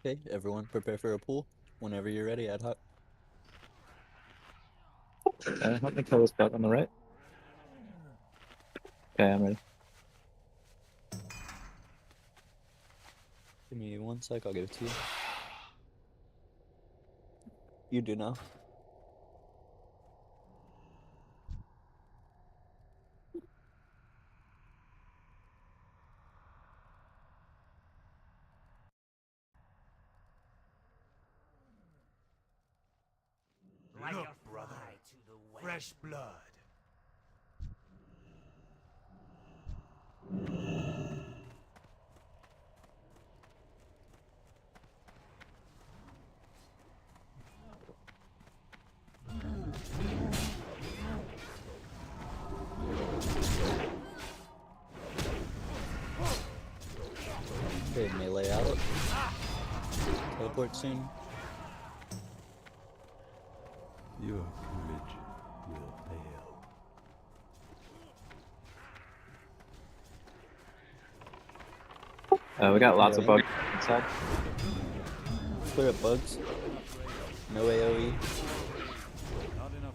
Okay, everyone prepare for a pool. Whenever you're ready, ad hoc. Help me kill this bug on the right. Okay, I'm ready. Give me 1 sec, I'll give it to you. You do now. Look, brother. Fresh blood. Okay, melee out. Teleport soon. Your courage will fail. We got lots of Yeah. bugs inside. Clear up bugs. No AoE. Not enough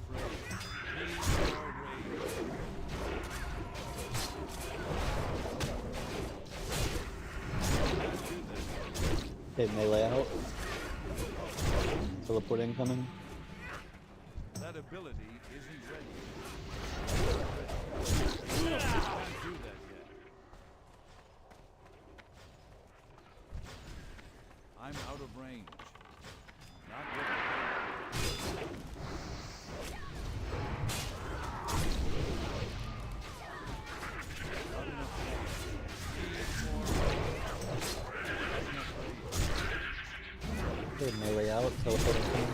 Okay, melee out. Teleport incoming. That ability isn't ready. You can't do that yet. I'm out of range. Not ready. Okay, melee out. Teleport incoming.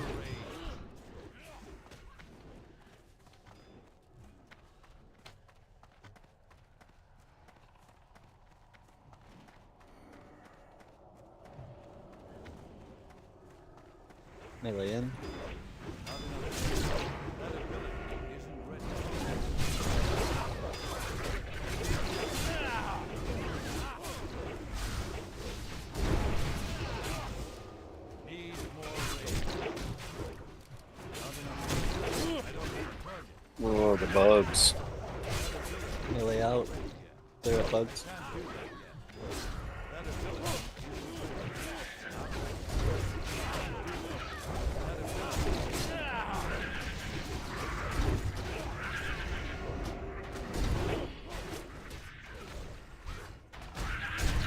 Melee in. Oh, the bugs. Melee out. Clear up bugs.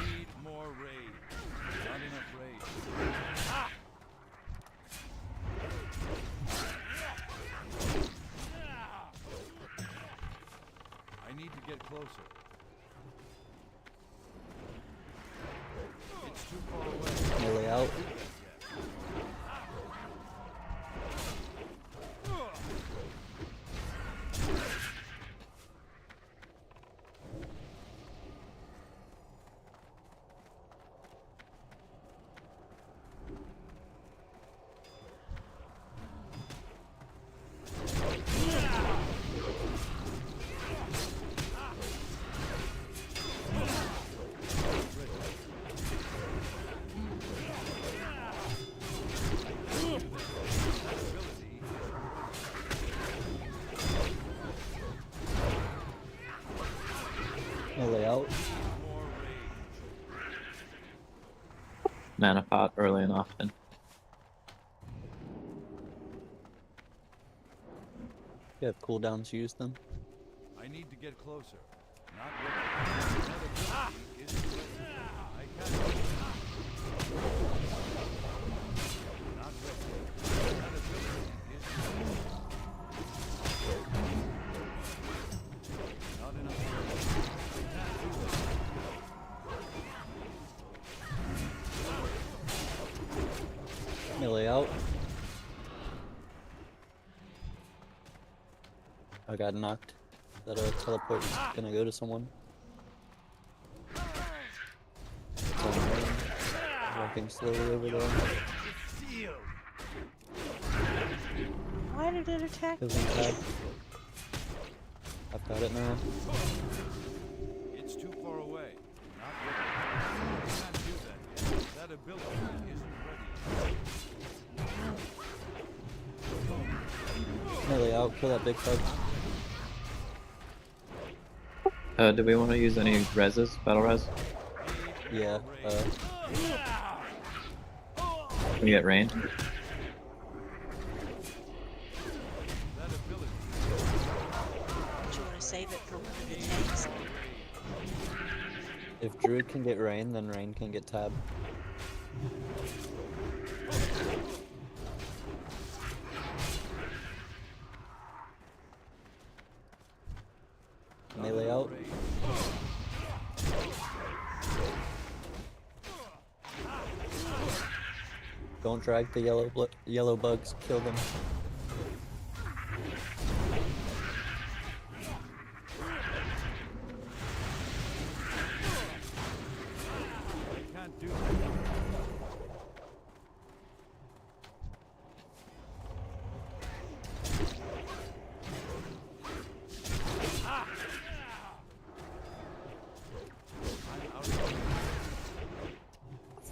Need more raid. Not enough raid. I need to get closer. It's too far away. Melee out. Melee out. Mana pot early and often. You have cooldowns, use them. I need to get closer. Not ready. That ability isn't ready. I can't. Not ready. That ability isn't ready. Not enough room. I can't do that. Melee out. I got knocked. That teleport is gonna go to someone. Walking slowly over there. Why did it attack me? Because I'm tagged. I've got it now. It's too far away. Not ready. I can't do that yet. That ability isn't ready. Melee out. Kill that big bug. Do we want to use any reses? Battle res? Yeah. Can we get rain? Do you want to save it for one of the tanks? If Druid can get rain, then rain can get tab. Melee out. Don't drag the yellow bugs. Kill them. I can't do that.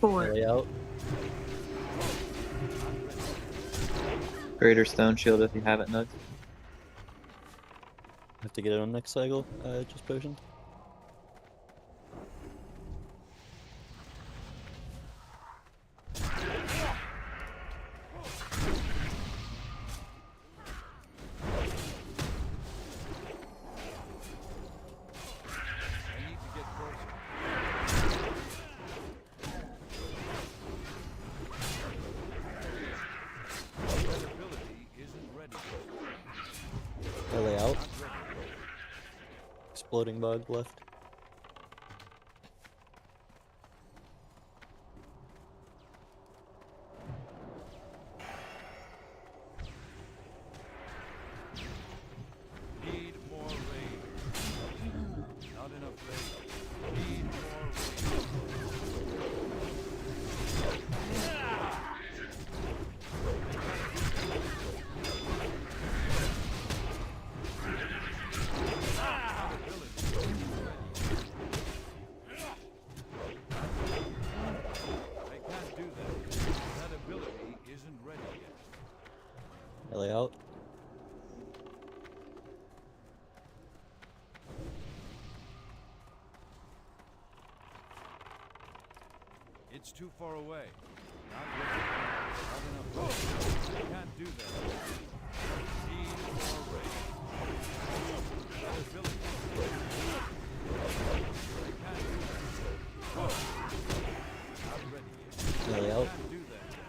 Melee out. Greater stone shield if you have it, Nugs. Have to get it on next cycle. Just potion. I need to get closer. That ability isn't ready. Melee out. Exploding bug left. Need more raid. Not enough raid. Need more raid. It's too far away. Not ready. Not enough range. I can't do that. Need more range. That ability. I can't do that. Whoa. Not ready yet. Nearly I out. can't do that yet.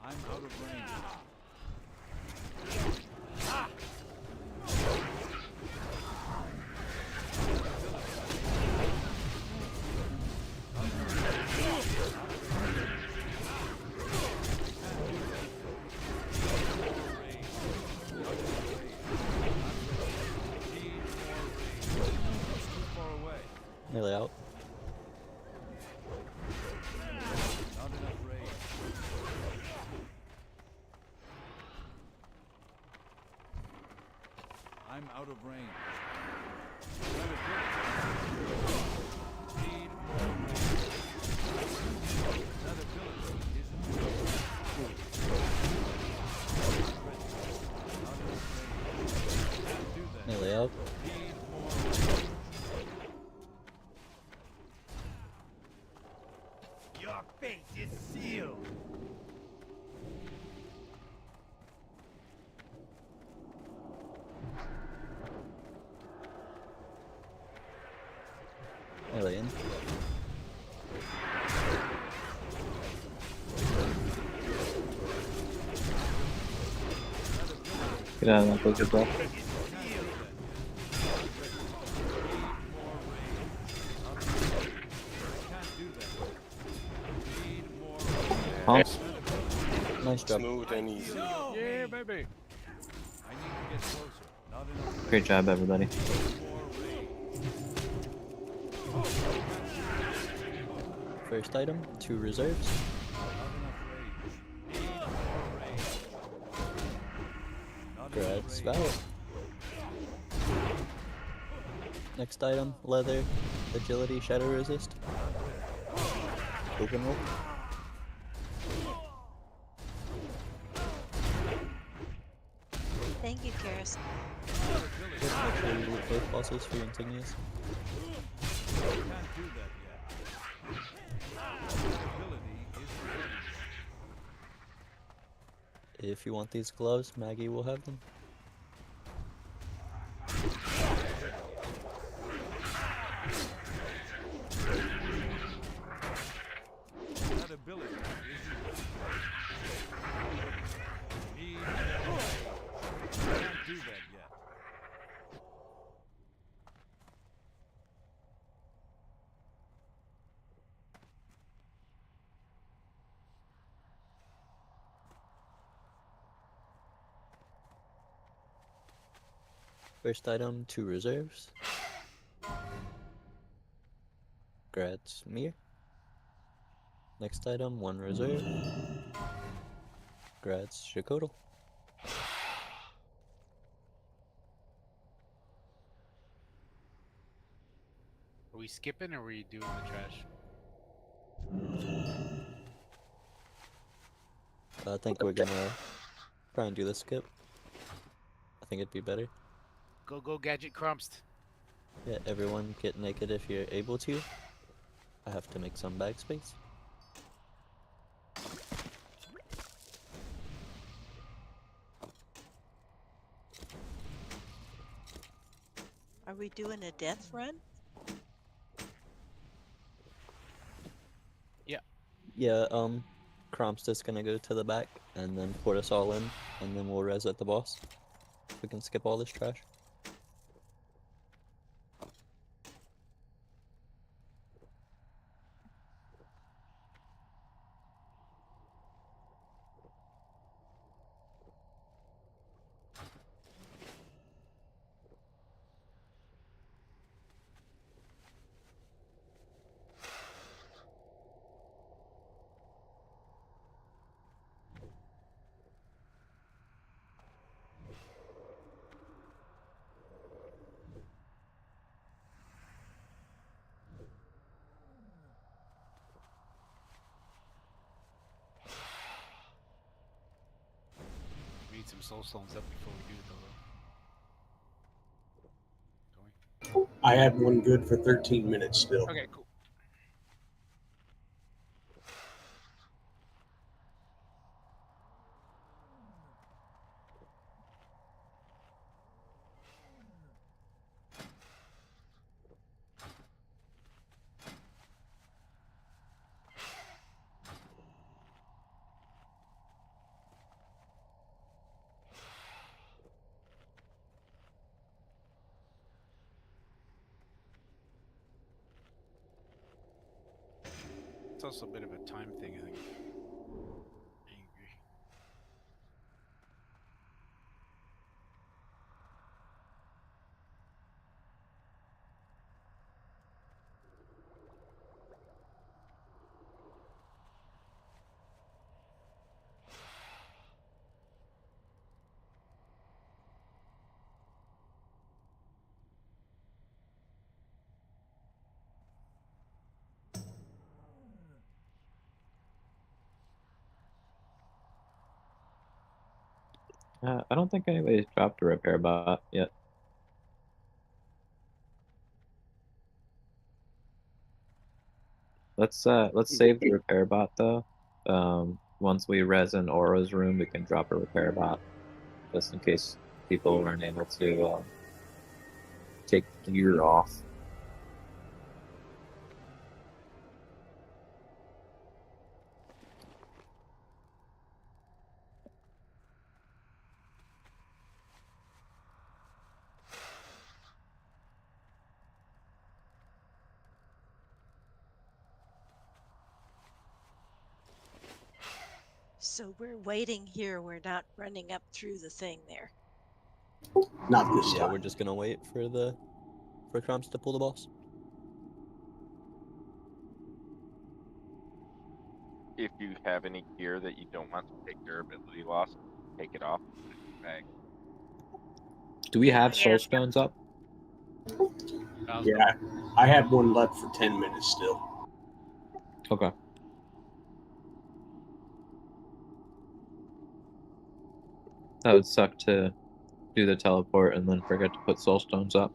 I'm out of range. Nearly out. Not enough range. I'm out of range. That ability. Need more range. That ability isn't ready. Not enough range. Can't do that. Nearly out. Need more range. Your fate is sealed. Nearly in. Get out of that book as well. Humps. Nice job. Smooth and easy. Yeah, baby. I need to get closer. Not enough. Great job, everybody. First item, 2 reserves. Grad Spout. Next item, leather, agility, shadow resist. Open roll. Thank you, Karis. Make sure you loot both bosses for your insignias. Can't do that yet. Ability is ready. If you want these gloves, Maggie will have them. That ability isn't ready. Need more range. Can't do that yet. First item, 2 reserves. Grad's Mir. Next item, 1 reserve. Grad's Shakotal. Are we skipping or are we doing the trash? I think we're gonna try and do the skip. I think it'd be better. Go, Gadget Crumpst. Yeah, everyone get naked if you're able to. I have to make some bag space. Are we doing a death run? Yeah, Kromp's just gonna go to the back and then put us all in, and then we'll res at the boss. We can skip all this trash. some soul stones up before we do it, though. I have one good for 13 minutes still. Okay, cool. It's also a bit of a time thing, I think. Angry. I don't think anybody's dropped a repair bot yet. Let's save the repair bot though. Once we res in Aura's room, we can drop a repair bot, just in case people weren't able to take gear off. So we're waiting here. We're not running up through the thing there. Not this Yeah, time. we're just gonna wait for Crumbs to pull the boss. If you have any gear that you don't want to take durability loss, take it off and put it in your bag. Do we have soul stones up? Yeah, I have one left for 10 minutes still. Okay. That would suck to do the teleport and then forget to put soul stones up.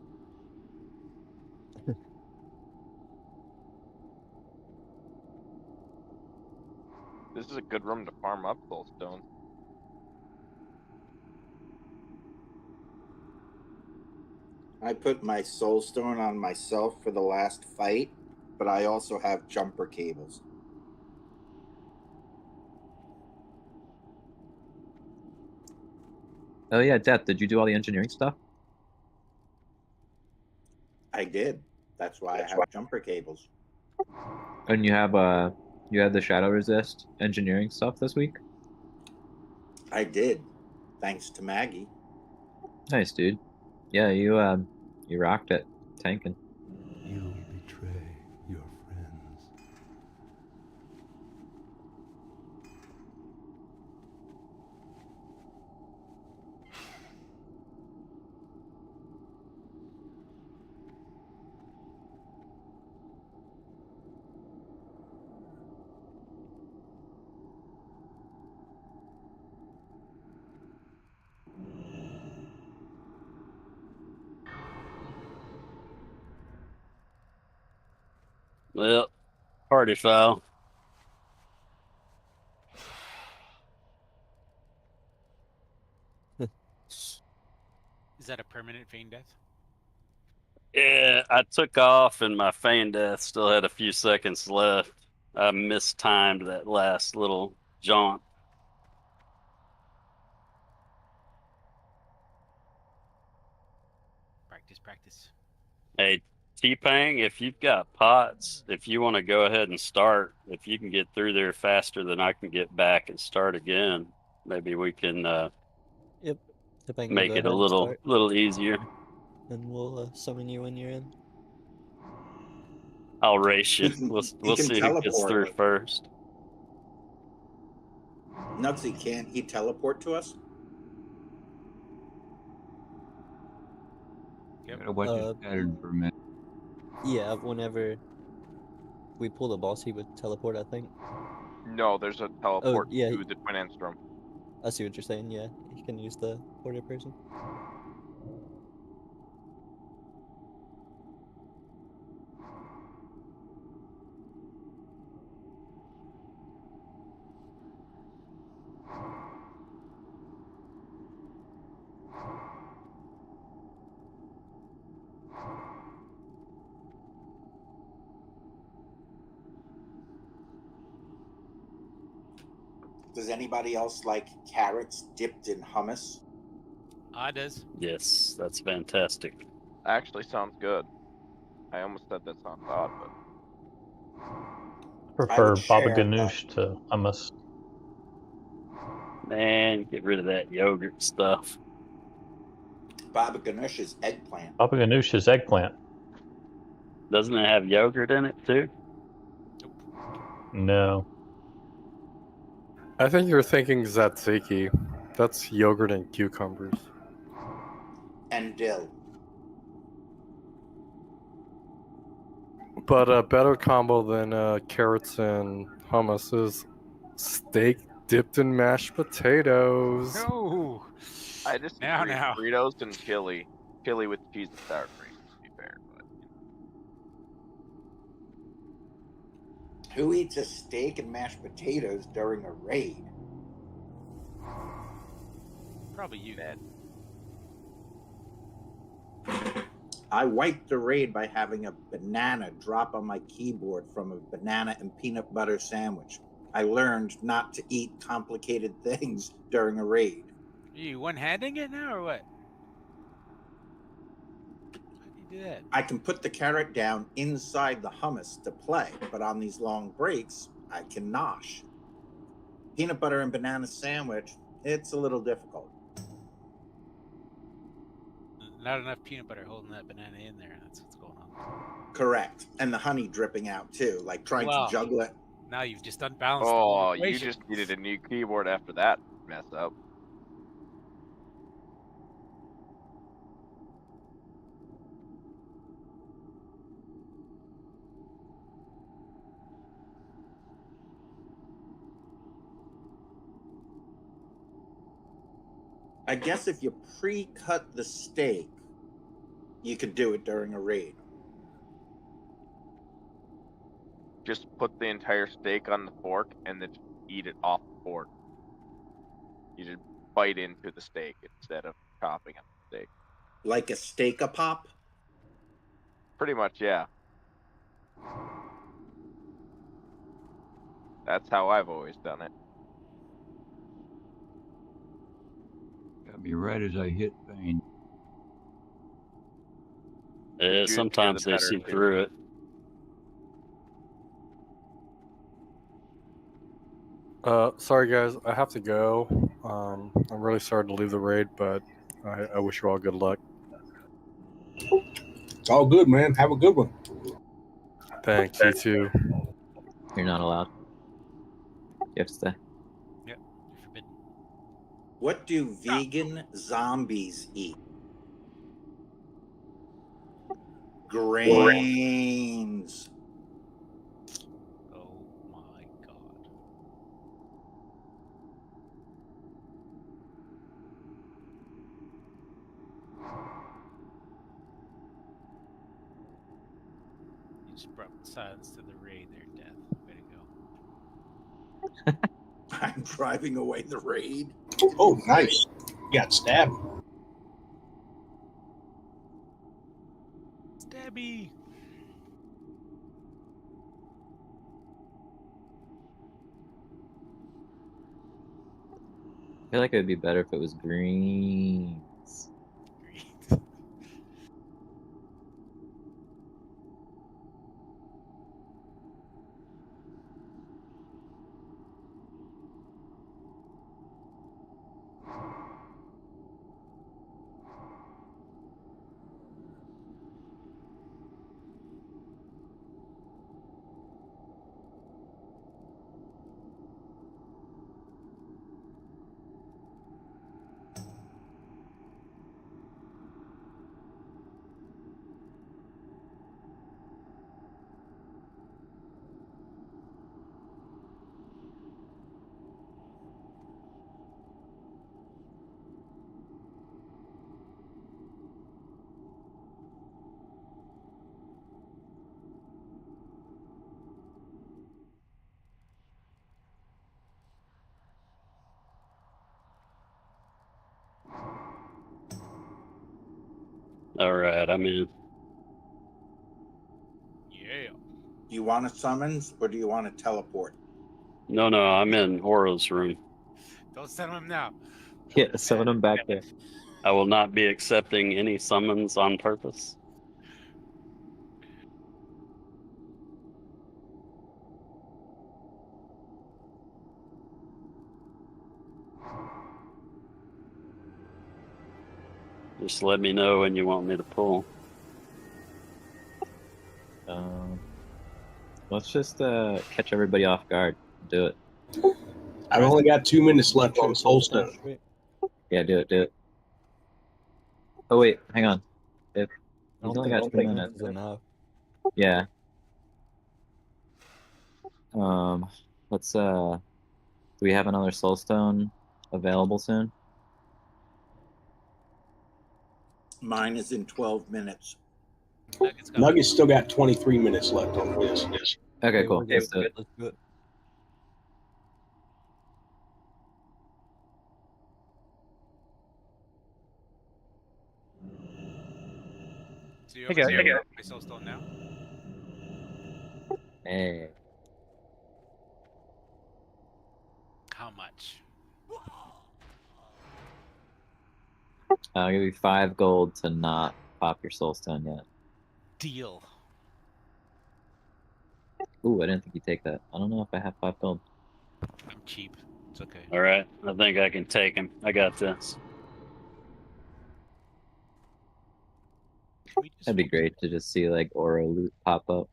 This is a good room to farm up soul stones. I put my soul stone on myself for the last fight, but I also have jumper cables. Oh yeah, Death, did you do all the engineering stuff? I did. That's why I have jumper cables. And you had the shadow resist engineering stuff this week? I did, thanks to Maggie. Nice, dude. Yeah, you rocked it, tanking. You betray your friends. Well, party foul. Is that a permanent feign death? Yeah, I took off and my feign death still had a few seconds left. I mistimed that last little jaunt. Practice, practice. Hey, T-Pang, if you've got pots, if you want to go ahead and start, if you can get through there faster than I can get back and start again, maybe we can Yep. T-Pang will make go it ahead a and start, little easier. and we'll summon you when you're in. I'll race you. He can, We'll he can see who gets teleport. through first. Nutsy, can't he teleport to us? Yep. Gotta watch his pattern for a minute. Yeah, whenever we pull the boss, he would teleport, I think. No, there's a teleport yeah. to the Twin Endstrom. I see what you're saying. Yeah, you can use the porter person. Does anybody else like carrots dipped in hummus? I does. Yes, that's fantastic. Actually sounds good. I almost said that sounds odd, but I I would prefer baba share, but ganoush to hummus. Man, get rid of that yogurt stuff. baba ganoush is eggplant. Baba ganoush is eggplant. Doesn't it have yogurt in it too? No. I think you're thinking tzatziki. That's yogurt and cucumbers. And dill. But a better combo than carrots and hummus is steak dipped in mashed potatoes. No. I disagree. Fritos and chili with cheese and sour cream. To be fair, but Who eats a steak and mashed potatoes during a raid? Probably you. Ned. I wiped the raid by having a banana drop on my keyboard from a banana and peanut butter sandwich. I learned not to eat complicated things during a raid. Are you one-handing it now or what? How do you do that? I can put the carrot down inside the hummus to play, but on these long breaks, I can nosh. Peanut butter and banana sandwich, it's a little difficult. Not enough peanut butter holding that banana in there. That's what's going on. Correct. And the honey dripping out too, like trying to juggle it. Now you've just unbalanced the Oh, whole you equation. just needed a new keyboard after that mess up. I guess if you pre-cut the steak, you could do it during a raid. Just put the entire steak on the fork and then eat it off the fork. You just bite into the steak instead of chopping up the steak. Like a steak-a-pop? Pretty much, yeah. That's how I've always done it. Got me right as I hit pain. The juicier, Sometimes the they better, see too. through it. Sorry guys, I have to go. I'm really sorry to leave the raid, but I wish you all good luck. It's all good, man. Have a good one. Thanks, you too. You're not allowed. You have to stay. Yep, you're forbidden. What do vegan zombies eat? Grains. Oh my god. You just brought silence to the raid there, Death. Way to go. I'm driving away the raid. Oh, nice. You got stabbed. Stabby! I feel like it would be better if it was greens. All right, I'm in. Yeah. Do you want a summons or do you want to teleport? No, I'm in Oro's room. Don't send him now. Yeah, summon him back there. I will not be accepting any summons on purpose. Just let me know when you want me to pull. Let's just catch everybody off guard. Do it. I've only got 2 minutes left for the Soulstone. Yeah, do it. Oh wait, hang on. If I he's don't only think got 2 2 minutes. minutes is enough. Yeah. Let's do we have another soulstone available soon? Mine is in 12 minutes. Nuggets still got 23 minutes left on this. Okay, Okay, cool. we're good. Let's do it. Let's do it. So you Hey, want me guys. to get my Soulstone now? Hey. How much? I'll give you 5 gold to not pop your soulstone yet. Deal. Ooh, I didn't think you'd take that. I don't know if I have 5 gold. I'm cheap. It's okay. All right, I think I can take him. I got this. That'd be great to just see like Oro loot pop up.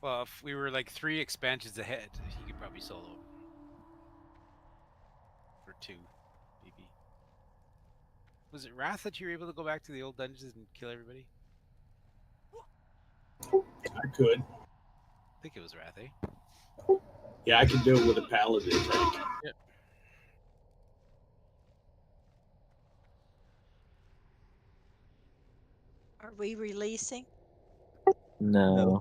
Well, if we were like 3 expansions ahead, he could probably solo. Or 2, maybe. Was it Wrath that you were able to go back to the old dungeons and kill everybody? I could. I think it was Wrath, eh? Yeah, I could do it with a paladin tank. Yep. Are we releasing? No.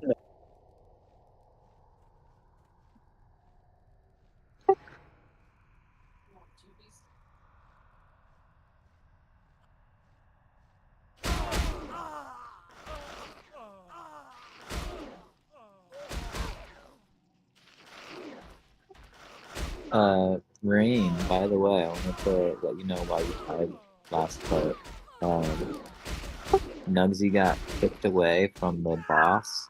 Rain, by the way, I wanted to let you know why you tried last part. Nugsy got kicked away from the boss,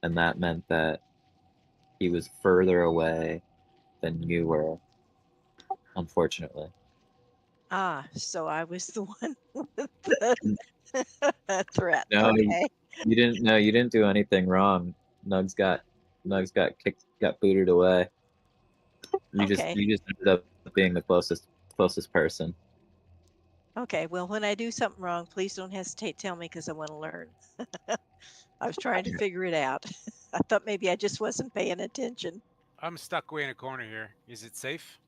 and that meant that he was further away than you were, unfortunately. Ah, so I was the one with the threat. No, Okay. you didn't. No, you didn't do anything wrong. Nugs got got booted away. You just Okay. ended up being the closest person. Okay. Well, when I do something wrong, please don't hesitate to tell me because I want to learn. I was trying to figure it out. I thought maybe I just wasn't paying attention. I'm stuck way in a corner here. Is it safe?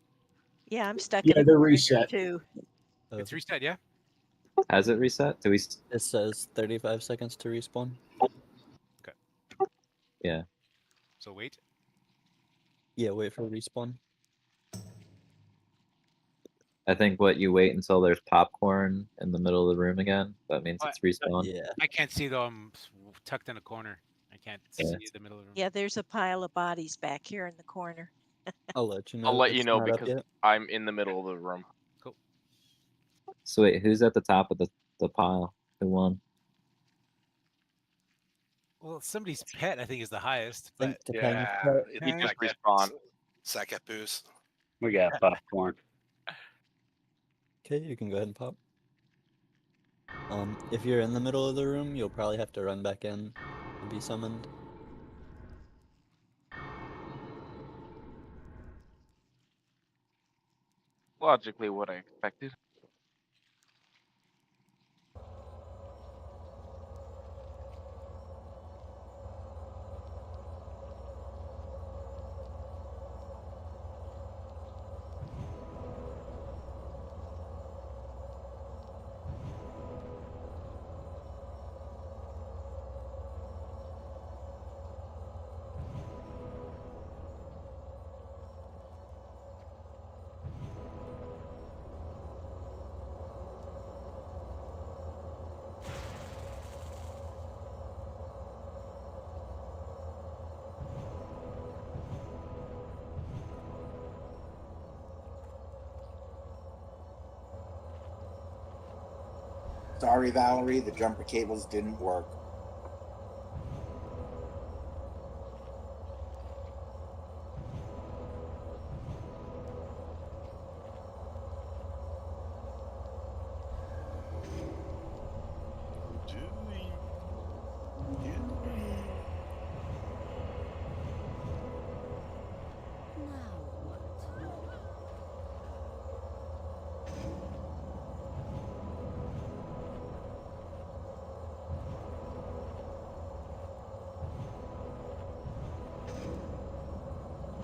Yeah, I'm stuck Yeah, in a they're corner reset. too. It's reset, yeah? Has it reset? Do we? It says 35 seconds to respawn. Okay. Yeah. So wait. Yeah, wait for respawn. I think what you wait until there's popcorn in the middle of the room again. That means it's respawn. Yeah. I can't see though. I'm tucked in a corner. I can't see the middle of the room. Yeah, there's a pile of bodies back here in the corner. I'll let you know. I'll let if you it's know not up because yet. I'm in the middle of the room. Cool. So wait, who's at the top of the pile? Who won? Well, somebody's pet, I think, is the highest. I think But Topang's Yeah, pet. it He just like respawned. Sacapus. We got popcorn. Okay, you can go ahead and pop. If you're in the middle of the room, you'll probably have to run back in and be summoned. Logically, what I expected. Sorry, Valerie, the jumper cables didn't work.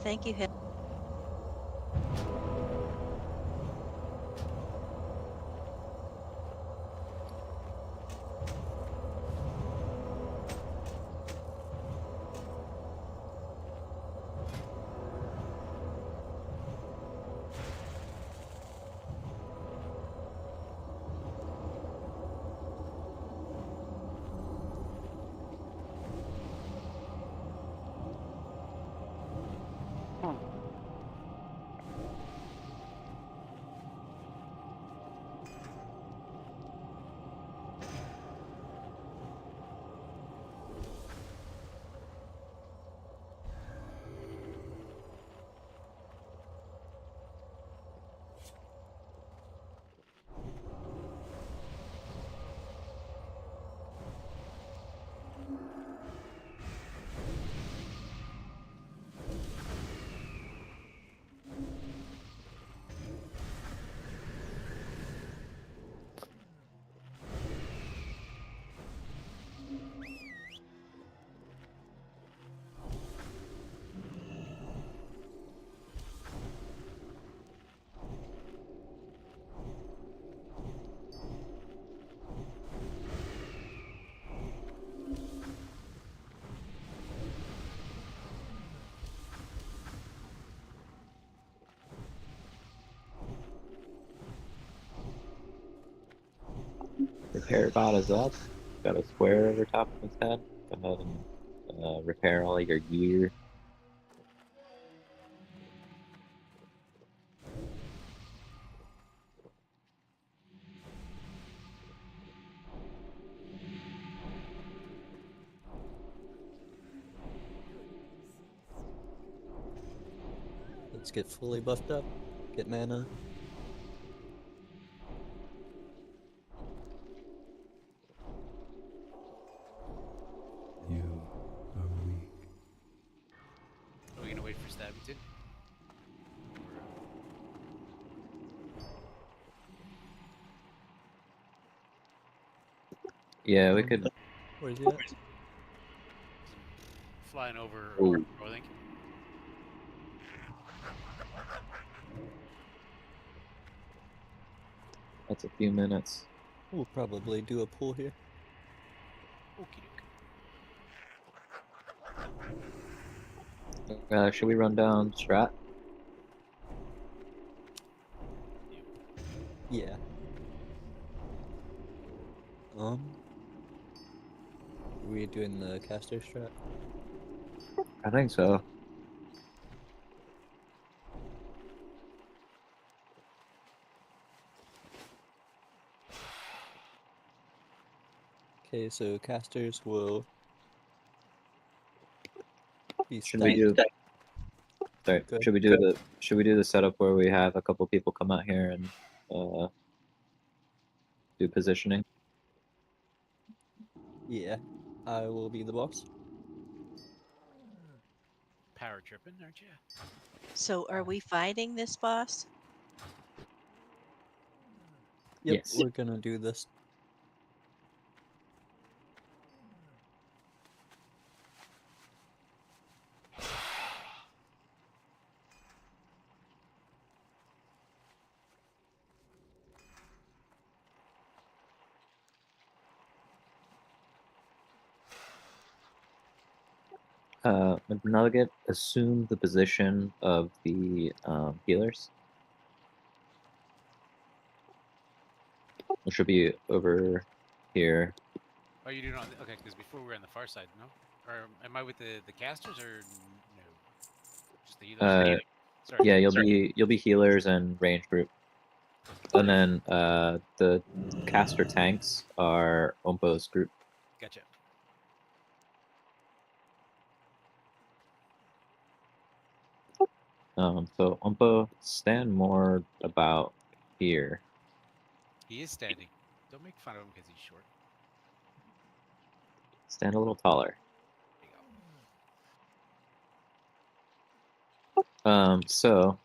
Thank you, Heather. Repair bot is up. Got a square over top of his head. Go ahead and repair all your gear. Let's get fully buffed up. Get mana. You are weak. Are we gonna wait for Stabbyton? Yeah, we could. Where's he at? Flying over, Ooh. I think. That's a few minutes. We'll probably do a pull here. Should we run down Strat? Yeah. Are we doing the caster strat? I think so. Okay, so casters will be Should we do? Sorry. Good. Should we do the setup where we have a couple people come out here and do positioning? Yeah, I will be the boss. Power tripping, aren't you? So are we fighting this boss? Yep, Yes. we're gonna do this. Nugget, assume the position of the healers. It should be over here. Oh, you do not. Okay, because before we were on the far side, no? Or am I with the casters or no? Just the healers. Sorry. Yeah, you'll be healers and range group. And then the caster tanks are Ompo's group. Gotcha. So Ompo, stand more about here. He is standing. Don't make fun of him because he's short. Stand a little taller. So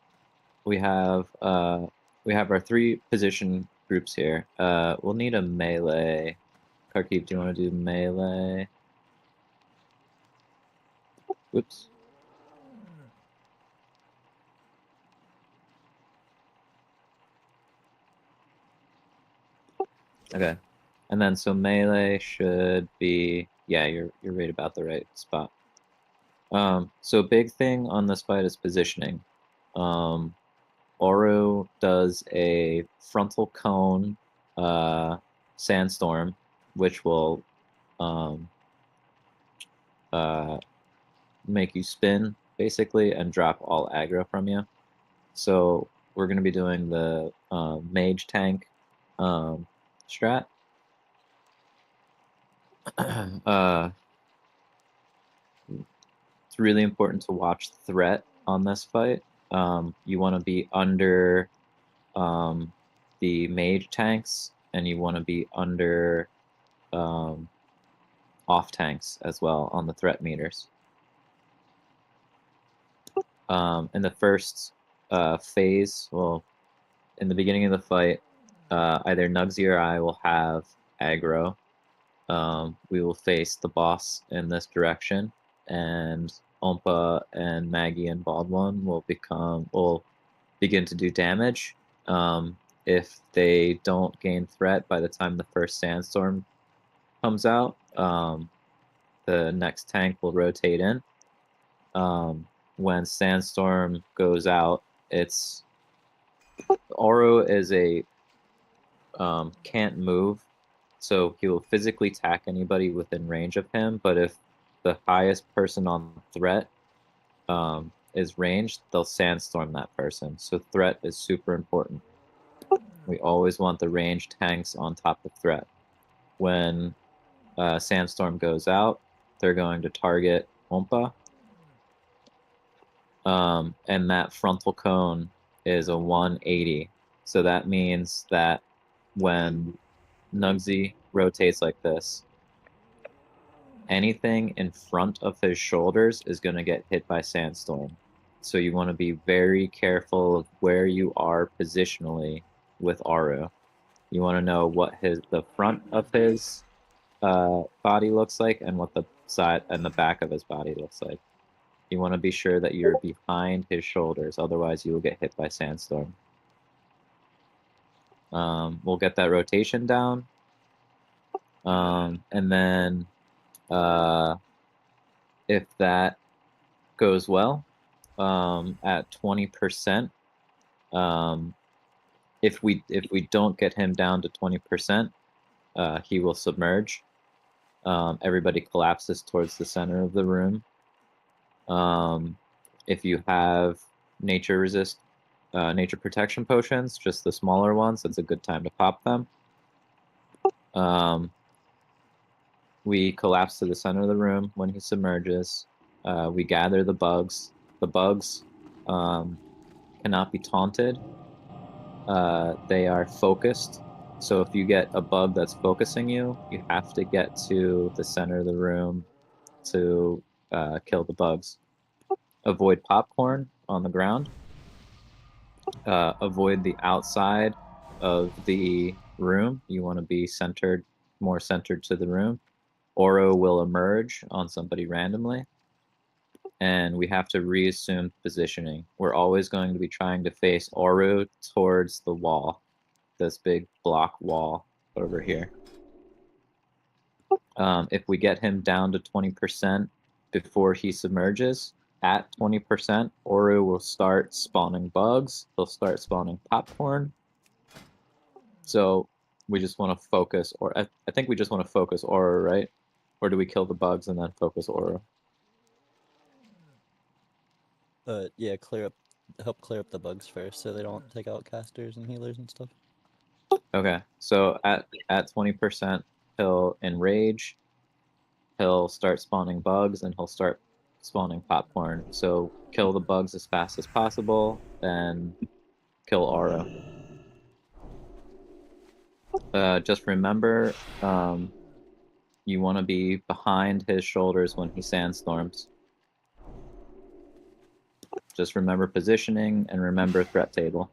we have our 3 position groups here. We'll need a melee. Kharkiv, do you want to do melee? Whoops. Okay. And then so melee should be, yeah, you're right about the right spot. So big thing on this fight is positioning. Oru does a frontal cone sandstorm, which will make you spin basically and drop all aggro from you. So we're going to be doing the mage tank strat. It's really important to watch threat on this fight. You want to be under the mage tanks, and you want to be under off tanks as well on the threat meters. In the first phase, well, in the beginning of the fight, either Nugsy or I will have aggro. We will face the boss in this direction, and Ompa and Maggie and Baldwin will begin to do damage. If they don't gain threat by the time the first sandstorm comes out, the next tank will rotate in. When sandstorm goes out, it's Oro is a can't move, so he will physically attack anybody within range of him. But if the highest person on threat is ranged, they'll sandstorm that person. So threat is super important. We always want the ranged tanks on top of threat. When sandstorm goes out, they're going to target Ompa. And that frontal cone is a 180. So that means that when Nugsy rotates like this, anything in front of his shoulders is going to get hit by sandstorm. So you want to be very careful of where you are positionally with Aru. You want to know what the front of his body looks like and what the side and the back of his body looks like. You want to be sure that you're behind his shoulders, otherwise you will get hit by sandstorm. We'll get that rotation down. And then if that goes well, at 20%, if we don't get him down to 20%, he will submerge. Everybody collapses towards the center of the room. If you have nature protection potions, just the smaller ones, it's a good time to pop them. We collapse to the center of the room when he submerges. We gather the bugs. The bugs cannot be taunted. They are focused. So if you get a bug that's focusing you, you have to get to the center of the room to kill the bugs. Avoid popcorn on the ground. Avoid the outside of the room. You want to be more centered to the room. Oro will emerge on somebody randomly, and we have to reassume positioning. We're always going to be trying to face Oro towards the wall, this big block wall over here. If we get him down to 20% before he submerges, at 20%, Oro will start spawning bugs. He'll start spawning popcorn. So we just want to focus, or I think we just want to focus Oro, right? Or do we kill the bugs and then focus Oro? Yeah, clear up help clear up the bugs first, so they don't take out casters and healers and stuff. Okay, so at 20%, he'll enrage. He'll start spawning bugs, and he'll start spawning popcorn. So kill the bugs as fast as possible, then kill Aura. Just remember, you want to be behind his shoulders when he sandstorms. Just remember positioning and remember threat table.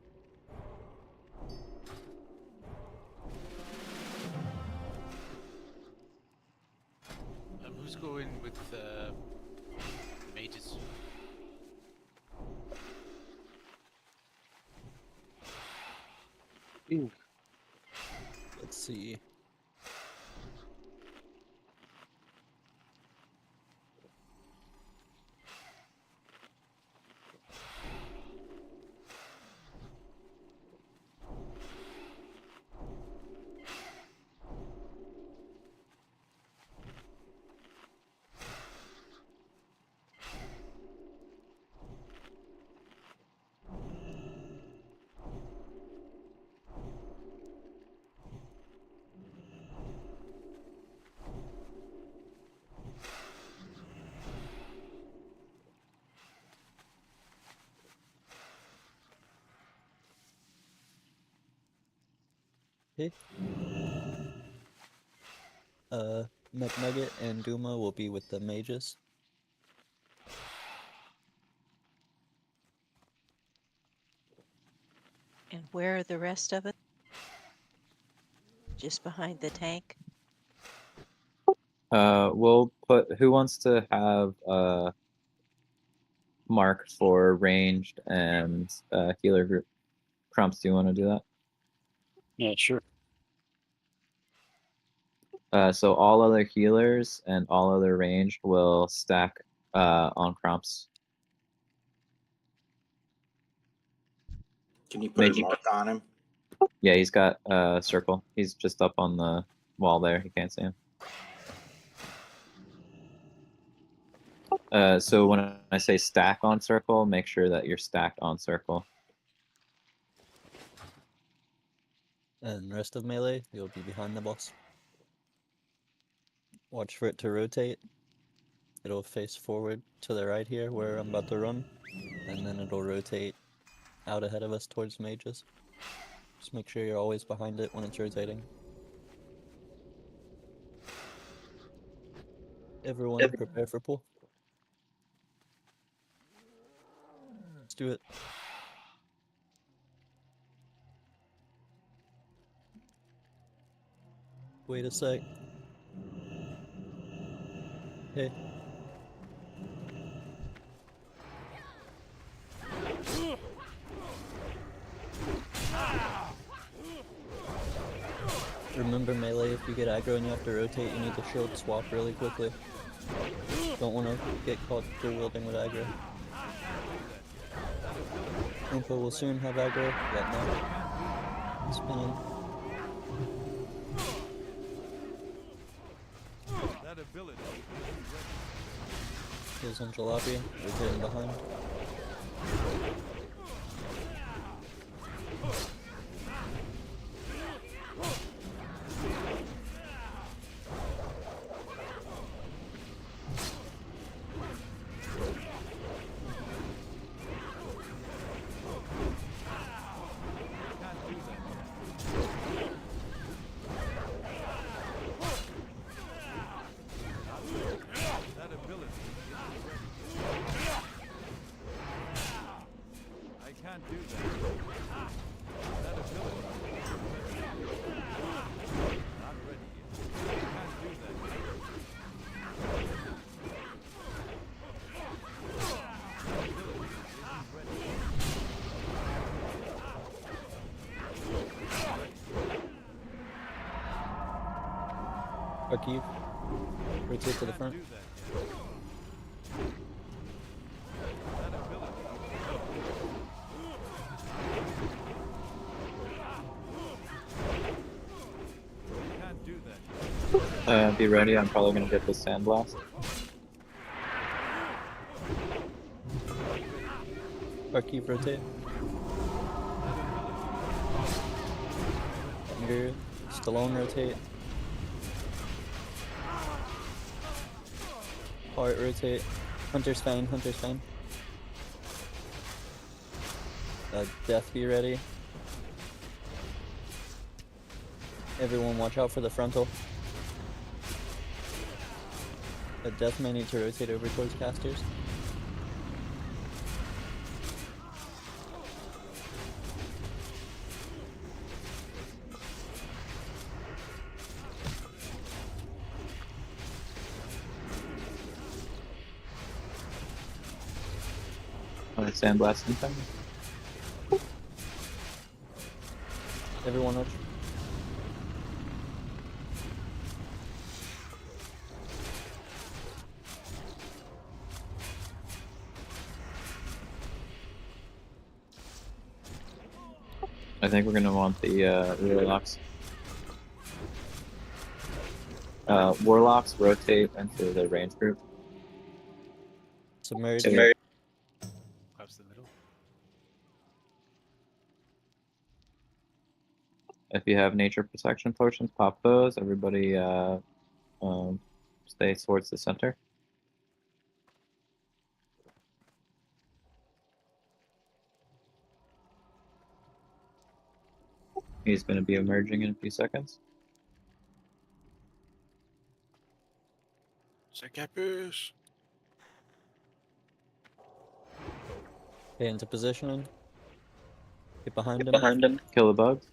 Who's going with mages? Let's see. Okay. McNugget and Duma will be with the mages. And where are the rest of it? Just behind the tank? We'll put, who wants to have mark for ranged and healer group? Crumps, do you want to do that? Yeah, sure. So all other healers and all other ranged will stack on Crumps. Can you put a mark on him? Yeah, he's got a circle. He's just up on the wall there. You can't see him. So when I say stack on circle, make sure that you're stacked on circle. And rest of melee, you'll be behind the boss. Watch for it to rotate. It'll face forward to the right here where I'm about to run, and then it'll rotate out ahead of us towards mages. Just make sure you're always behind it when it's rotating. Everyone prepare for pull. Let's do it. Wait a sec. Hey. Remember melee, if you get aggro and you have to rotate, you need to shield swap really quickly. Don't want to get caught dual wielding with aggro. Info will soon have aggro, but no. Spinning. That ability. Here's on Jalopy, rotating behind. That ability. I can't do that. That ability. Not ready yet. I can't do that. That ability isn't ready. Archive. Rotate to the front. Do that yet. That ability. Can't do that. Be ready, I'm probably going to get this sandblast. Barkeep rotate. Anger, Stallone rotate. Heart rotate. Hunter's Fang, Hunter's Fang. Death be ready. Everyone watch out for the frontal. Death may need to rotate over towards casters. Sandblasting thing. Everyone watch. I think we're gonna want the warlocks. Warlocks rotate into the range group. Submerge. Collapse the middle. If you have nature protection potions, pop those. Everybody stay towards the center. He's going to be emerging in a few seconds. Capish. Okay, into positioning. Get behind him. Behind him. Kill the bugs.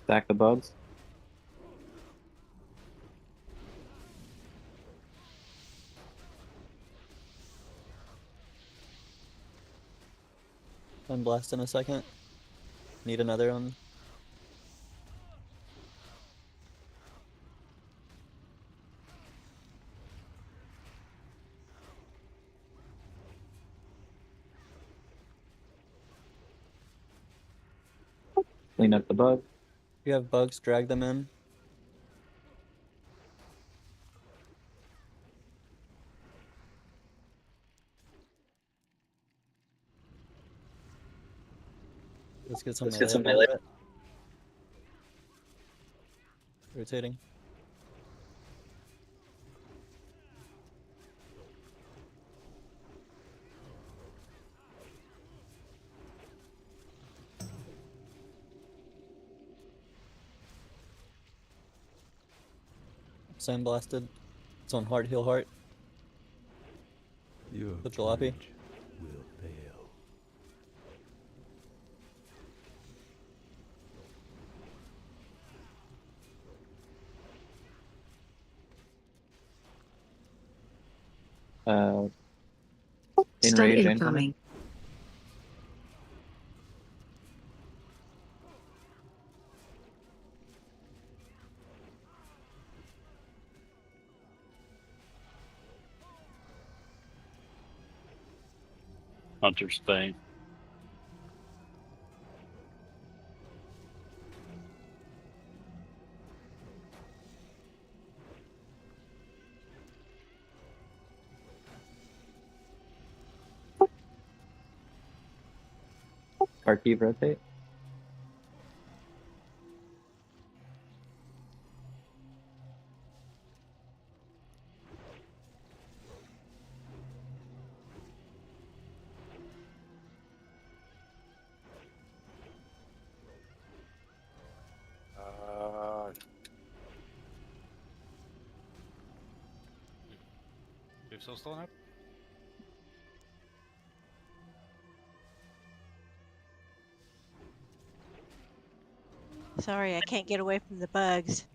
Stack the bugs. Blast in a second. Need another one. Clean up the bug. If you have bugs, drag them in. Let's get some melee. Rotating. Sandblasted. It's on heart, heal heart. Your The jalopy. will fail. Enrage incoming. Hunter's Fang. Kharkiv rotate. You have soul stolen up? Sorry, I can't get away from the bugs.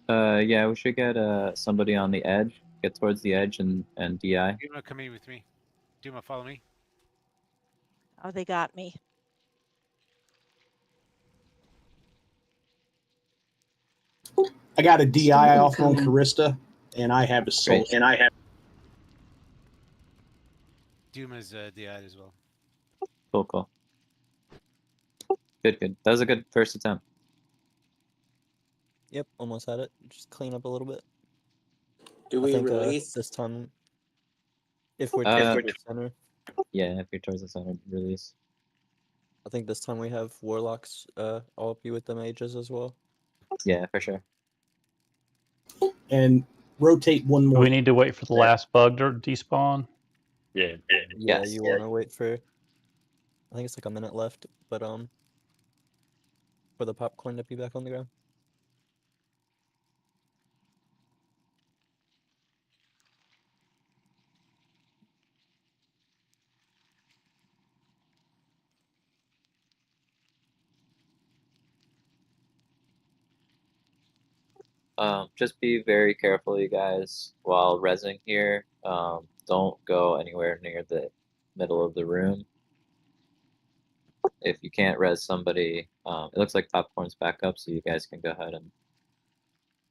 Yeah, we should get somebody on the edge. Get towards the edge and DI. Duma, come in with me. Duma, follow me. Oh, they got me. I got a DI off on Karista, and I have a soul. Great. And I have. Duma's DI'd as well. Cool. Good. That was a good first attempt. Yep, almost had it. Just clean up a little bit. Do I we think release? this time, if we're taking the center, Yeah, if you're towards the center, release. I think this time we have warlocks all be with the mages as well. Yeah, for sure. And rotate one Do more. we need to wait for the last bug to despawn? Yeah. Yeah, Yes. you want to wait for. I think it's like a minute left, but for the popcorn to be back on the ground. Just be very careful, you guys, while resing here. Don't go anywhere near the middle of the room. If you can't res somebody, it looks like popcorn's back up, so you guys can go ahead and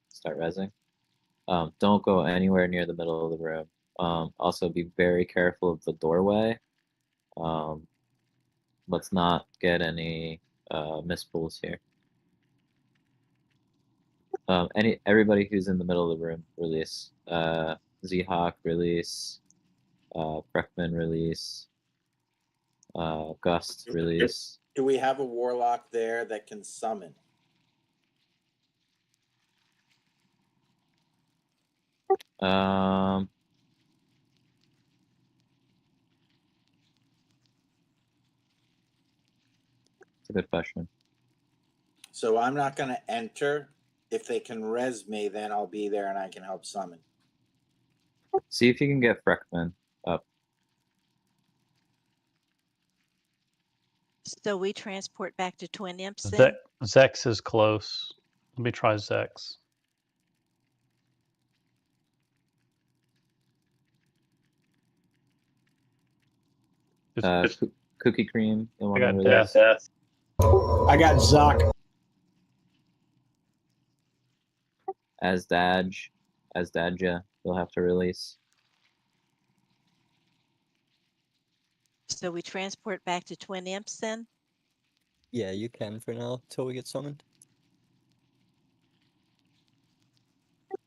start resing. Don't go anywhere near the middle of the room. Also be very careful of the doorway. Let's not get any mispulls here. Everybody who's in the middle of the room, release. Z-Hawk, release. Breckman, release. Gust, release. Do we have a warlock there that can summon? It's a good question. So I'm not going to enter. If they can res me, then I'll be there and I can help summon. See if you can get Breckman up. So we transport back to Twin Imps Ze- then? Zex is close. Let me try Zex. Cookie Cream, you want to got release? Death. I got Zoc. As Dadja, you'll have to release. So we transport back to Twin Imps then? Yeah, you can for now till we get summoned.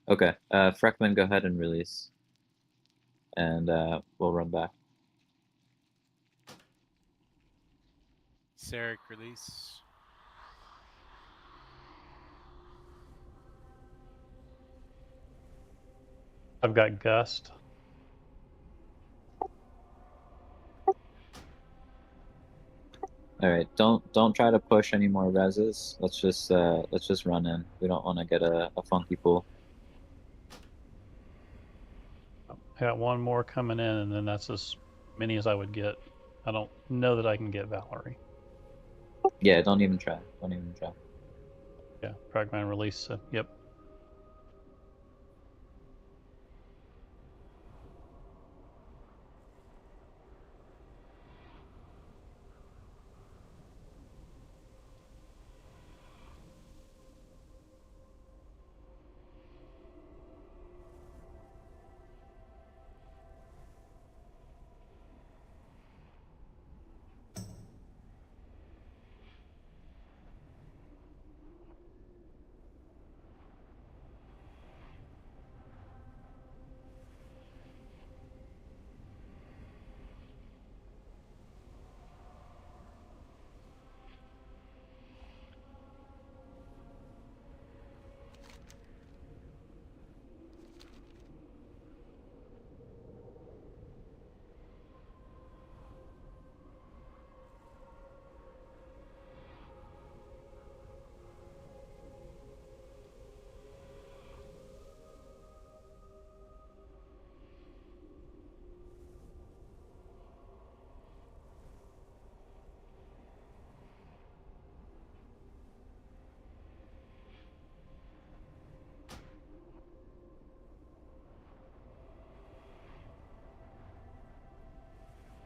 Okay, Freckman, go ahead and release. And we'll run back. Sarek, release. I've got Gust. All right, don't try to push any more reses. Let's just run in. We don't want to get a funky pool. I got one more coming in, and then that's as many as I would get. I don't know that I can get Valerie. Yeah, don't even try. Don't even try. Yeah, Fragment release. Yep.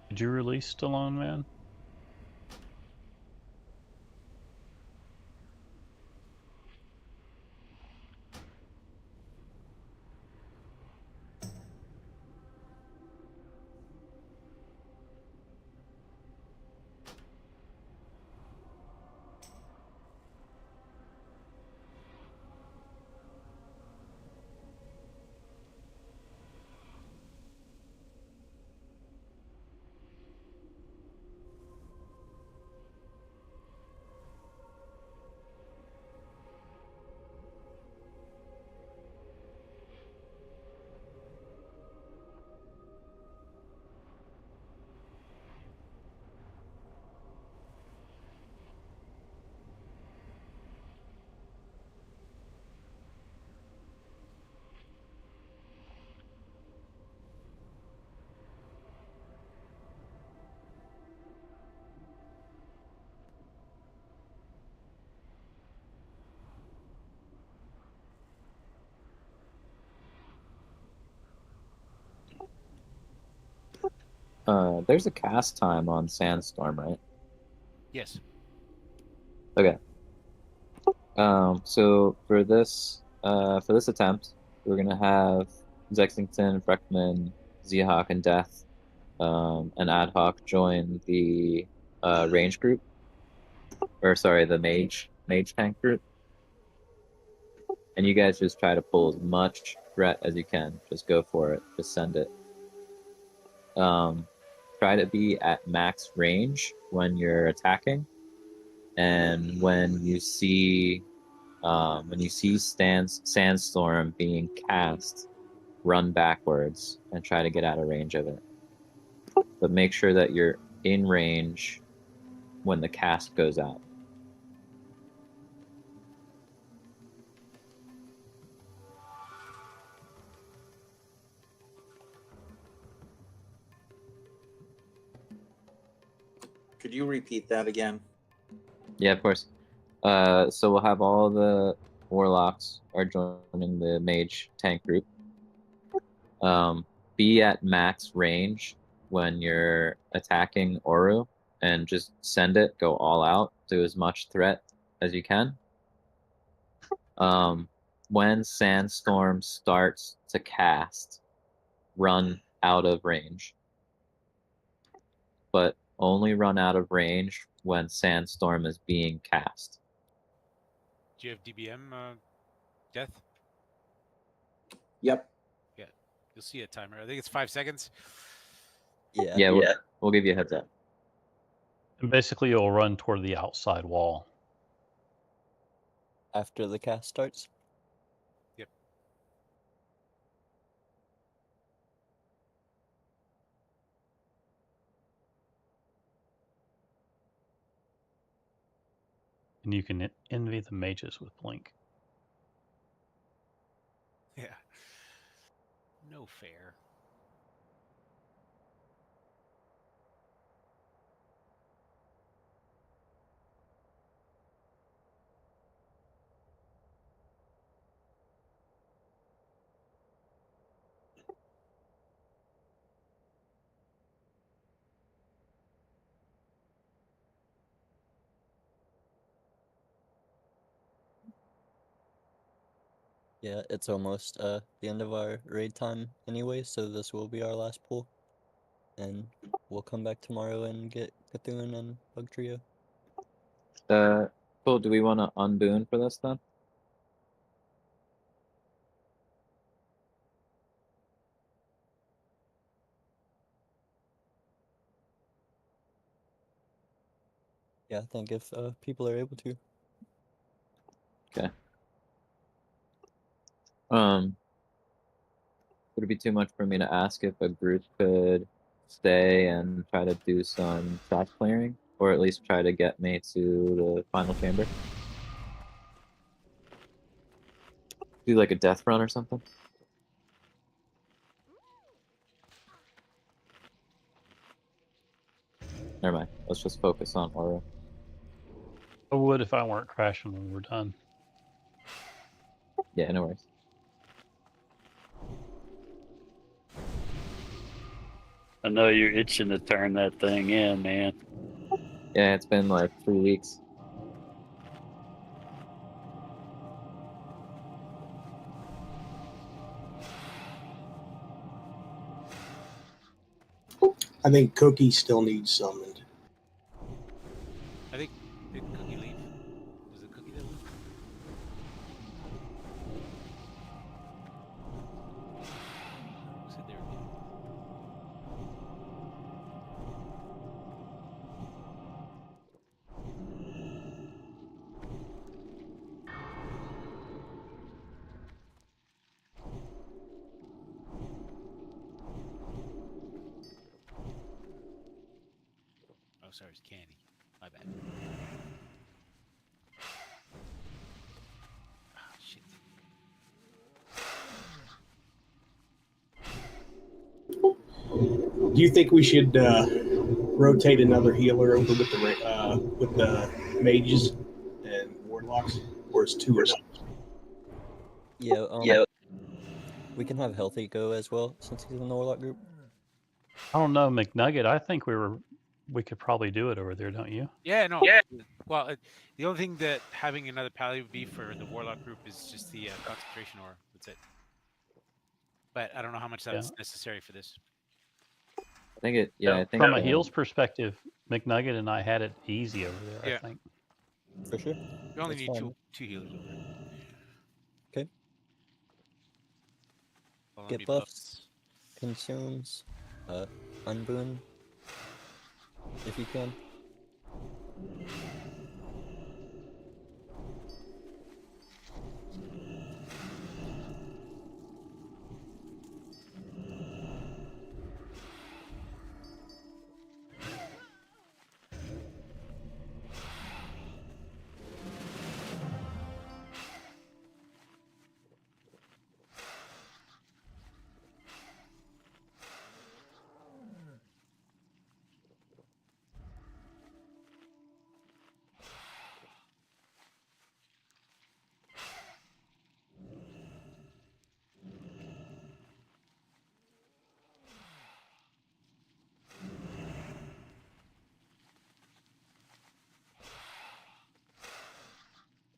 Did you release Stallone, man? There's a cast time on Sandstorm, right? Yes. Okay. So for this attempt, we're gonna have Zexington, Freckman, Zehawk, and Death, and Ad Hoc join the range group, or sorry, the mage tank group, and you guys just try to pull as much threat as you can. Just go for it. Just send it. Try to be at max range when you're attacking, and when you see Sandstorm being cast, run backwards and try to get out of range of it. But make sure that you're in range when the cast goes out. Could you repeat that again? Yeah, of course. So we'll have all the warlocks are joining the mage tank group. Be at max range when you're attacking Oru, and just send it, go all out, do as much threat as you can. When Sandstorm starts to cast, run out of range. But only run out of range when Sandstorm is being cast. Do you have DBM, Death? Yep. Yeah. You'll see a timer. I think it's 5 seconds. Yeah, we'll give you a heads up. And basically, you'll run toward the outside wall. After the cast starts? Yep. And you can envy the mages with Blink. Yeah. No fair. Yeah, it's almost the end of our raid time anyway, so this will be our last pull. And we'll come back tomorrow and get Cthulhu and Bug Trio. Cool, do we want to unboon for this then? Yeah, I think if people are able to. Okay. Would it be too much for me to ask if a group could stay and try to do some trash clearing? Or at least try to get me to the final chamber? Do like a death run or something? Never mind. Let's just focus on Aura. I would if I weren't crashing when we're done. Yeah, no worries. I know you're itching to turn that thing in, man. Yeah, it's been like 3 weeks. I think Cookie still needs summoned. I think, did Cookie leave? Was it Cookie that left? Who said they were leaving? Oh, sorry, it's Candy. My bad. Ah, shit. Do you think we should rotate another healer over with the mages and warlocks, or is two or something? Yeah, we can have Healthy go as well, since he's in the Warlock group. I don't know, McNugget. I think we could probably do it over there, don't you? Yeah, no. Yeah. Well, the only thing that having another pally would be for the warlock group is just the concentration ore. That's it. But I don't know how much that's necessary for this. I think it. Yeah, I think from a heals perspective, McNugget and I had it easy over there. Yeah. I think. For sure. You only That's need fine. two healers over there. Okay. Well, Get buffs, consumes, unboon, if you can.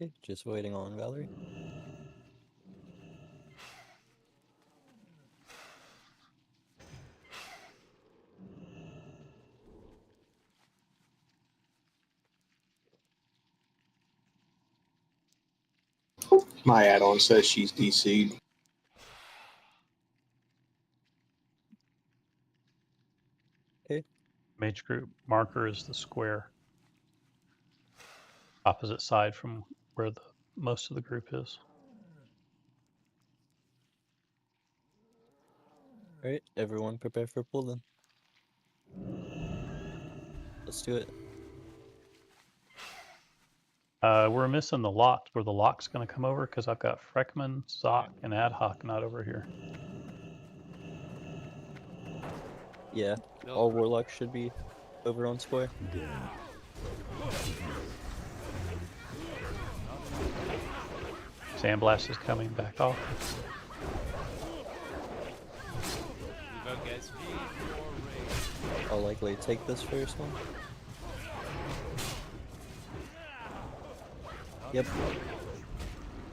Okay, just waiting on Valerie. My add-on says she's DC'd. Okay. Mage group marker is the square. Opposite side from where the most of the group is. Alright, everyone prepare for pull then. Let's do it. We're missing the lock. Where the lock's going to come over because I've got Freckman, Zoc, and Ad Hoc not over here. Yeah, all warlocks should be over on square. Sandblast is coming back off. Move out, guys. I'll likely take this first one. Yep.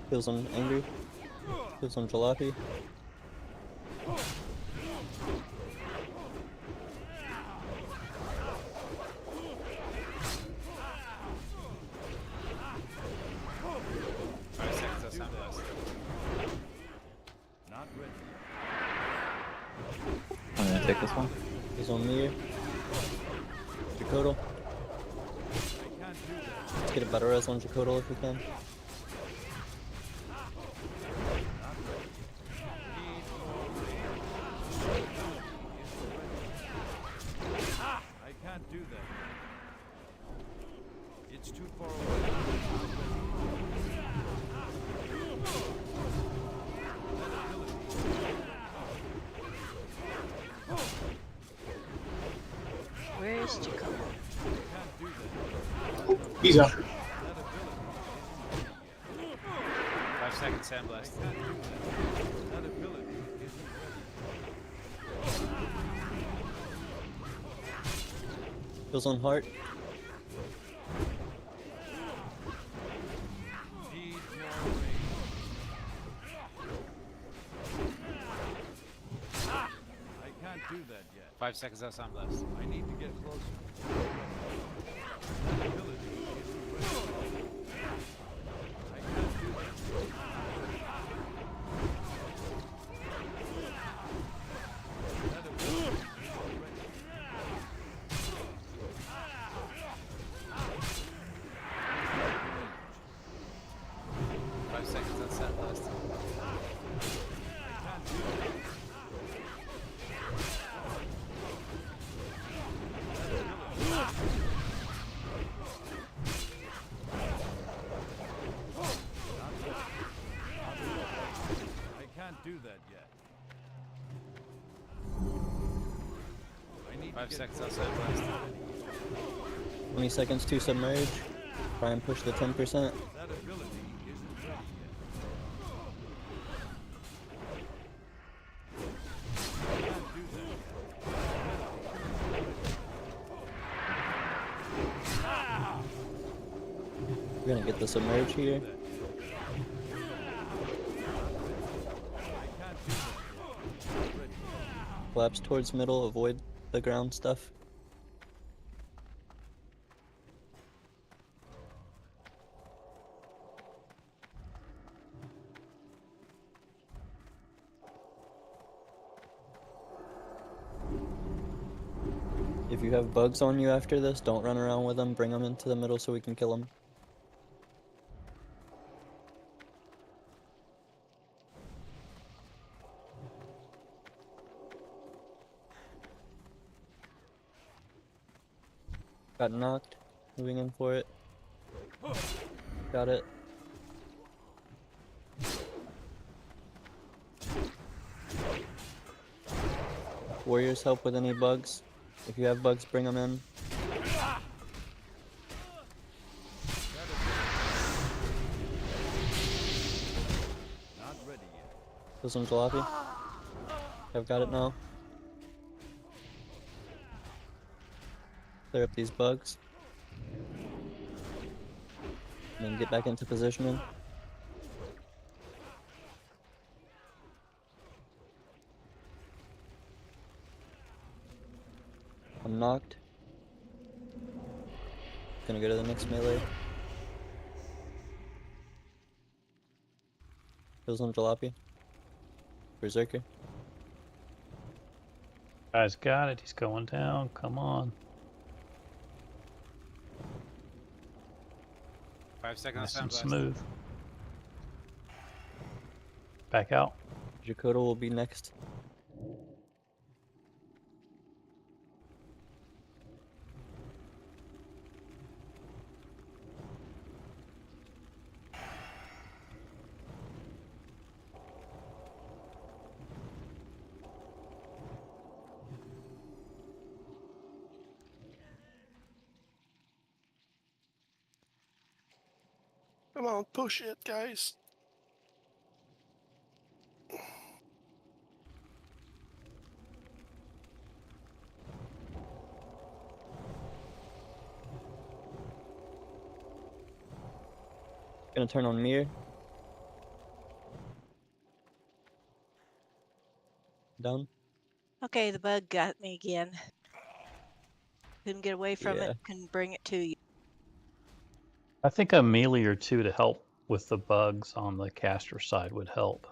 Kills on Angry. Kills on Jalopy. Not ready. I'm gonna take this one. He's on me. Jacodal. Let's get a better res on Jacodal if we can. I can't do that. It's too far away. Where is Jacob? He's up. 5 seconds, Sandblast. Kills on Heart. I can't do that yet. 5 seconds out, Sandblast. I need to get closer. That ability isn't ready. I can't do that. That ability isn't ready. 5 seconds out, Sandblast. I can't do that yet. I need 5 to get seconds out, closer. Sandblast. 20 seconds to submerge. Try and push the 10%. That ability isn't ready yet. I can't do that yet. We're gonna get the submerge here. Collapse towards middle, avoid the ground stuff. If you have bugs on you after this, don't run around with them. Bring them into the middle so we can kill them. Got knocked. Moving in for it. Got it. Warriors help with any bugs. If you have bugs, bring them in. Not ready yet. Kill some jalopy. I've got it now. Clear up these bugs. And then get back into positioning. I'm knocked. Gonna go to the next melee. Kill some jalopy. Berserker. Guy's got it. He's going down. Come on. 5 seconds Nice sound and blast. smooth. Back out. Jakoda will be next. Come on, push it, guys. Gonna turn on mirror. Down. Okay, the bug got me again. Couldn't get away from Yeah. it. Couldn't bring it to you. I think a melee or two to help with the bugs on the caster side would help.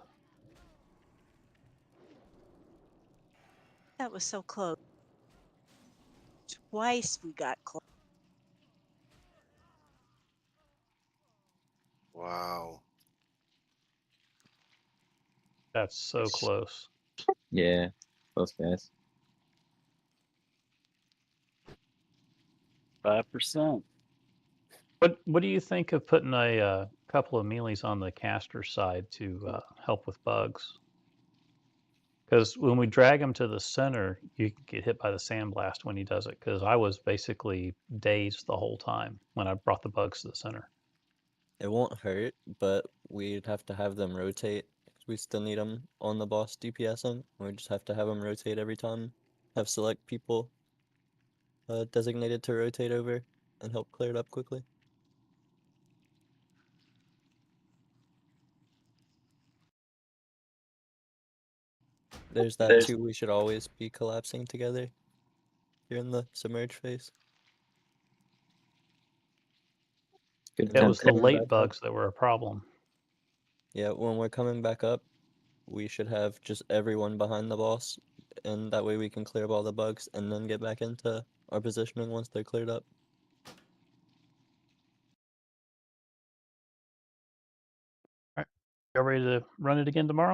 That was so close. Twice we got close. Wow. That's so close. Yeah, close guys. 5%. What do you think of putting a couple of melees on the caster side to help with bugs? Because when we drag him to the center, you can get hit by the sandblast when he does it. Because I was basically dazed the whole time when I brought the bugs to the center. It won't hurt, but we'd have to have them rotate. We still need them on the boss DPSing. We just have to have them rotate every time. Have select people designated to rotate over and help clear it up quickly. There's that too. We should always be collapsing together here in the submerge phase. Good It was the template. late bugs that were a problem. Yeah, when we're coming back up, we should have just everyone behind the boss, and that way we can clear up all the bugs and then get back into our positioning once they're cleared up. All right, y'all ready to run it again tomorrow?